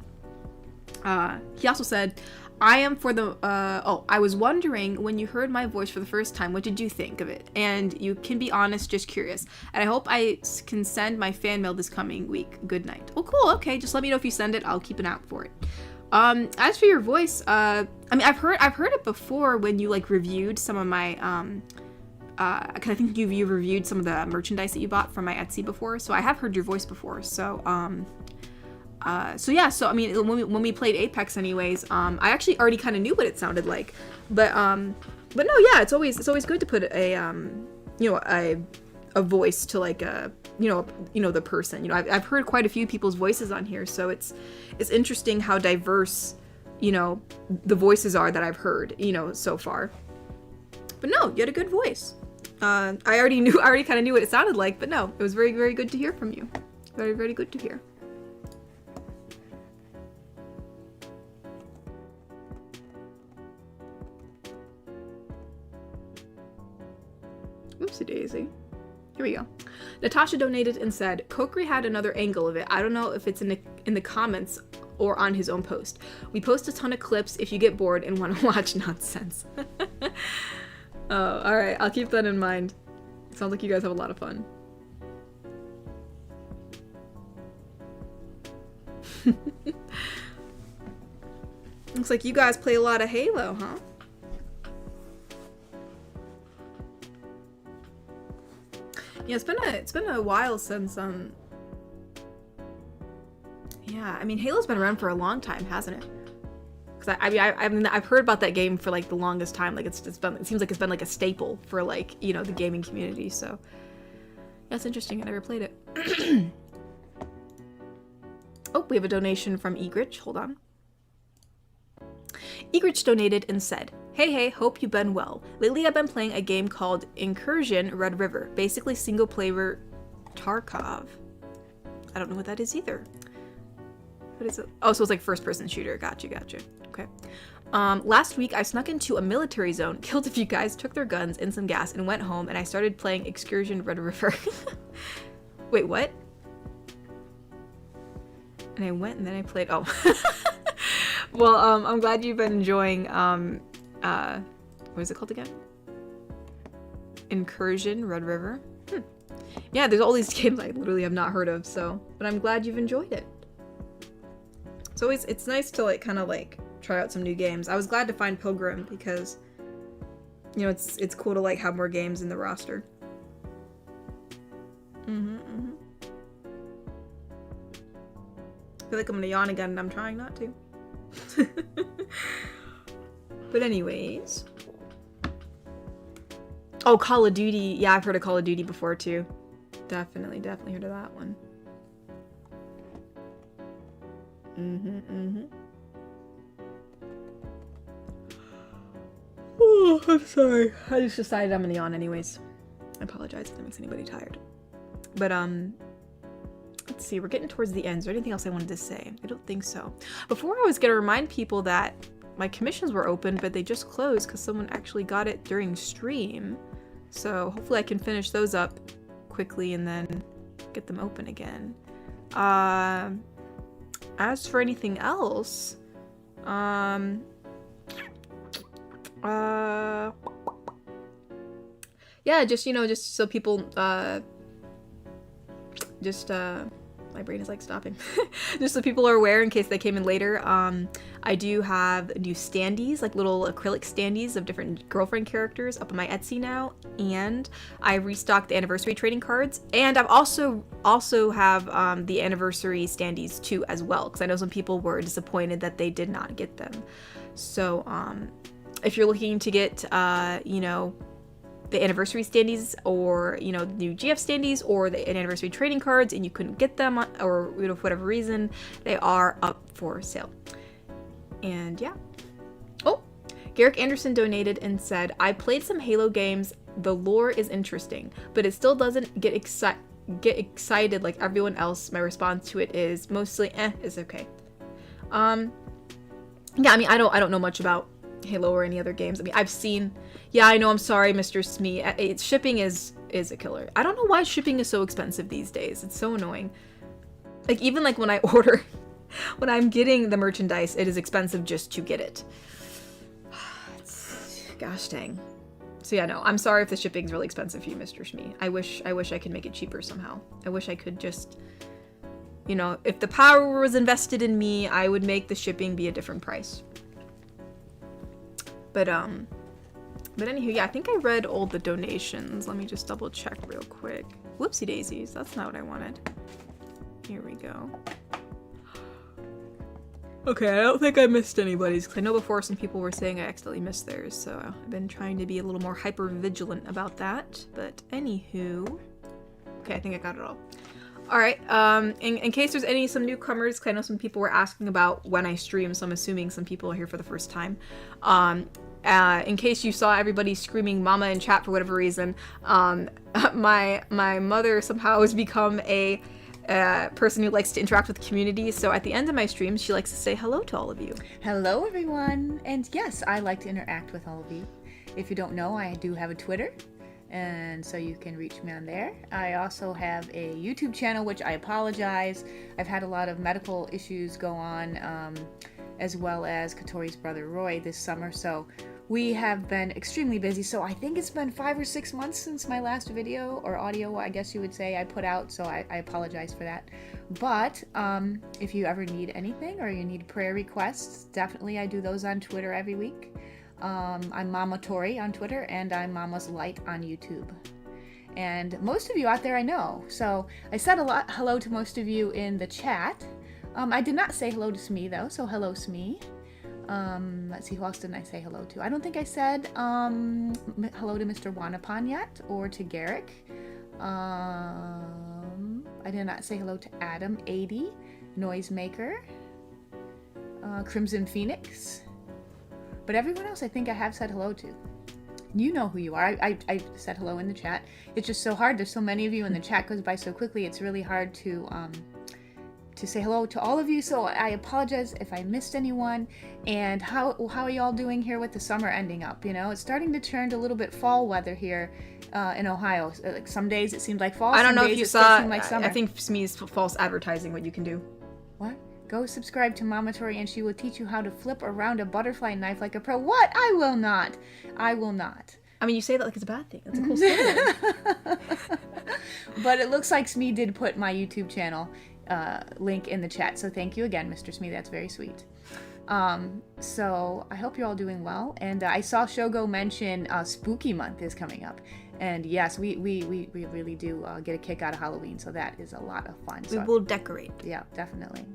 He also said, I am for the, I was wondering when you heard my voice for the first time, what did you think of it? And you can be honest, just curious. And I hope I can send my fan mail this coming week. Good night. Oh, cool. Okay. Just let me know if you send it. I'll keep an eye out for it. As for your voice, I mean, I've heard it before when you like reviewed some of my, cause I think you reviewed some of the merchandise that you bought from my Etsy before. So I have heard your voice before. So, yeah, so I mean, when we played Apex anyways, I actually already kind of knew what it sounded like, but no, yeah, it's always good to put a voice to like the person. You know, I've heard quite a few people's voices on here, so it's interesting how diverse, you know, the voices are that I've heard, you know, so far. But no, you had a good voice. I already kind of knew what it sounded like, but no, it was very, very good to hear from you. Very, very good to hear. Oopsie daisy. Here we go. Natasha donated and said, Kokri had another angle of it. I don't know if it's in the comments or on his own post. We post a ton of clips if you get bored and want to watch nonsense. Oh, alright. I'll keep that in mind. Sounds like you guys have a lot of fun. Looks like you guys play a lot of Halo, huh? Yeah, it's been a while since yeah, I mean Halo's been around for a long time, hasn't it? Because I've heard about that game for like the longest time. Like it seems like it's been like a staple for like, you know, the gaming community. So that's interesting. I never played it. Oh, we have a donation from Egrich. Hold on. Egrich donated and said, Hey, hope you've been well. Lately I've been playing a game called Incursion Red River, basically single player Tarkov. I don't know what that is either. What is it? Oh, so it's like first person shooter. Gotcha. Okay. Last week I snuck into a military zone, killed a few guys, took their guns and some gas, and went home, and I started playing Excursion Red River. Wait, what? And I went and then I played, oh. Well, I'm glad you've been enjoying, what is it called again? Incursion Red River. Yeah, there's all these games I literally have not heard of, so, but I'm glad you've enjoyed it. So it's nice to like kind of like try out some new games. I was glad to find Pilgrim because, you know, it's cool to like have more games in the roster. I feel like I'm gonna yawn again and I'm trying not to. But anyways. Oh, Call of Duty. Yeah, I've heard of Call of Duty before too. Definitely heard of that one. Oh, I'm sorry. I just decided I'm gonna yawn anyways. I apologize if that makes anybody tired. But let's see, we're getting towards the end. Is there anything else I wanted to say? I don't think so. Before I was gonna remind people that my commissions were open, but they just closed because someone actually got it during stream. So hopefully I can finish those up quickly and then get them open again. As for anything else, yeah, just, you know, just so people, my brain is like stopping. Just so people are aware in case they came in later, I do have new standees, like little acrylic standees of different girlfriend characters up on my Etsy now, and I restocked the anniversary trading cards, and I've also have the anniversary standees too as well, because I know some people were disappointed that they did not get them. So if you're looking to get you know, the anniversary standees or, you know, new GF standees or the anniversary trading cards and you couldn't get them or, you know, for whatever reason, they are up for sale. And yeah. Oh, Garrick Anderson donated and said, I played some Halo games. The lore is interesting, but it still doesn't get excited like everyone else. My response to it is mostly, it's okay. Yeah, I mean, I don't know much about Halo or any other games. I mean, I've seen, yeah, I know, I'm sorry, Mr. Smee. Shipping is a killer. I don't know why shipping is so expensive these days. It's so annoying. Like, even like when I order, when I'm getting the merchandise, it is expensive just to get it. Gosh dang. So yeah, no, I'm sorry if the shipping's really expensive for you, Mr. Smee. I wish I could make it cheaper somehow. I wish I could just, you know, if the power was invested in me, I would make the shipping be a different price. But anywho, yeah, I think I read all the donations. Let me just double check real quick. Whoopsie daisies, that's not what I wanted. Here we go. Okay, I don't think I missed anybody's, because I know before some people were saying I accidentally missed theirs, so I've been trying to be a little more hyper vigilant about that. But anywho, okay, I think I got it all. Alright, in case there's some newcomers, because I know some people were asking about when I stream, so I'm assuming some people are here for the first time. In case you saw everybody screaming mama in chat for whatever reason, my mother somehow has become a person who likes to interact with the community, so at the end of my streams, she likes to say hello to all of you. Hello everyone, and yes, I like to interact with all of you. If you don't know, I do have a Twitter, and so you can reach me on there. I also have a YouTube channel, which I apologize. I've had a lot of medical issues go on, as well as Katori's brother Roy this summer, so we have been extremely busy. So I think it's been 5 or 6 months since my last video, or audio, I guess you would say, I put out, so I apologize for that. But if you ever need anything, or you need prayer requests, definitely I do those on Twitter every week. I'm Mama Tori on Twitter, and I'm Mama's Light on YouTube. And most of you out there I know, so I said hello to most of you in the chat. I did not say hello to Smee though, so hello Smee. Let's see, who else didn't I say hello to? I don't think I said hello to Mr. Wanapan yet, or to Garrick. I did not say hello to Adam 80, Noisemaker, Crimson Phoenix. But everyone else I think I have said hello to. You know who you are. I said hello in the chat. It's just so hard. There's so many of you, and the chat goes by so quickly. It's really hard to say hello to all of you. So I apologize if I missed anyone. And how are y'all doing here with the summer ending up? You know, it's starting to turn to a little bit fall weather here in Ohio. Like some days it seemed like fall. I don't know if you saw. Like summer. I think Smee's false advertising. What you can do. What? Go subscribe to Mama Tori and she will teach you how to flip around a butterfly knife like a pro. What? I will not. I will not. I mean, you say that like it's a bad thing. That's a cool slogan. But it looks like Smee did put my YouTube channel link in the chat. So thank you again, Mr. Smee. That's very sweet. So I hope you're all doing well. And I saw Shogo mention Spooky Month is coming up. And yes, we really do get a kick out of Halloween. So that is a lot of fun. We will decorate. Yeah, definitely.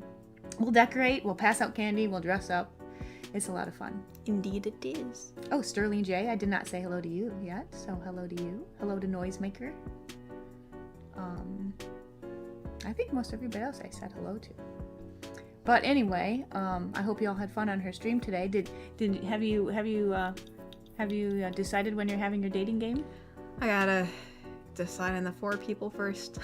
We'll decorate, we'll pass out candy, we'll dress up. It's a lot of fun. Indeed it is. Oh, Sterling J, I did not say hello to you yet, so hello to you. Hello to Noisemaker. I think most everybody else I said hello to. But anyway, I hope you all had fun on her stream today. Have you decided when you're having your dating game? I gotta decide on the 4 people first.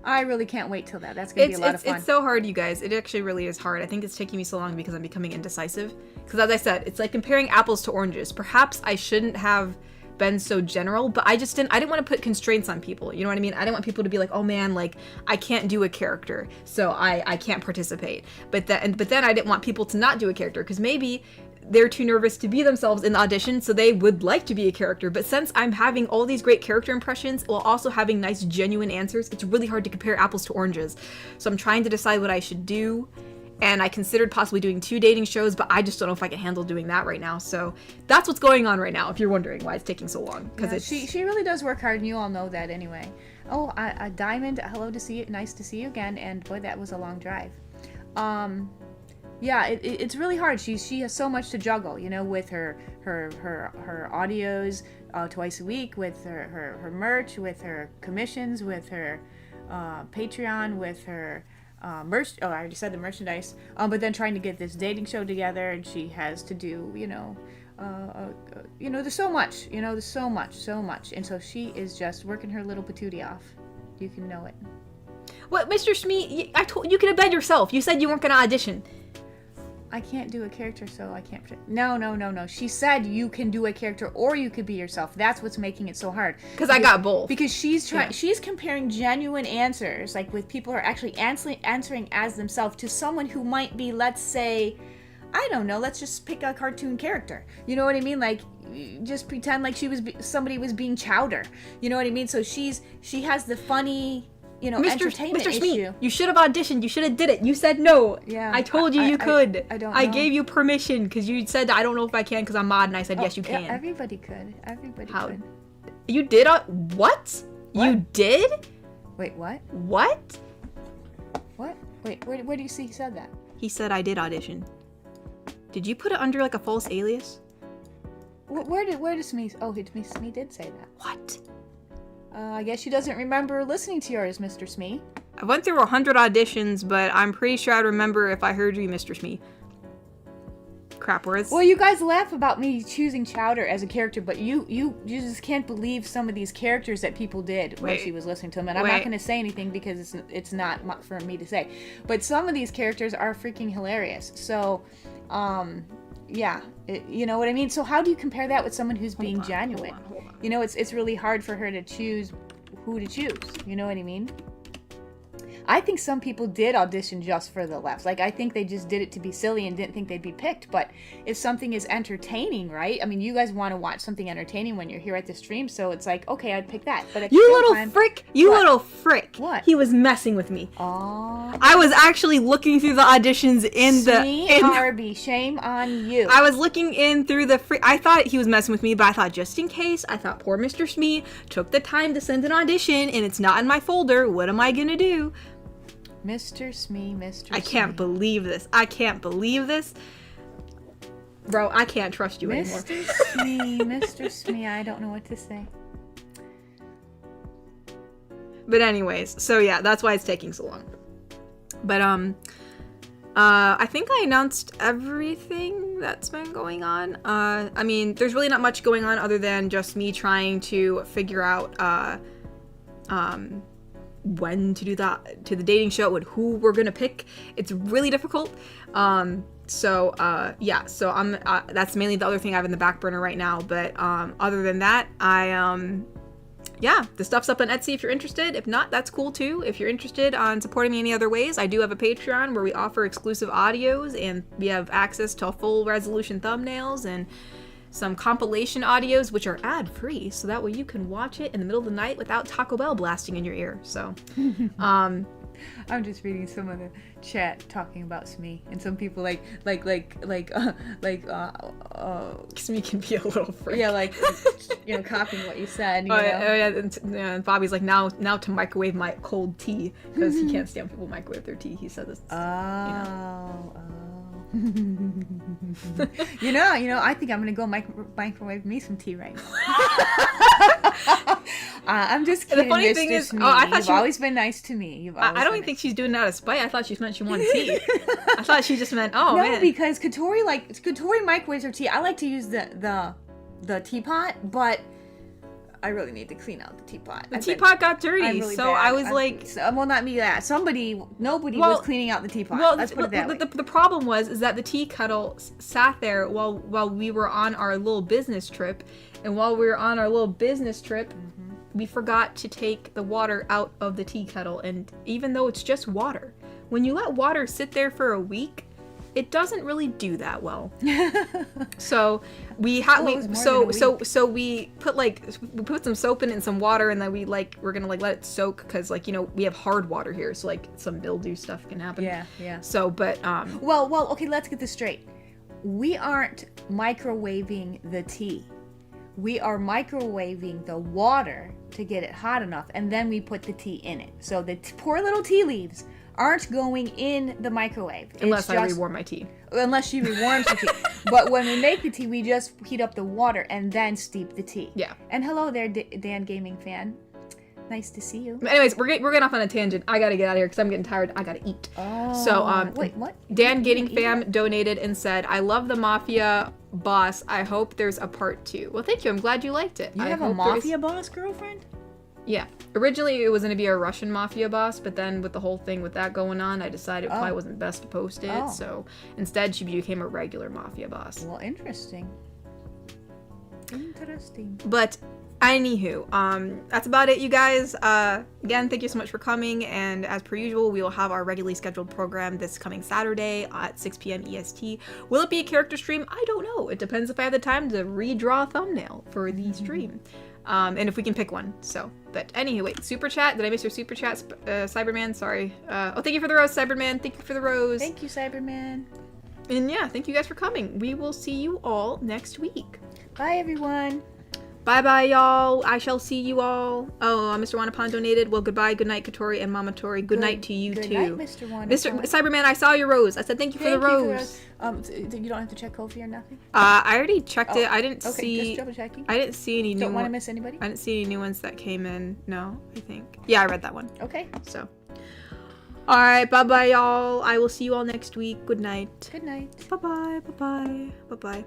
I really can't wait till that. That's going to be a lot of fun. It's so hard, you guys. It actually really is hard. I think it's taking me so long because I'm becoming indecisive. Because as I said, it's like comparing apples to oranges. Perhaps I shouldn't have been so general, but I didn't want to put constraints on people. You know what I mean? I didn't want people to be like, oh man, like I can't do a character, so I can't participate. But then I didn't want people to not do a character because maybe they're too nervous to be themselves in the audition, so they would like to be a character. But since I'm having all these great character impressions while also having nice, genuine answers, it's really hard to compare apples to oranges. So I'm trying to decide what I should do. And I considered possibly doing 2 dating shows, but I just don't know if I can handle doing that right now. So that's what's going on right now, if you're wondering why it's taking so long. Because she really does work hard, and you all know that anyway. Oh, Diamond, hello to see you. Nice to see you again. And boy, that was a long drive. Yeah, it's really hard. She has so much to juggle, with her audios twice a week, with her merch, with her commissions, with her Patreon, with her merch. Oh, I already said the merchandise. But then trying to get this dating show together, and she has to do, there's so much. There's so much, and so she is just working her little patootie off. You can know it. What, Mr. Smee? I told you could have been yourself. You said you weren't gonna audition. I can't do a character, so I can't. No. She said you can do a character or you could be yourself. That's what's making it so hard. Because I got both. Because she's trying. Yeah. She's comparing genuine answers, like with people who are actually answering as themselves, to someone who might be, let's say, I don't know. Let's just pick a cartoon character. You know what I mean? Like, just pretend like somebody was being Chowder. You know what I mean? So she has the funny, entertainment Mr. Smee, issue. you should have auditioned. You should have did it. You said no. Yeah. I told you could. I don't know. I gave you permission because you said, I don't know if I can because I'm mod, and I said, yes, you can. Yeah, everybody could. Could. You did? What? You did? Wait, what? What? What? Wait, where do you see he said that? He said I did audition. Did you put it under like a false alias? Where did Smee? Oh, Smee did say that. What? I guess she doesn't remember listening to yours, Mr. Smee. I went through 100 auditions, but I'm pretty sure I'd remember if I heard you, Mr. Smee. Crap, where's... Well, you guys laugh about me choosing Chowder as a character, but you just can't believe some of these characters that people did when she was listening to them. And I'm not going to say anything because it's not for me to say. But some of these characters are freaking hilarious. So, yeah, you know what I mean? So how do you compare that with someone who's being genuine? Hold on. It's really hard for her to choose who to choose. You know what I mean? I think some people did audition just for the laughs. Like, I think they just did it to be silly and didn't think they'd be picked. But if something is entertaining, right? I mean, you guys want to watch something entertaining when you're here at the stream, so it's like, okay, I'd pick that. But at You the little same time, frick! You What? little frick! What? He was messing with me. Oh, I was actually looking through the auditions Harvey, shame on you. I was looking in through the I thought he was messing with me, but I thought just in case, I thought poor Mr. Smee took the time to send an audition and it's not in my folder. What am I gonna do? Mr. Smee. I can't believe this. Bro, I can't trust you anymore. Mr. Smee, I don't know what to say. But anyways, so yeah, that's why it's taking so long. But I think I announced everything that's been going on. I mean, there's really not much going on other than just me trying to figure out when to do that to the dating show and who we're gonna pick. It's really difficult. So I'm that's mainly the other thing I have in the back burner right now. But other than that, the stuff's up on Etsy if you're interested. If not, that's cool too. If you're interested on supporting me any other ways, I do have a Patreon where we offer exclusive audios and we have access to full resolution thumbnails and some compilation audios which are ad-free, so that way you can watch it in the middle of the night without Taco Bell blasting in your ear. So I'm just reading some of the chat talking about Smee, and some people Smee can be a little freak. Yeah, copying what you said. You know? And Bobby's like, now to microwave my cold tea because he can't stand people microwave their tea. He said this. I think I'm gonna go microwave me some tea right now. I'm just kidding. The funny Mr. thing is, Smee. I thought You've always been nice to me. I don't even think she's doing it out of spite. I thought she meant she wanted tea. I thought she just meant, man. Because Katori microwaves her tea. I like to use the teapot, but I really need to clean out the teapot. The teapot got dirty, really so bad. I was like... well, not me, that. Nobody was cleaning out the teapot. Well, let's put it that way. The problem is that the tea kettle sat there while we were on our little business trip, and while we were on our little business trip, we forgot to take the water out of the tea kettle, and even though it's just water, when you let water sit there for a week, it doesn't really do that well. So we put some soap in it and some water, and then we're gonna let it soak because we have hard water here, so some mildew stuff can happen. Yeah. So, but well, okay, let's get this straight. We aren't microwaving the tea. We are microwaving the water to get it hot enough, and then we put the tea in it. So the poor little tea leaves aren't going in the microwave. Unless I rewarm my tea. Unless she rewarms the tea. But when we make the tea, we just heat up the water and then steep the tea. Yeah. And hello there, Dan Gaming fan. Nice to see you. But anyways, we're getting off on a tangent. I gotta get out of here because I'm getting tired. I gotta eat. Oh. So, wait, what? Dan Gaming Fam donated and said, "I love the Mafia boss. I hope there's a part 2." Well, thank you. I'm glad you liked it. You I have a hope mafia boss girlfriend? Yeah. Originally, it was going to be a Russian mafia boss, but then with the whole thing with that going on, I decided it probably wasn't best to post it. Oh. So instead, she became a regular mafia boss. Well, interesting. Interesting. But anywho, that's about it, you guys. Again, thank you so much for coming. And as per usual, we will have our regularly scheduled program this coming Saturday at 6 p.m. EST. Will it be a character stream? I don't know. It depends if I have the time to redraw a thumbnail for the stream. And if we can pick one. So, but anyway, wait, super chat. Did I miss your super chat, Cyberman? Sorry. Oh, thank you for the rose, Cyberman. Thank you for the rose. Thank you, Cyberman. And yeah, thank you guys for coming. We will see you all next week. Bye, everyone. Bye-bye, y'all. I shall see you all. Oh, Mr. Wanapon donated. Well, goodbye, good night, Katori and Mama Tori. Good night to you, good too. Good night, Mr. Wanapon. Mr. Cyberman, I saw your rose. I said thank you for the rose. You don't have to check Ko-fi or nothing? I already checked it. I didn't okay, see... just double checking. I didn't see any new Don't want to miss anybody? I didn't see any new ones that came in. No, I think. Yeah, I read that one. Okay. So. Alright, bye-bye, y'all. I will see you all next week. Good night. Good night. Bye-bye, bye-bye, bye-bye.